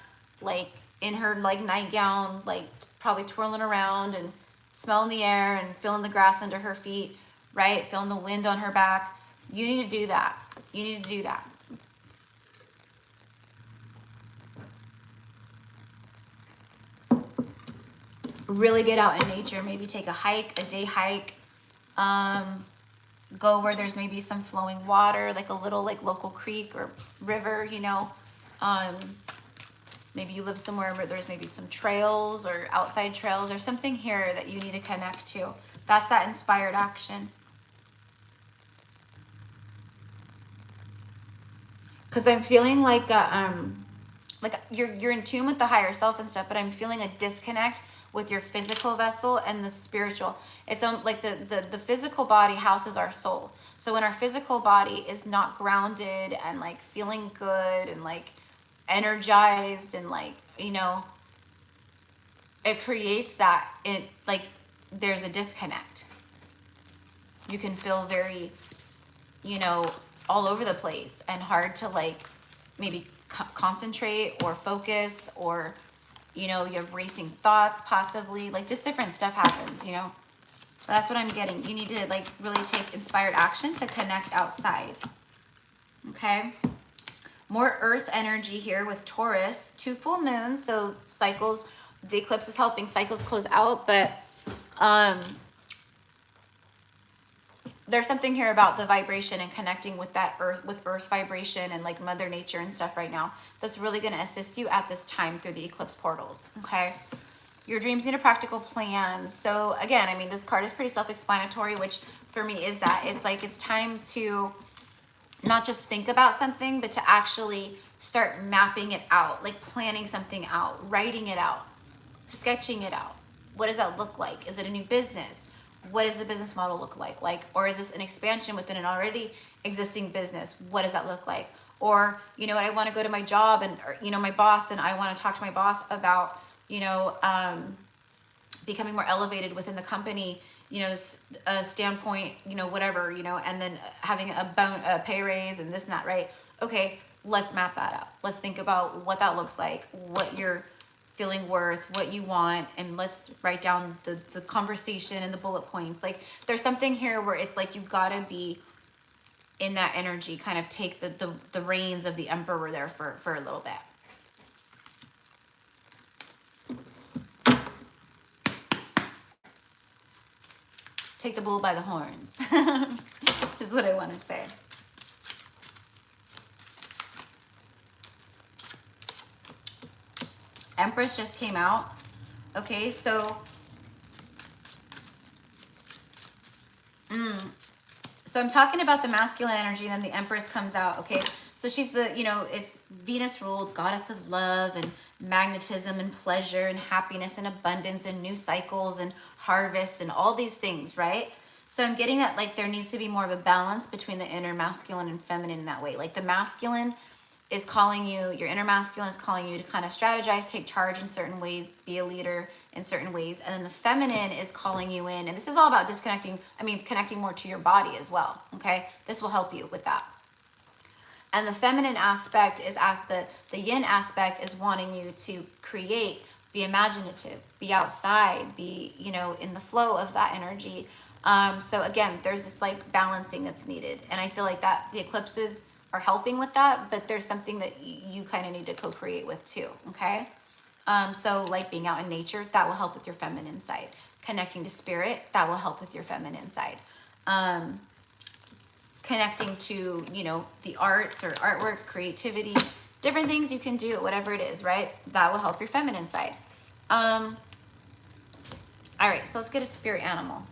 like in her like nightgown, like probably twirling around and smelling the air and feeling the grass under her feet, right? Feeling the wind on her back. You need to do that. You need to do that. Really get out in nature, maybe take a hike, a day hike, go where there's maybe some flowing water, like a little like local creek or river, you know. Maybe you live somewhere where there's maybe some trails or outside trails or something here that you need to connect to. That's that inspired action. Because I'm feeling like you're in tune with the higher self and stuff, but I'm feeling a disconnect with your physical vessel and the spiritual. It's like the physical body houses our soul. So when our physical body is not grounded and like feeling good and like energized and like, you know, it creates that, it like there's a disconnect. You can feel very, you know, all over the place and hard to like maybe concentrate or focus, or you know, you have racing thoughts possibly, like just different stuff happens, you know. But that's what I'm getting. You need to like really take inspired action to connect outside. Okay, more earth energy here with Taurus, 2 full moons, so cycles, the eclipse is helping cycles close out, but there's something here about the vibration and connecting with that earth, with earth's vibration and like Mother Nature and stuff right now, that's really going to assist you at this time through the eclipse portals. Okay, Your dreams need a practical plan. So again, I mean, this card is pretty self-explanatory, which for me is that it's like it's time to not just think about something, but to actually start mapping it out, like planning something out, writing it out, sketching it out. What does that look like? Is it a new business? What does the business model look like? Or is this an expansion within an already existing business? What does that look like? Or, you know, I want to go to my job and, or, you know, my boss, and I want to talk to my boss about, you know, becoming more elevated within the company, you know, a standpoint, you know, whatever, you know, and then having a pay raise and this and that, right? Okay, let's map that out. Let's think about what that looks like, what you're feeling worth, what you want, and let's write down the conversation and the bullet points. Like there's something here where it's like you've got to be in that energy, kind of take the reins of the emperor there for a little bit. Take the bull by the horns is what I want to say. Empress just came out. Okay, so so I'm talking about the masculine energy, and then the Empress comes out. Okay, so she's the, you know, it's Venus ruled goddess of love and magnetism and pleasure and happiness and abundance and new cycles and harvest and all these things, right? So I'm getting that like there needs to be more of a balance between the inner masculine and feminine in that way. Like the masculine is calling you, your inner masculine is calling you to kind of strategize, take charge in certain ways, be a leader in certain ways. And then the feminine is calling you in. And this is all about connecting more to your body as well. Okay. This will help you with that. And the feminine aspect is the yin aspect is wanting you to create, be imaginative, be outside, be, you know, in the flow of that energy. So again, there's this like balancing that's needed. And I feel like that the eclipses are helping with that, but there's something that you kind of need to co-create with too, okay? So like being out in nature, that will help with your feminine side. Connecting to spirit, that will help with your feminine side. Connecting to, you know, the arts or artwork, creativity, different things you can do, whatever it is, right? That will help your feminine side. All right, so let's get a spirit animal.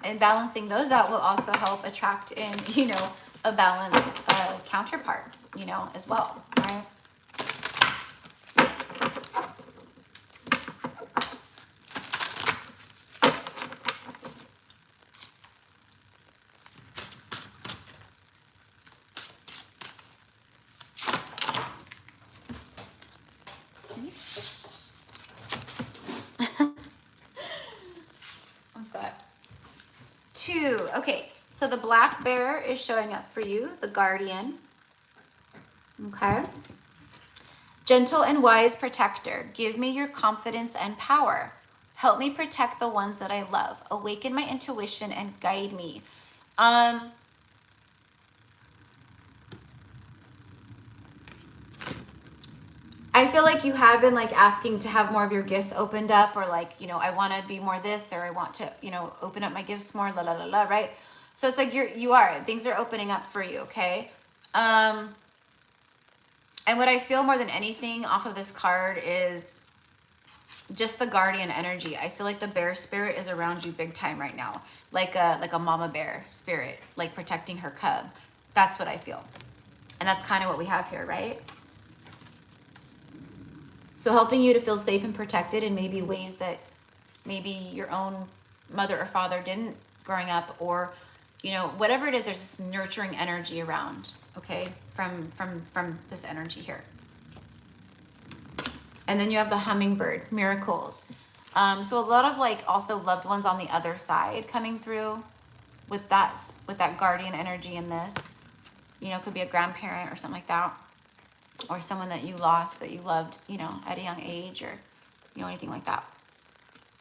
And balancing those out will also help attract in, you know, a balanced counterpart, you know, as well, right? Okay, so the black bear is showing up for you, the guardian. Okay. Gentle and wise protector, give me your confidence and power. Help me protect the ones that I love. Awaken my intuition and guide me. I feel like you have been like asking to have more of your gifts opened up, or like, you know, I want to be more this, or I want to, you know, open up my gifts more, la la la la, right? So it's like things are opening up for you, okay? And what I feel more than anything off of this card is just the guardian energy. I feel like the bear spirit is around you big time right now, like a mama bear spirit, like protecting her cub. That's what I feel, and that's kind of what we have here, right? So helping you to feel safe and protected in maybe ways that maybe your own mother or father didn't growing up, or, you know, whatever it is, there's this nurturing energy around, okay, from this energy here. And then you have the hummingbird, miracles. So a lot of like also loved ones on the other side coming through with that guardian energy in this, you know, could be a grandparent or something like that, or someone that you lost that you loved, you know, at a young age, or, you know, anything like that.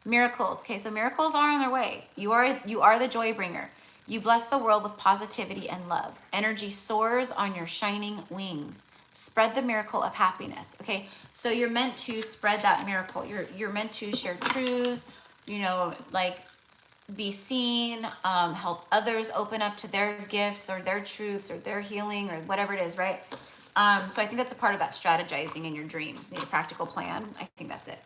Miracles. Okay, so miracles are on their way. You are the joy bringer. You bless the world with positivity and love. Energy soars on your shining wings. Spread the miracle of happiness. Okay, so you're meant to spread that miracle. You're meant to share truths, you know, like be seen, help others open up to their gifts or their truths or their healing or whatever it is, right? So I think that's a part of that strategizing in your dreams. Need a practical plan. I think that's it.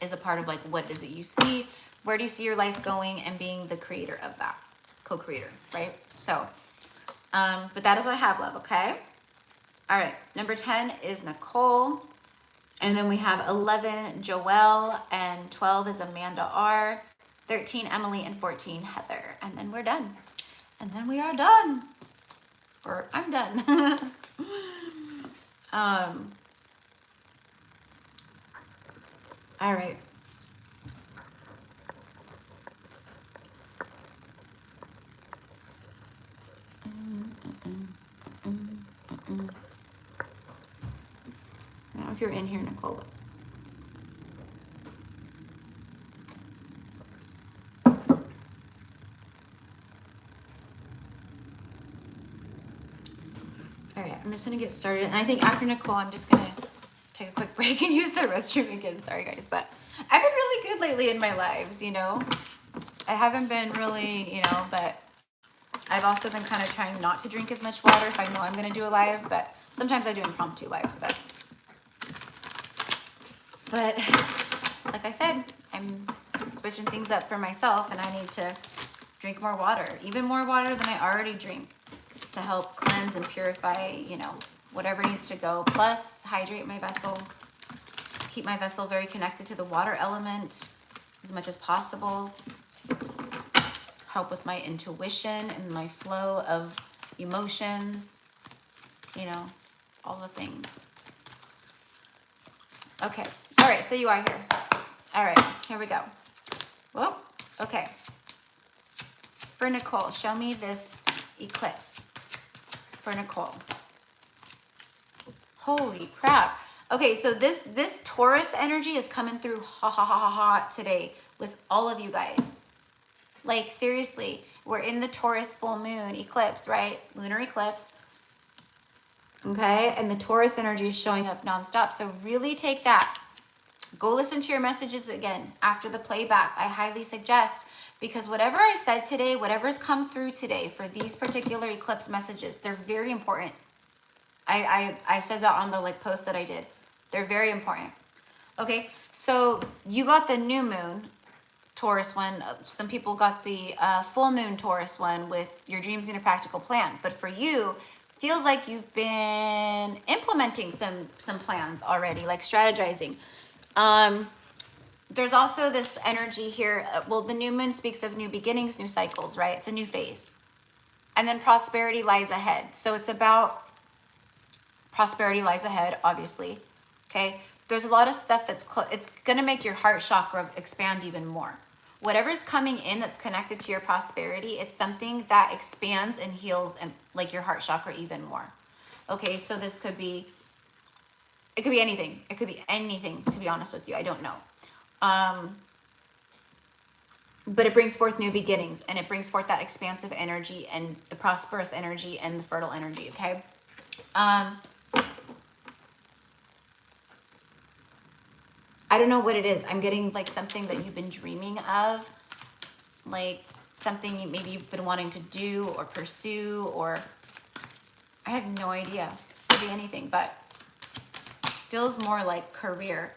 Is a part of like, what is it you see? Where do you see your life going? And being the creator of that, co-creator, right? So, but that is what I have, love, okay? All right, number 10 is Nicole. And then we have 11, Joelle, and 12 is Amanda R, 13, Emily, and 14, Heather. And then we're done. And then we are done. Or I'm done. All right. I don't know if you're in here, Nicole. All right, I'm just gonna get started. And I think after Nicole, I'm just gonna take a quick break and use the restroom again. Sorry guys, but I've been really good lately in my lives, you know. I haven't been really, you know, but I've also been kind of trying not to drink as much water if I know I'm gonna do a live, but sometimes I do impromptu lives, but like I said, I'm switching things up for myself and I need to drink more water, even more water than I already drink, to help cleanse and purify, you know, whatever needs to go. Plus, hydrate my vessel, keep my vessel very connected to the water element as much as possible. Help with my intuition and my flow of emotions, you know, all the things. Okay. All right. So you are here. All right. Here we go. Well, okay. For Nicole, show me this eclipse. For Nicole. Holy crap. Okay, so this Taurus energy is coming through hot today with all of you guys. Like, seriously, we're in the Taurus full moon eclipse, right? Lunar eclipse. Okay, and the Taurus energy is showing up nonstop. So really take that. Go listen to your messages again after the playback. I highly suggest, because whatever I said today, whatever's come through today for these particular eclipse messages, they're very important. I said that on the like post that I did. They're very important. Okay, so you got the new moon Taurus one. Some people got the full moon Taurus one with your dreams need a practical plan. But for you, feels like you've been implementing some plans already, like strategizing. There's also this energy here. Well, the new moon speaks of new beginnings, new cycles, right? It's a new phase. And then prosperity lies ahead. So it's about prosperity lies ahead, obviously. Okay. There's a lot of stuff that's it's going to make your heart chakra expand even more. Whatever's coming in that's connected to your prosperity, it's something that expands and heals and like your heart chakra even more. Okay. So this could be, it could be anything. It could be anything, to be honest with you. I don't know. But it brings forth new beginnings, and it brings forth that expansive energy and the prosperous energy and the fertile energy. Okay. I don't know what it is. I'm getting like something that you've been dreaming of, like something maybe you've been wanting to do or pursue, or I have no idea. It could be anything, but feels more like career.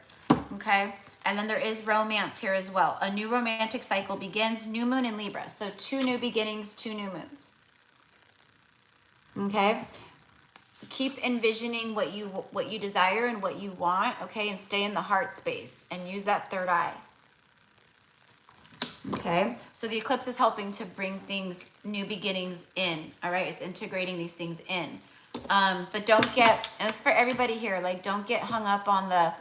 Okay. And then there is romance here as well. A new romantic cycle begins, new moon in Libra. So 2 new beginnings, 2 new moons. Okay. Keep envisioning what you desire and what you want, okay, and stay in the heart space and use that third eye. Okay, so the eclipse is helping to bring things, new beginnings in, all right? It's integrating these things in. But don't get, and this is for everybody here, like don't get hung up on the,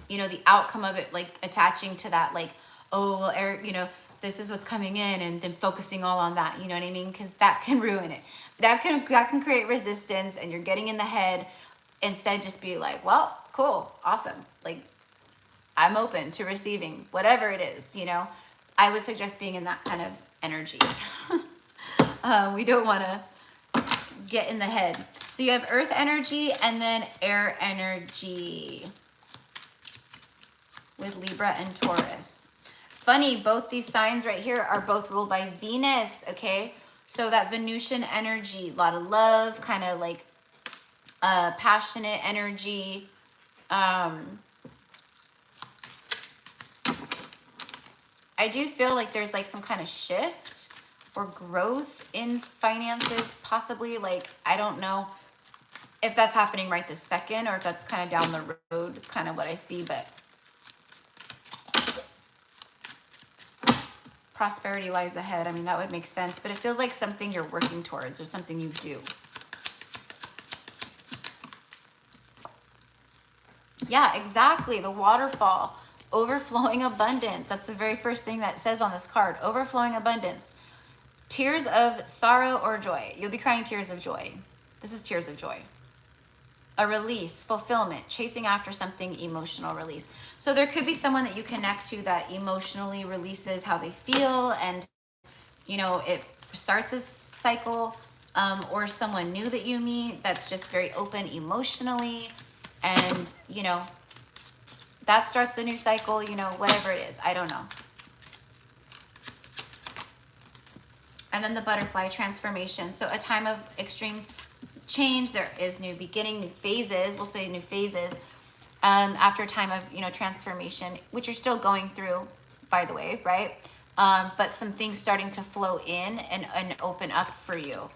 you know, the outcome of it, like attaching to that, like, oh, well, Eric, you know, this is what's coming in, and then focusing all on that, you know what I mean? Because that can ruin it. That can create resistance, and you're getting in the head. Instead, just be like, well, cool, awesome. Like, I'm open to receiving whatever it is, you know? I would suggest being in that kind of energy. We don't want to get in the head. So you have earth energy and then air energy with Libra and Taurus. funny, both these signs right here are both ruled by Venus, okay? So that Venusian energy, a lot of love, kind of like passionate energy. I do feel like there's like some kind of shift or growth in finances, possibly. Like, I don't know if that's happening right this second or if that's kind of down the road, kind of what I see, but prosperity lies ahead. I mean, that would make sense, but it feels like something you're working towards or something you do. Yeah, exactly. The waterfall, overflowing abundance. That's the very first thing that says on this card, overflowing abundance. Tears of sorrow or joy. You'll be crying tears of joy. This is tears of joy. A release, fulfillment, chasing after something, emotional release. So there could be someone that you connect to that emotionally releases how they feel, and you know, it starts a cycle, or someone new that you meet that's just very open emotionally, and you know, that starts a new cycle, you know, whatever it is, I don't know. And then the butterfly, transformation. So a time of extreme change. There is new beginning, new phases. We'll say new phases after a time of, you know, transformation, which you're still going through, by the way, right? But some things starting to flow in and open up for you.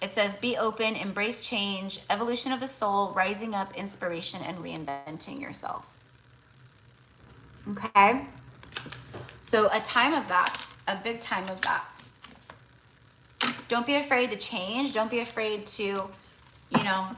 It says, be open, embrace change, evolution of the soul, rising up, inspiration, and reinventing yourself. Okay? So a time of that, a big time of that. Don't be afraid to change. Don't be afraid to, you know,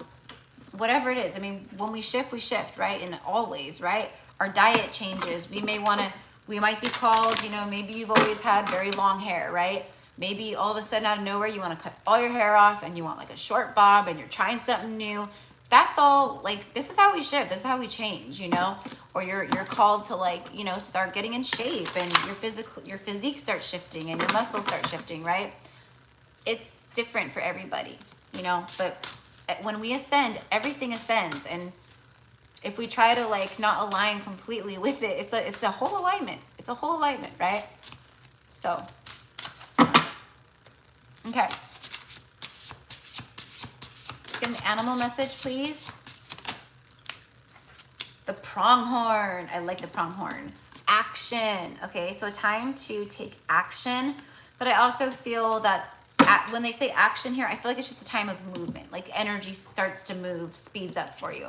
whatever it is. I mean, when we shift, right? In all ways, right? Our diet changes. We might be called, you know, maybe you've always had very long hair, right? Maybe all of a sudden out of nowhere, you want to cut all your hair off and you want like a short bob and you're trying something new. That's all, like, this is how we shift. This is how we change, you know? Or you're called to, like, you know, start getting in shape and your physique starts shifting and your muscles start shifting, right? It's different for everybody, you know, but when we ascend, everything ascends. And if we try to like not align completely with it, it's a whole alignment. It's a whole alignment, right? So, okay. Give an animal message, please. The pronghorn. I like the pronghorn. Action. Okay, so time to take action. But I also feel that when they say action here, I feel like it's just a time of movement. Like energy starts to move, speeds up for you,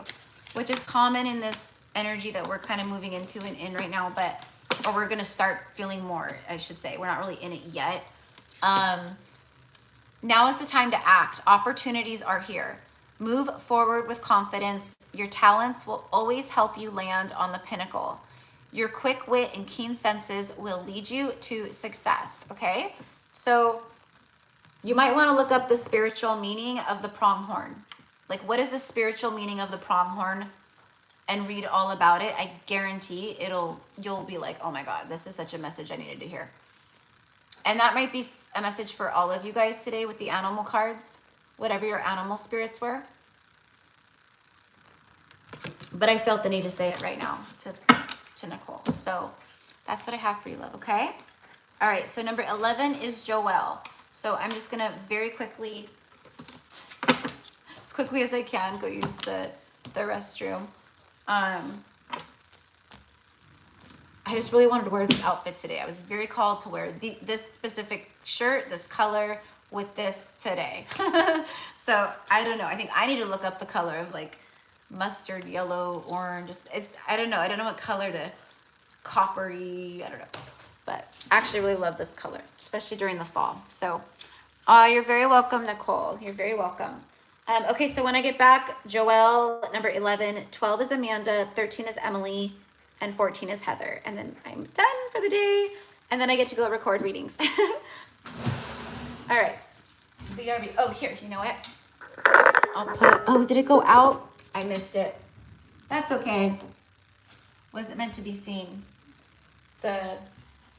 which is common in this energy that we're kind of moving into and in right now, or we're going to start feeling more, I should say. We're not really in it yet. Now is the time to act. Opportunities are here. Move forward with confidence. Your talents will always help you land on the pinnacle. Your quick wit and keen senses will lead you to success, okay? So you might want to look up the spiritual meaning of the pronghorn. Like, what is the spiritual meaning of the pronghorn? And read all about it. I guarantee you'll be like, oh my God, this is such a message I needed to hear. And that might be a message for all of you guys today with the animal cards, whatever your animal spirits were. But I felt the need to say it right now to Nicole. So that's what I have for you, love, okay? All right, so number 11 is Joelle. So I'm just gonna very quickly, as quickly as I can, go use the restroom. I just really wanted to wear this outfit today. I was very called to wear this specific shirt, this color, with this today. So I don't know. I think I need to look up the color of like mustard, yellow, orange. I don't know what color to coppery. I don't know. But I actually really love this color, especially during the fall. So you're very welcome, Nicole. You're very welcome. Okay, so when I get back, Joelle, number 11, 12 is Amanda, 13 is Emily, and 14 is Heather. And then I'm done for the day. And then I get to go record readings. All right. BRB. Oh, here, you know what? Oh, did it go out? I missed it. That's okay. Wasn't meant to be seen. The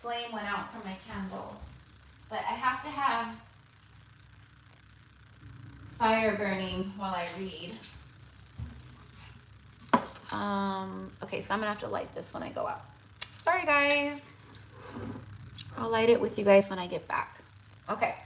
flame went out from my candle. But I have to have fire burning while I read. Okay, so I'm gonna have to light this when I go out. Sorry, guys. I'll light it with you guys when I get back. Okay.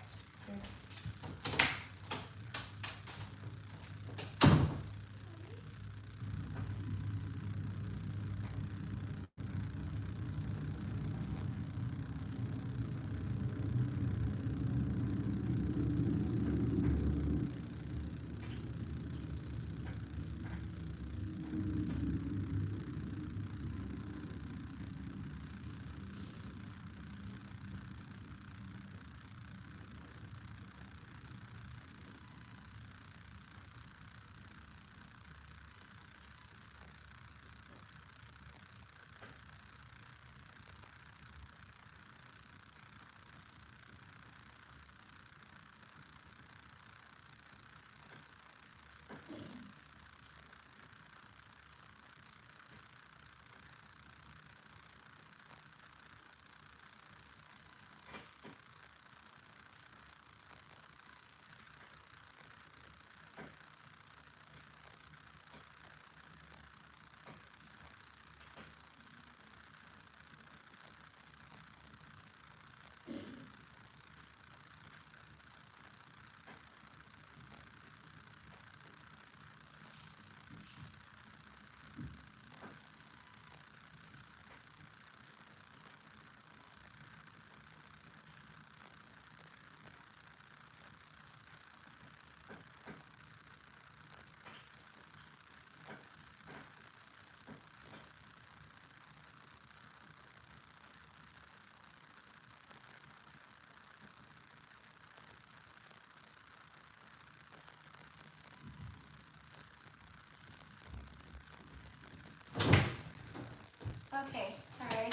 Okay, sorry.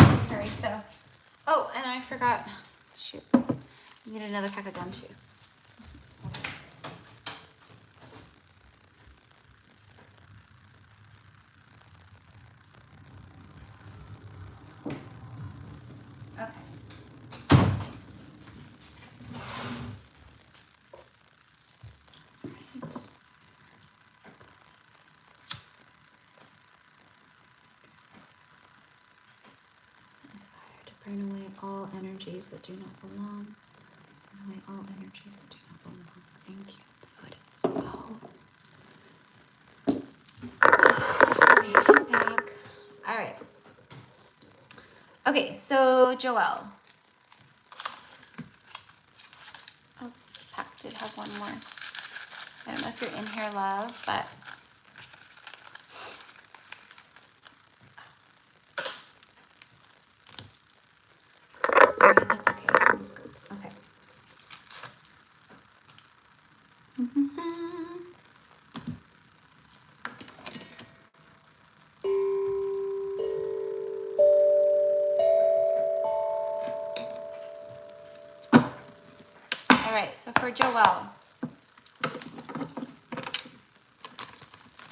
So, oh, and I forgot. Shoot, I need another pack of gum too. Okay. Right. To burn away all energies that do not belong. Burn away all energies that do not belong. Thank you. So it is. Oh. Okay, back. All right. Okay, so Joelle. Oh, this pack did have one more. I don't know if you're in here, love, but all right, that's okay. I'll just go. Okay. All right, so for Joelle,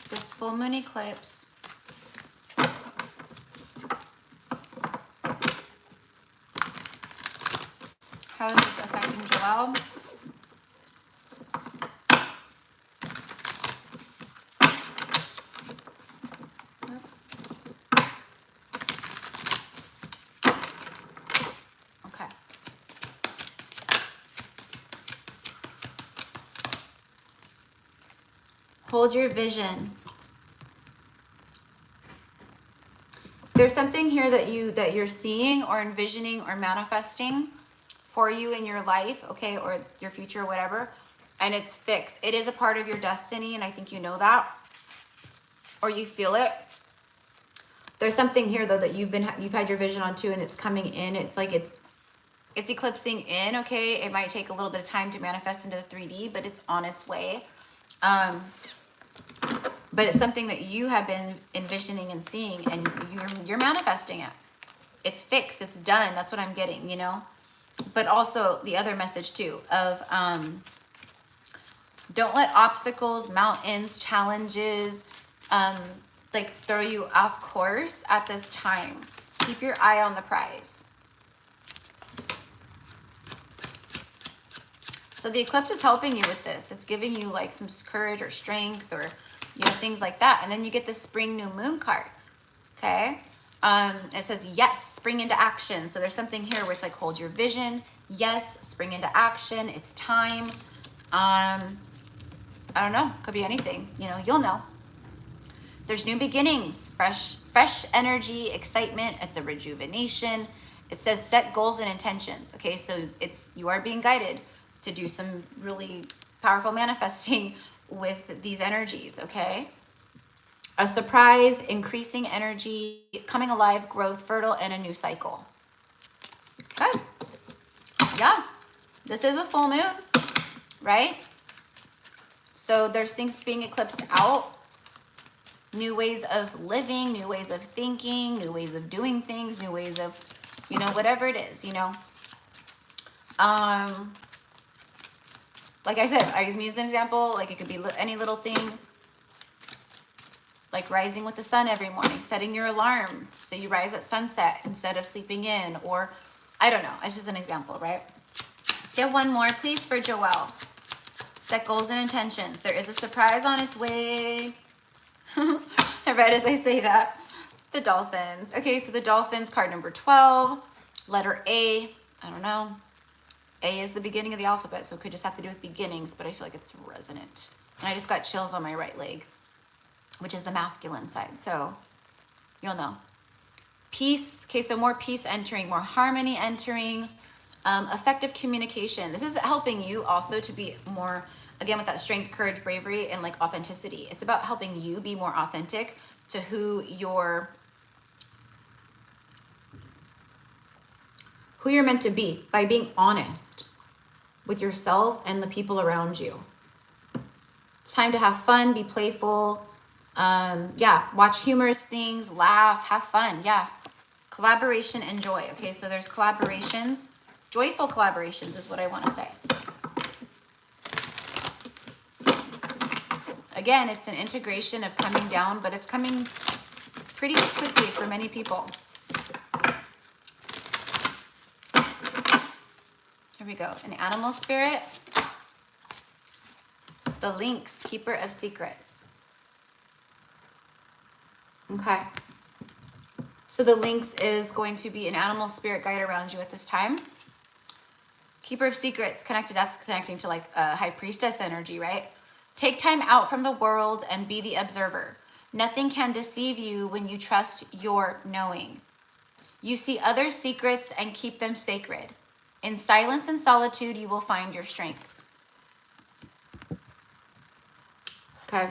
this full moon eclipse how is this affecting Joelle? Okay. Hold your vision. There's something here that you're seeing or envisioning or manifesting for you in your life, okay, or your future, whatever, and it's fixed. It is a part of your destiny, and I think you know that, or you feel it. There's something here though that you've had your vision on too, and it's coming in. It's like it's eclipsing in, okay? It might take a little bit of time to manifest into the 3D, but it's on its way. But it's something that you have been envisioning and seeing, and you're manifesting it. It's fixed, it's done. That's what I'm getting, you know? But also the other message too of don't let obstacles, mountains, challenges, like throw you off course at this time. Keep your eye on the prize. So the eclipse is helping you with this. It's giving you like some courage or strength or, you know, things like that. And then you get the spring new moon card. Okay. It says, yes, spring into action. So there's something here where it's like, hold your vision. Yes, spring into action. It's time. I don't know. Could be anything. You know, you'll know. There's new beginnings, fresh energy, excitement. It's a rejuvenation. It says set goals and intentions. Okay, so you are being guided to do some really powerful manifesting with these energies, okay? A surprise, increasing energy, coming alive, growth, fertile, and a new cycle. Okay. Yeah. This is a full moon, right? So there's things being eclipsed out. New ways of living, new ways of thinking, new ways of doing things, new ways of, you know, whatever it is, you know. Like I said, I use me as an example. Like it could be any little thing. Like rising with the sun every morning, setting your alarm so you rise at sunset instead of sleeping in, or I don't know. It's just an example, right? Let's get one more, please, for Joelle. Set goals and intentions. There is a surprise on its way. I read as I say that. The dolphins. Okay, so the dolphins, card number 12, letter A. I don't know. A is the beginning of the alphabet, so it could just have to do with beginnings, but I feel like it's resonant. And I just got chills on my right leg, which is the masculine side. So you'll know. Peace. Okay, so more peace entering, more harmony entering, effective communication. This is helping you also to be more, again, with that strength, courage, bravery, and like authenticity. It's about helping you be more authentic to who you're meant to be by being honest with yourself and the people around you. It's time to have fun, be playful. Yeah, watch humorous things, laugh, have fun. Yeah, collaboration and joy. Okay, so there's collaborations. Joyful collaborations is what I want to say. Again, it's an integration of coming down, but it's coming pretty quickly for many people. Here we go. An animal spirit. The lynx, keeper of secrets. Okay. So the lynx is going to be an animal spirit guide around you at this time. Keeper of secrets, that's connecting to like a high priestess energy, right? Take time out from the world and be the observer. Nothing can deceive you when you trust your knowing. You see other secrets and keep them sacred. In silence and solitude, you will find your strength. Okay.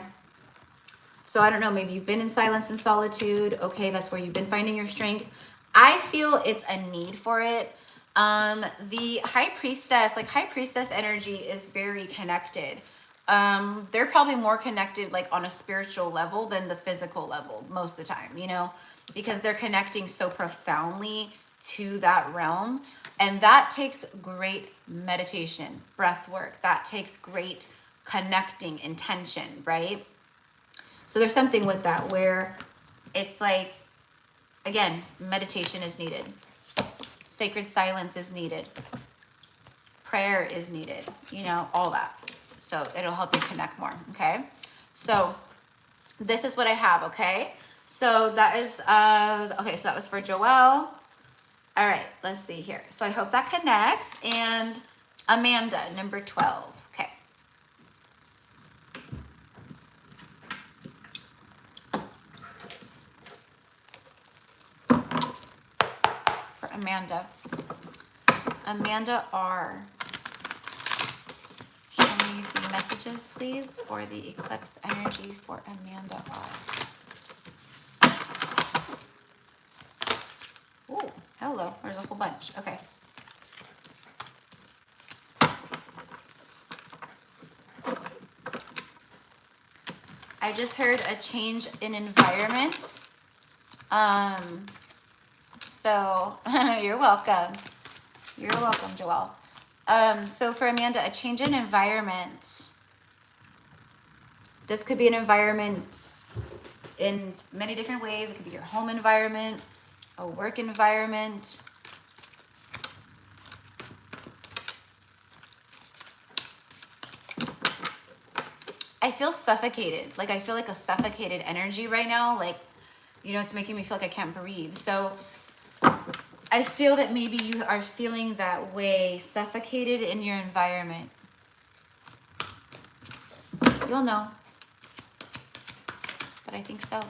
So I don't know, maybe you've been in silence and solitude. Okay, that's where you've been finding your strength. I feel it's a need for it. The high priestess, like high priestess energy is very connected. They're probably more connected like on a spiritual level than the physical level most of the time, you know, because they're connecting so profoundly to that realm. And that takes great meditation, breath work. That takes great connecting intention, right? So there's something with that where it's like, again, meditation is needed. Sacred silence is needed. Prayer is needed, you know, all that. So it'll help you connect more, okay? So this is what I have, okay? So that is, okay, so that was for Joelle. All right, let's see here. So I hope that connects. And Amanda, number 12, okay. For Amanda. Amanda R. Show me the messages, please, for the eclipse energy for Amanda R. Oh, hello. There's a whole bunch. Okay. I just heard a change in environment. So you're welcome. You're welcome, Joelle. So for Amanda, a change in environment. This could be an environment in many different ways. It could be your home environment, a work environment. I feel suffocated. Like I feel like a suffocated energy right now. Like You know, it's making me feel like I can't breathe. So I feel that maybe you are feeling that way, suffocated in your environment. You'll know. But I think so.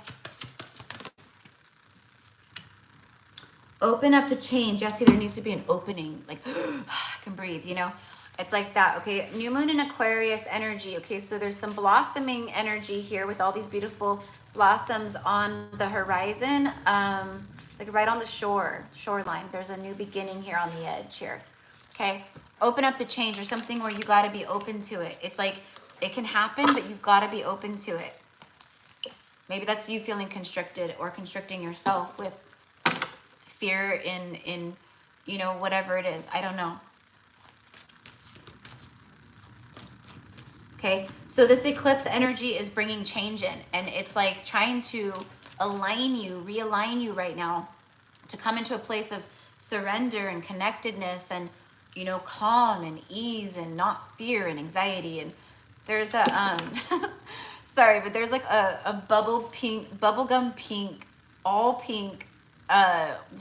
Open up to change. Yeah, see, there needs to be an opening. Like, I can breathe, you know? It's like that, okay? New moon in Aquarius energy, okay? So there's some blossoming energy here with all these beautiful blossoms on the horizon. It's like right on the shoreline. There's a new beginning here on the edge here, okay? Open up to change or something where you got to be open to it. It's like it can happen, but you've got to be open to it. Maybe that's you feeling constricted or constricting yourself with fear in you know, whatever it is. I don't know. Okay, so this eclipse energy is bringing change in, and it's like trying to align you, realign you right now to come into a place of surrender and connectedness and, you know, calm and ease and not fear and anxiety. And there's a, sorry, but there's like a bubblegum pink, all pink,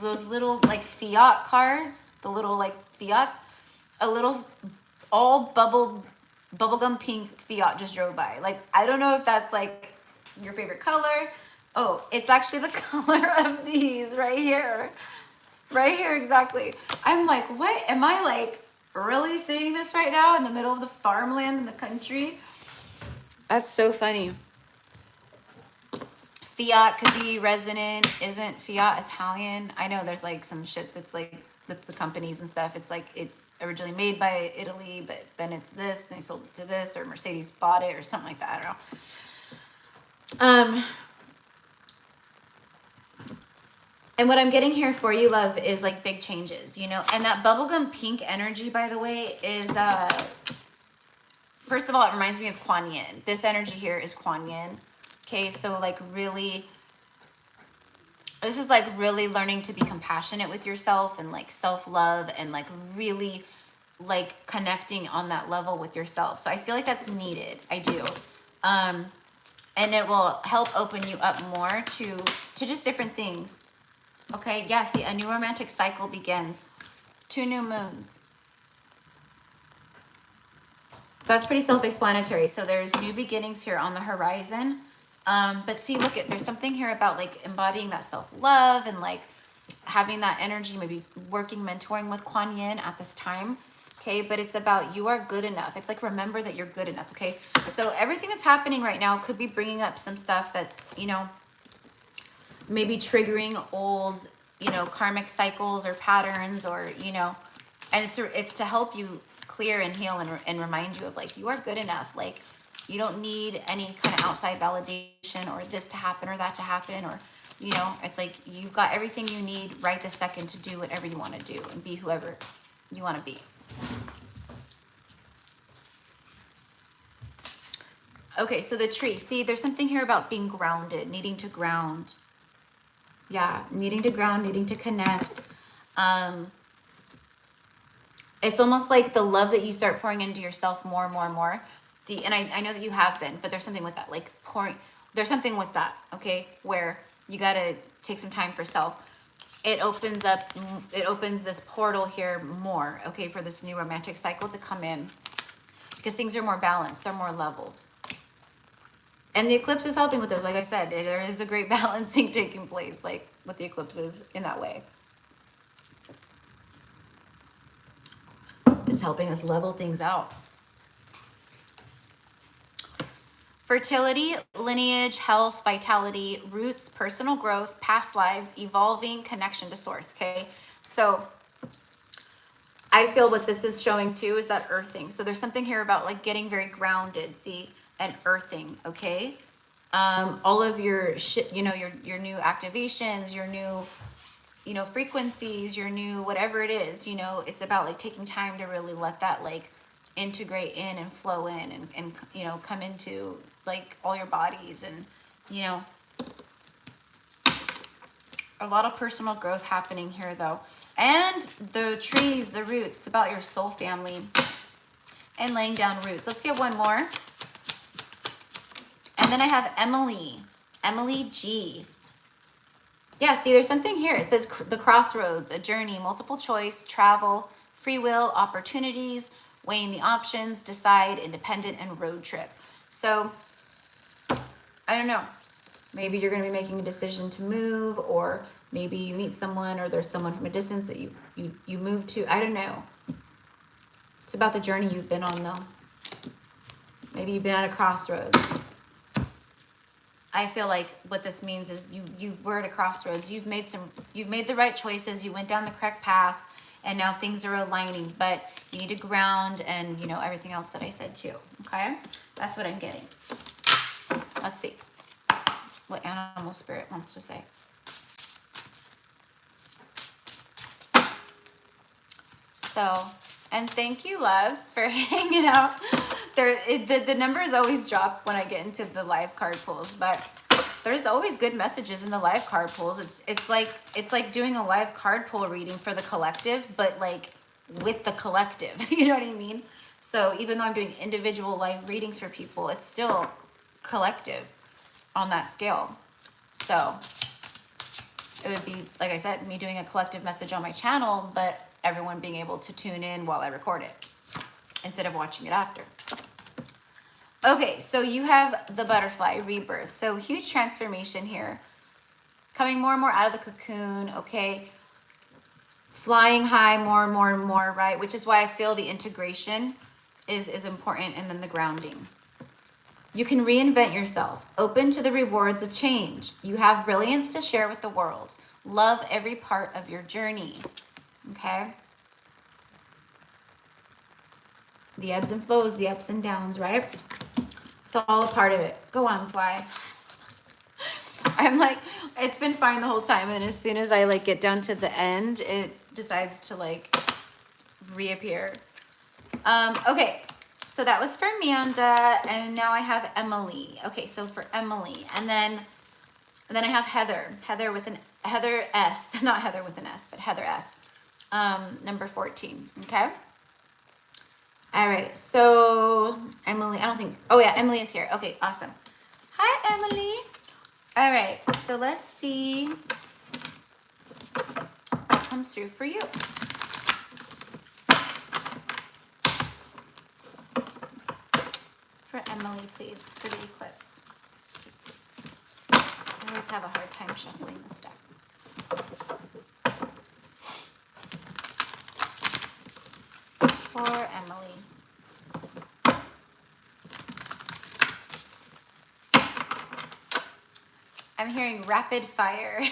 those little like Fiat cars, the little like Fiats, a little all bubblegum pink Fiat just drove by. Like, I don't know if that's like your favorite color. Oh, it's actually the color of these right here. Right here, exactly. I'm like, what? Am I like really seeing this right now in the middle of the farmland in the country? That's so funny. Fiat could be resonant. Isn't Fiat Italian? I know there's like some shit that's like with the companies and stuff. It's like it's originally made by Italy, but then it's this, and they sold it to this, or Mercedes bought it or something like that. I don't know. And what I'm getting here for you, love, is like big changes, you know? And that bubblegum pink energy, by the way, is, first of all, it reminds me of Kuan Yin. This energy here is Kuan Yin. Okay, so like really, this is like really learning to be compassionate with yourself and like self-love and like really like connecting on that level with yourself. So I feel like that's needed. I do. And it will help open you up more to just different things. Okay, yeah, see, a new romantic cycle begins. 2 new moons. That's pretty self-explanatory. So there's new beginnings here on the horizon. But see, look, there's something here about like embodying that self-love and like having that energy, maybe working, mentoring with Kuan Yin at this time. Okay, but it's about you are good enough. It's like, remember that you're good enough, okay? So everything that's happening right now could be bringing up some stuff that's, you know, maybe triggering old, you know, karmic cycles or patterns, or, you know, and it's to help you clear and heal and remind you of like, you are good enough. Like, you don't need any kind of outside validation or this to happen or that to happen, or, you know, it's like you've got everything you need right this second to do whatever you want to do and be whoever you want to be. Okay, so the tree. See, there's something here about being grounded, needing to ground. Yeah, needing to ground, needing to connect. It's almost like the love that you start pouring into yourself more and more and more. And I know that you have been, but there's something with that, like pouring. There's something with that, okay, where you got to take some time for self. It opens this portal here more, okay, for this new romantic cycle to come in, because things are more balanced, they're more leveled. And the eclipse is helping with this. Like I said, there is a great balancing taking place, like with the eclipses in that way. It's helping us level things out. Fertility, lineage, health, vitality, roots, personal growth, past lives, evolving, connection to source, okay? So I feel what this is showing too is that earthing. So there's something here about like getting very grounded, see, and earthing, okay? All of your shit, you know, your new activations, your new, you know, frequencies, your new whatever it is, you know, it's about like taking time to really let that like integrate in and flow in and you know, come into like all your bodies, and, you know, a lot of personal growth happening here though. And the trees, the roots, it's about your soul family and laying down roots. Let's get one more. And then I have Emily G. Yeah, see, there's something here. It says the crossroads, a journey, multiple choice, travel, free will, opportunities, weighing the options, decide, independent, and road trip. So, I don't know. Maybe you're going to be making a decision to move, or maybe you meet someone, or there's someone from a distance that you move to. I don't know. It's about the journey you've been on, though. Maybe you've been at a crossroads. I feel like what this means is you were at a crossroads. You've made the right choices. You went down the correct path, and now things are aligning. But you need to ground, and you know everything else that I said too. Okay, that's what I'm getting. Let's see what animal spirit wants to say. So, and thank you, loves, for hanging out. The numbers always drop when I get into the live card pulls, but there's always good messages in the live card pulls. It's like doing a live card pull reading for the collective, but like with the collective. You know what I mean? So even though I'm doing individual live readings for people, it's still collective on that scale. So it would be, like I said, me doing a collective message on my channel, but everyone being able to tune in while I record it instead of watching it after. Okay, so you have the butterfly rebirth. So huge transformation here. Coming more and more out of the cocoon, okay? Flying high more and more and more, right? Which is why I feel the integration is important, and then the grounding. You can reinvent yourself. Open to the rewards of change. You have brilliance to share with the world. Love every part of your journey, okay? The ebbs and flows, the ups and downs, right? It's all a part of it. Go on, fly. I'm like, it's been fine the whole time, and as soon as I like get down to the end, it decides to like reappear. Okay, so that was for Amanda, and now I have Emily. Okay, so for Emily, and then I have Heather with an Heather S, not Heather with an S, but Heather S. Number 14. Okay. All right, so Emily, I don't think, oh yeah, Emily is here. Okay, awesome. Hi, Emily. All right, so let's see what comes through for you. For Emily, please, for the eclipse. I always have a hard time shuffling this deck. For Emily. I'm hearing rapid fire.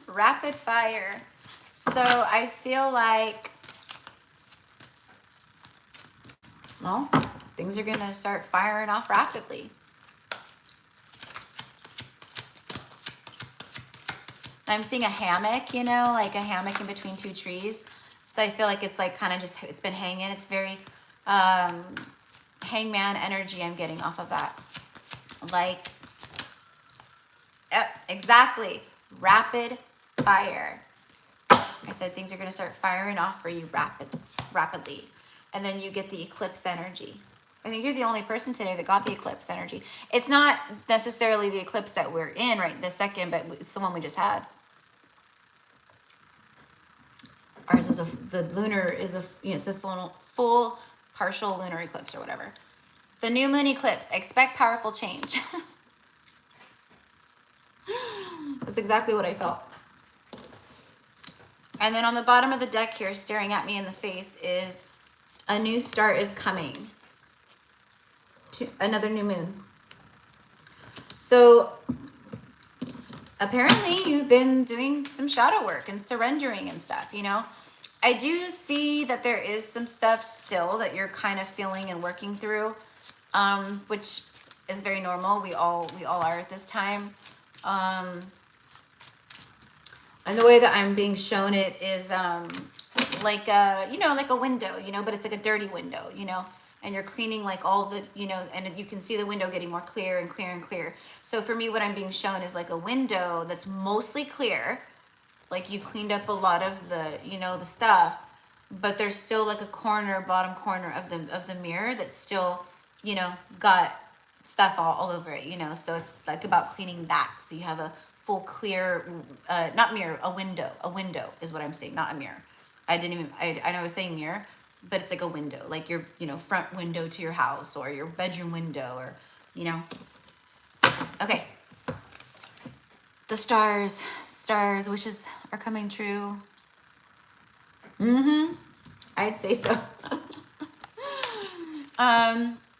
Rapid fire. So I feel like, well, things are going to start firing off rapidly. I'm seeing a hammock, you know, like a hammock in between two trees. So I feel like it's like kind of just, it's been hanging. It's very hangman energy I'm getting off of that. Like, yep, exactly. Rapid fire. I said things are going to start firing off for you rapidly. And then you get the eclipse energy. I think you're the only person today that got the eclipse energy. It's not necessarily the eclipse that we're in right this second, but it's the one we just had. Ours is the lunar is a, you know, it's a full partial lunar eclipse or whatever. The new moon eclipse, expect powerful change. That's exactly what I felt. And then on the bottom of the deck here, staring at me in the face, is a new start is coming. To another new moon. So apparently you've been doing some shadow work and surrendering and stuff, you know. I do see that there is some stuff still that you're kind of feeling and working through, which is very normal. We all are at this time. And the way that I'm being shown it is like a, you know, like a window, you know, but it's like a dirty window, you know, and you're cleaning like all the, you know, and you can see the window getting more clear and clear and clear. So for me, what I'm being shown is like a window that's mostly clear. Like you've cleaned up a lot of the, you know, the stuff, but there's still like a corner, bottom corner of the mirror that's still, you know, got stuff all over it, you know. So it's like about cleaning back. So you have a full clear, not mirror, a window is what I'm saying, not a mirror. I know I was saying mirror, but it's like a window, like your, you know, front window to your house or your bedroom window, or, you know. Okay. The stars, wishes are coming true. I'd say so.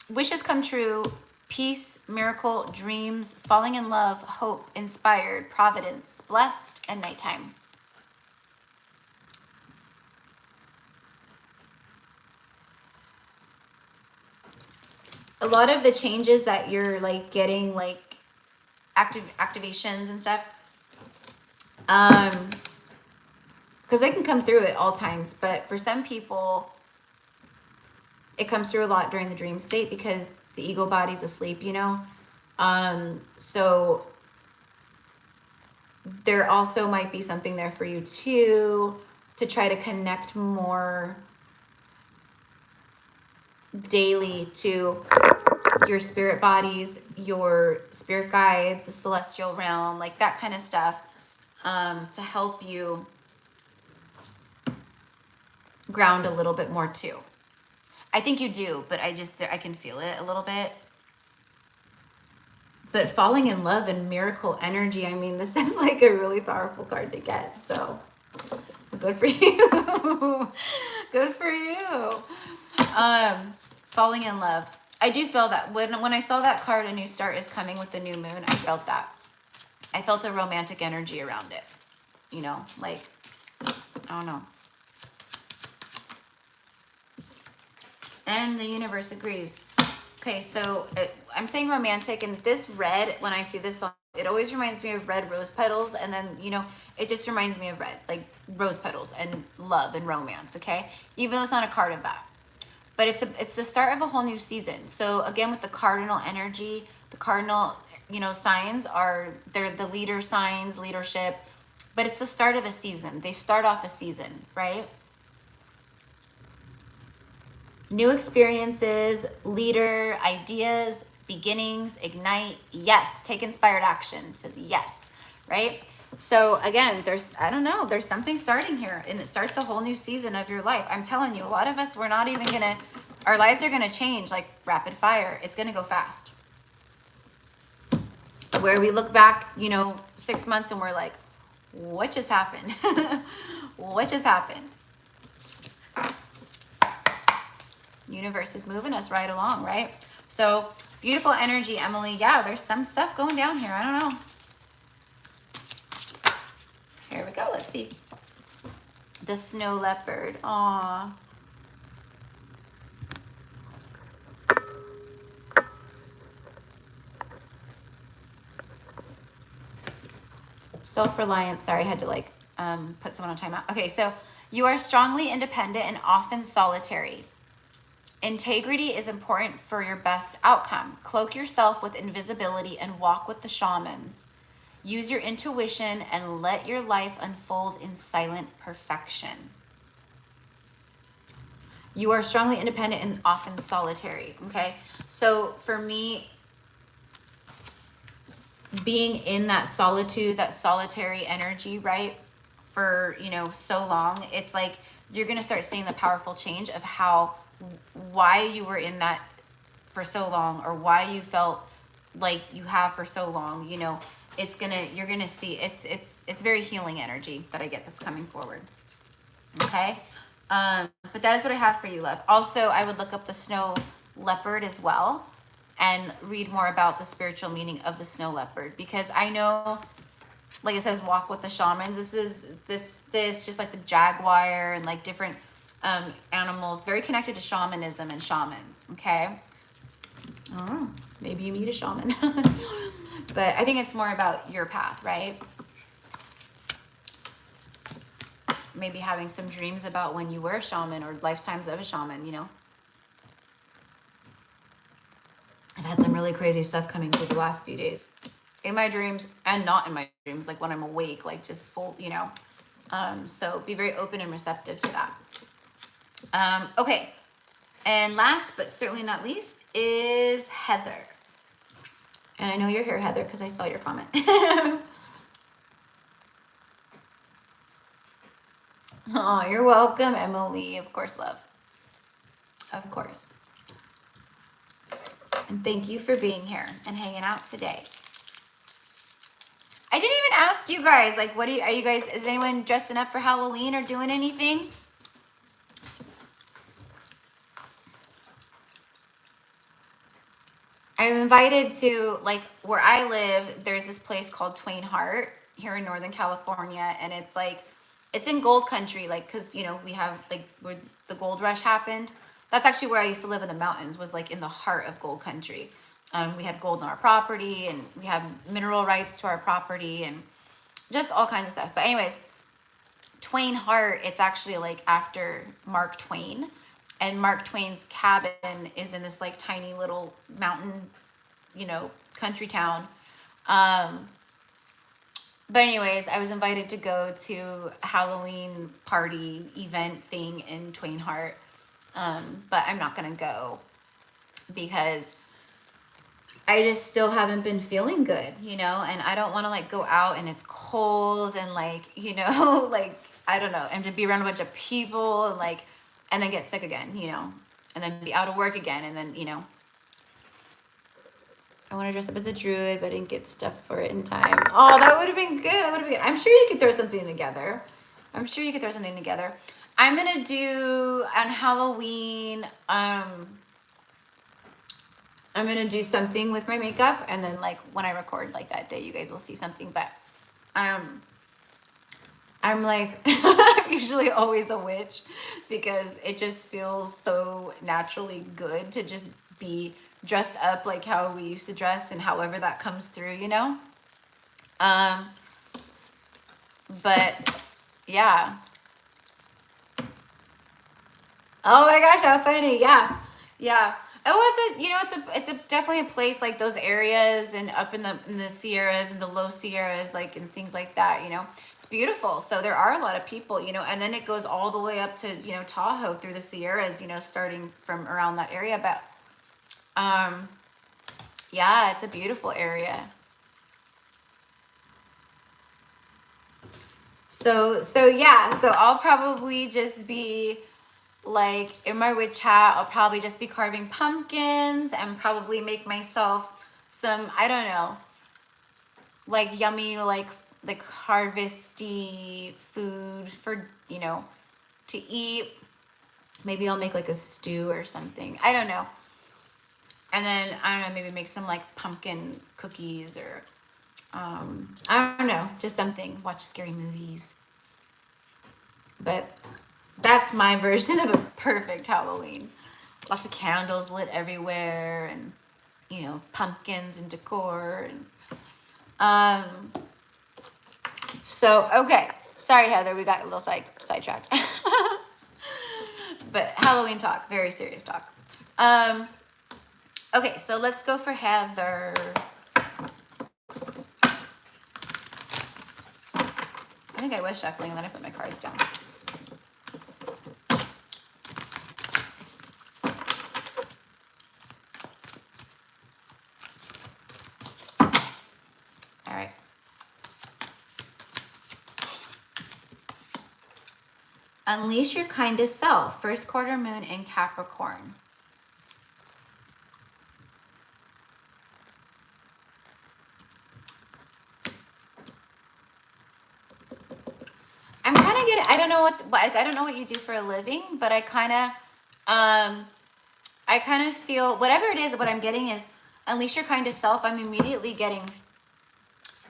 Wishes come true. Peace, miracle, dreams, falling in love, hope, inspired, providence, blessed, and nighttime. A lot of the changes that you're like getting, like activations and stuff, because they can come through at all times, but for some people it comes through a lot during the dream state because the ego body's asleep, you know. So there also might be something there for you too, to try to connect more daily to your spirit bodies, your spirit guides, the celestial realm, like that kind of stuff, to help you ground a little bit more too. I think you do, but I can feel it a little bit. But falling in love and miracle energy, I mean, this is like a really powerful card to get. So good for you. Good for you. Falling in love. I do feel that when I saw that card, a new start is coming with the new moon, I felt that. I felt a romantic energy around it. You know, like, I don't know. And the universe agrees. Okay, so I'm saying romantic, and this red, when I see this, it always reminds me of red rose petals, and then, you know, it just reminds me of red, like rose petals and love and romance, okay? Even though it's not a card of that. But it's the start of a whole new season. So again, with the cardinal energy, the cardinal, you know, signs they're the leader signs, leadership, but it's the start of a season. They start off a season, right? New experiences, leader, ideas, beginnings, ignite. Yes, take inspired action. It says yes, right? So again, there's something starting here, and it starts a whole new season of your life. I'm telling you, a lot of us, our lives are gonna change like rapid fire. It's gonna go fast. Where we look back, you know, 6 months and we're like, what just happened? What just happened? Universe is moving us right along, right? So beautiful energy, Emily. Yeah, there's some stuff going down here. I don't know. Here we go. Let's see. The snow leopard. Aww. Self-reliance. Sorry, I had to like put someone on timeout. Okay, so you are strongly independent and often solitary. Integrity is important for your best outcome. Cloak yourself with invisibility and walk with the shamans. Use your intuition and let your life unfold in silent perfection. You are strongly independent and often solitary, okay? So for me, being in that solitude, that solitary energy, right, for, you know, so long, it's like you're going to start seeing the powerful change of why you were in that for so long, or why you felt like you have for so long. You know, you're gonna see it's very healing energy that I get that's coming forward. Okay, but that is what I have for you, love. Also, I would look up the snow leopard as well and read more about the spiritual meaning of the snow leopard, because I know, like it says, walk with the shamans. This just like the jaguar and like different animals, very connected to shamanism and shamans. Okay, oh, maybe you meet a shaman. But I think it's more about your path, right? Maybe having some dreams about when you were a shaman, or lifetimes of a shaman, you know. I've had some really crazy stuff coming through the last few days in my dreams and not in my dreams, like when I'm awake, like just full, you know. So be very open and receptive to that. Okay, and last but certainly not least is Heather. And I know you're here, Heather, because I saw your comment. Oh, you're welcome, Emily. Of course, love. Of course. And thank you for being here and hanging out today. I didn't even ask you guys, like, what are you guys, is anyone dressing up for Halloween or doing anything? I'm invited to, like, where I live, there's this place called Twain Harte here in Northern California. And it's like, it's in gold country, like, cause you know, we have like where the gold rush happened. That's actually where I used to live in the mountains, was like in the heart of gold country. We had gold on our property and we have mineral rights to our property and just all kinds of stuff. But anyways, Twain Harte, it's actually like after Mark Twain. And Mark Twain's cabin is in this like tiny little mountain, you know, country town. But anyways, I was invited to go to a Halloween party event thing in Twain Harte. But I'm not going to go because I just still haven't been feeling good, you know, and I don't want to like go out and it's cold and like, you know, like, I don't know, and to be around a bunch of people and like, and then get sick again, you know, and then be out of work again. And then, you know, I want to dress up as a druid, but I didn't get stuff for it in time. Oh, that would have been good. That would have been good. I'm sure you could throw something together. I'm sure you could throw something together. I'm going to do on Halloween, I'm going to do something with my makeup. And then like when I record like that day, you guys will see something. But I'm like usually always a witch because it just feels so naturally good to just be dressed up like how we used to dress and however that comes through, you know? But yeah. Oh my gosh, how funny. Yeah. Yeah. Oh, it's a, you know, it's a definitely a place like those areas and up in the Sierras and the low Sierras, like, and things like that, you know, it's beautiful. So there are a lot of people, you know, and then it goes all the way up to, you know, Tahoe through the Sierras, you know, starting from around that area. But, yeah, it's a beautiful area. So yeah, so I'll probably just be like in my witch hat, I'll probably just be carving pumpkins and probably make myself some, I don't know, like yummy, like harvesty food for, you know, to eat. Maybe I'll make like a stew or something. I don't know. And then, I don't know, maybe make some like pumpkin cookies or, I don't know, just something. Watch scary movies. But that's my version of a perfect Halloween. Lots of candles lit everywhere and, you know, pumpkins and decor. And, so, okay. Sorry, Heather, we got a little sidetracked. But Halloween talk, very serious talk. Okay, so let's go for Heather. I think I was shuffling and then I put my cards down. All right. Unleash your kindest self. First quarter moon in Capricorn. I'm kind of getting, I don't know what you do for a living, but I kind of feel whatever it is, what I'm getting is unleash your kindest self. I'm immediately getting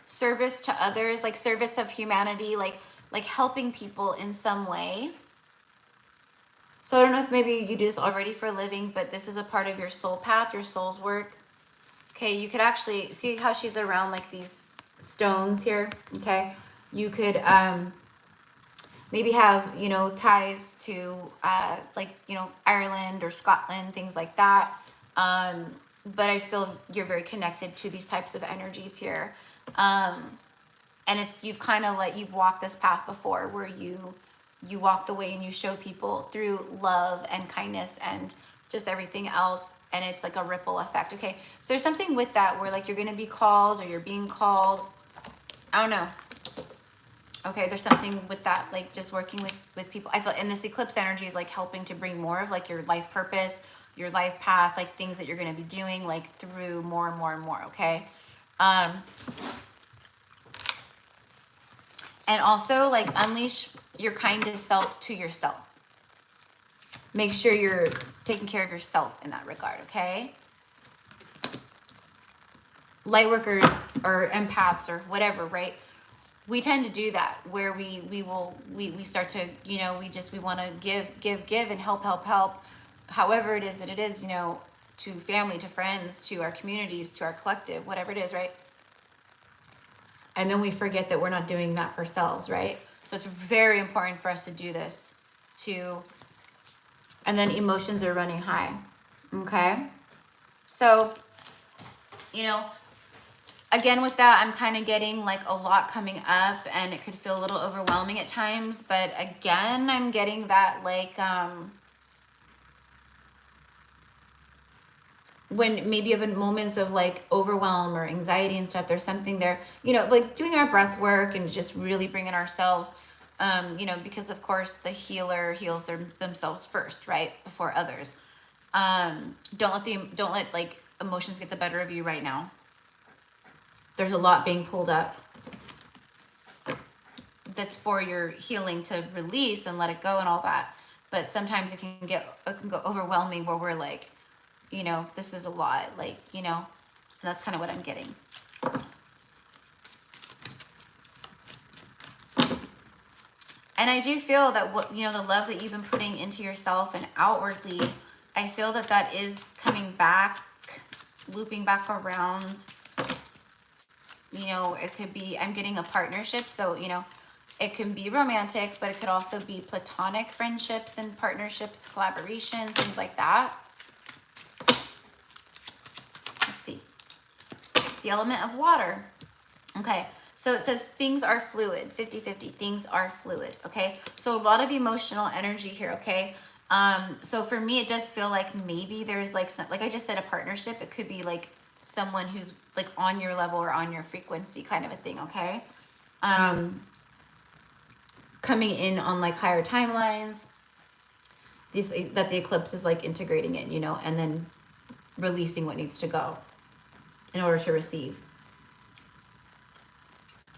service to others, like service of humanity, like helping people in some way. So I don't know if maybe you do this already for a living, but this is a part of your soul path, your soul's work. Okay, you could actually see how she's around like these stones here. Okay, you could maybe have, you know, ties to like, you know, Ireland or Scotland, things like that. But I feel you're very connected to these types of energies here. And it's, you've kind of like, you've walked this path before where you walk the way and you show people through love and kindness and just everything else. And it's like a ripple effect. Okay, so there's something with that where like you're going to be called or you're being called. I don't know. Okay, there's something with that, like just working with people. I feel, and this eclipse energy is like helping to bring more of like your life purpose, your life path, like things that you're going to be doing like through more and more and more. Okay. And also like unleash your kindest self to yourself. Make sure you're taking care of yourself in that regard. Okay. Light workers or empaths or whatever, right? We tend to do that where we start to, you know, we want to give and help. However it is that it is, you know, to family, to friends, to our communities, to our collective, whatever it is, right? And then we forget that we're not doing that for ourselves, right? So it's very important for us to do this and then emotions are running high. Okay. So, you know, again, with that, I'm kind of getting like a lot coming up and it could feel a little overwhelming at times. But again, I'm getting that like, when maybe you have moments of like overwhelm or anxiety and stuff, there's something there, you know, like doing our breath work and just really bringing ourselves, you know, because of course the healer heals themselves first, right? Before others. Don't let like emotions get the better of you right now. There's a lot being pulled up that's for your healing to release and let it go and all that. But sometimes it can go overwhelming where we're like, you know, this is a lot, like, you know, and that's kind of what I'm getting. And I do feel that what, you know, the love that you've been putting into yourself and outwardly, I feel that that is coming back, looping back around. You know, it could be, I'm getting a partnership. So, you know, it can be romantic, but it could also be platonic friendships and partnerships, collaborations, things like that. Let's see. The element of water. Okay. So it says things are fluid, 50-50, things are fluid. Okay. So a lot of emotional energy here. Okay. So for me, it does feel like maybe there's like some, like I just said, a partnership. It could be like someone who's like on your level or on your frequency kind of a thing. Okay. Coming in on like higher timelines, that the eclipse is like integrating in, you know, and then releasing what needs to go in order to receive.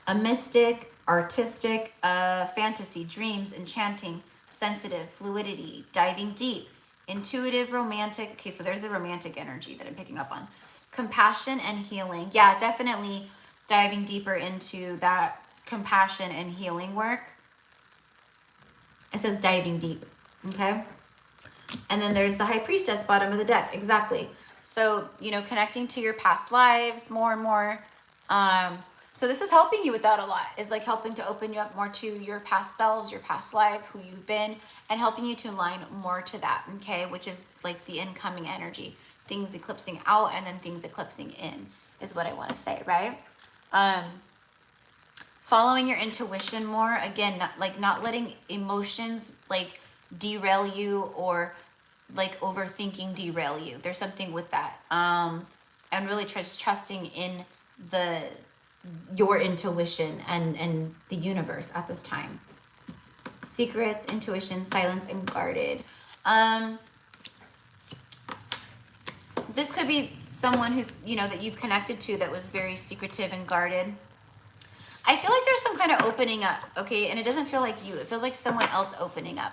A mystic, artistic, fantasy, dreams, enchanting, sensitive, fluidity, diving deep, intuitive, romantic. Okay, so there's the romantic energy that I'm picking up on. Compassion and healing. Yeah, definitely diving deeper into that compassion and healing work. It says diving deep, okay? And then there's the High Priestess, bottom of the deck, exactly. So, you know, connecting to your past lives more and more. So this is helping you with that a lot. Is like helping to open you up more to your past selves, your past life, who you've been, and helping you to align more to that, okay? Which is like the incoming energy. Things eclipsing out and then things eclipsing in is what I want to say, right? Following your intuition more, again, not letting emotions like derail you or like overthinking derail you. There's something with that. And really trusting in your intuition and the universe at this time. Secrets, intuition, silence, and guarded. This could be someone who's, you know, that you've connected to that was very secretive and guarded. I feel like there's some kind of opening up, okay? And it doesn't feel like you. It feels like someone else opening up.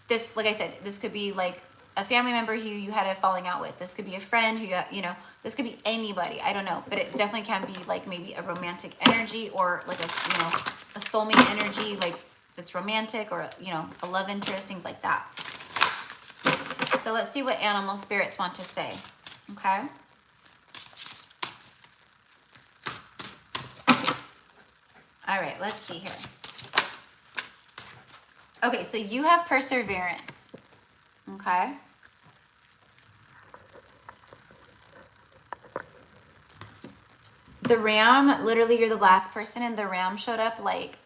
This, like I said, this could be like a family member who you had a falling out with. This could be a friend who you got, you know, this could be anybody. I don't know. But it definitely can be like maybe a romantic energy or like a, you know, a soulmate energy, like that's romantic, or, you know, a love interest, things like that. So let's see what animal spirits want to say, okay? All right, let's see here. Okay, so you have perseverance, okay? The ram, literally you're the last person, and the ram showed up like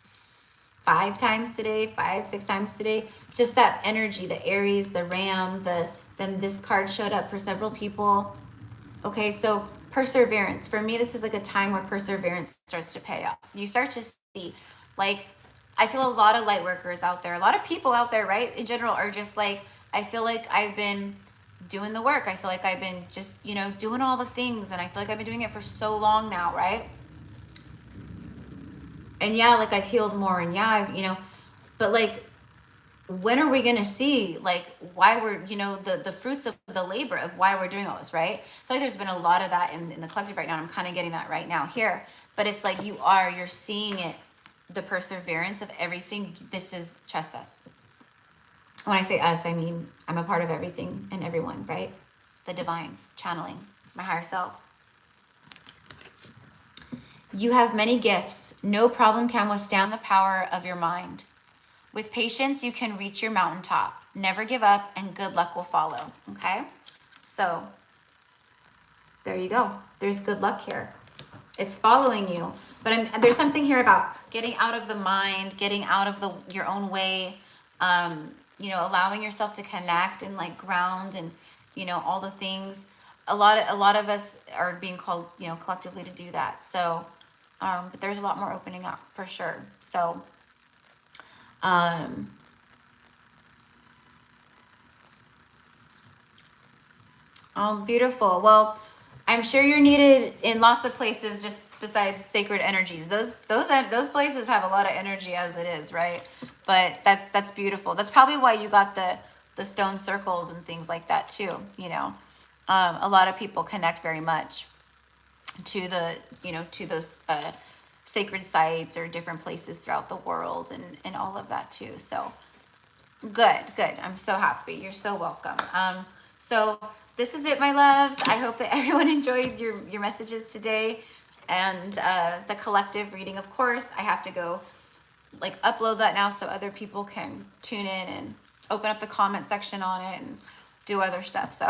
5 times today, 5-6 times today. Just that energy, the Aries, the ram, then this card showed up for several people. Okay, so perseverance. For me, this is like a time where perseverance starts to pay off. You start to see Like, I feel a lot of light workers out there, a lot of people out there, right, in general, are just like, I feel like I've been doing the work. I feel like I've been just, you know, doing all the things, and I feel like I've been doing it for so long now, right? And yeah, like I've healed more, and yeah, I've, you know, but like, when are we gonna see like why we're, you know, the fruits of the labor of why we're doing all this, right? I feel like there's been a lot of that in the collective right now, and I'm kind of getting that right now here. But it's like you're seeing it, the perseverance of everything. This is trust us. When I say us, I mean I'm a part of everything and everyone, right? The divine channeling, my higher selves. You have many gifts. No problem can withstand the power of your mind. With patience, you can reach your mountaintop. Never give up, and good luck will follow. Okay? So, there you go. There's good luck here. It's following you. But there's something here about getting out of the mind, getting out of your own way, you know, allowing yourself to connect and like ground and, you know, all the things. A lot of us are being called, you know, collectively to do that. So, but there's a lot more opening up for sure. So, oh, beautiful. Well, I'm sure you're needed in lots of places just besides sacred energies. Those places have a lot of energy as it is, right? But that's beautiful. That's probably why you got the stone circles and things like that too, you know. A lot of people connect very much to the, you know, to those sacred sites or different places throughout the world, and all of that too. So good. I'm so happy. You're so welcome. So this is it, my loves. I hope that everyone enjoyed your messages today, and the collective reading. Of course, I have to go like upload that now so other people can tune in and open up the comment section on it and do other stuff. So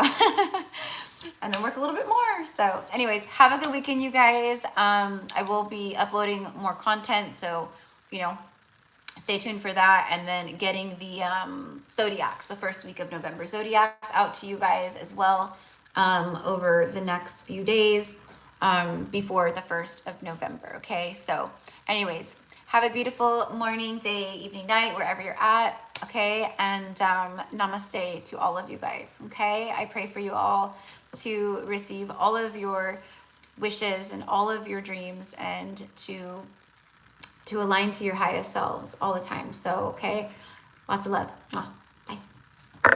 and then work a little bit more. So anyways, have a good weekend, you guys. I will be uploading more content, so you know, stay tuned for that. And then getting the zodiacs, the first week of November zodiacs, out to you guys as well over the next few days before the 1st of November. Okay, so anyways, have a beautiful morning, day, evening, night, wherever you're at. Okay, and namaste to all of you guys. Okay, I pray for you all to receive all of your wishes and all of your dreams, and to align to your highest selves all the time. So, okay, lots of love. Mwah.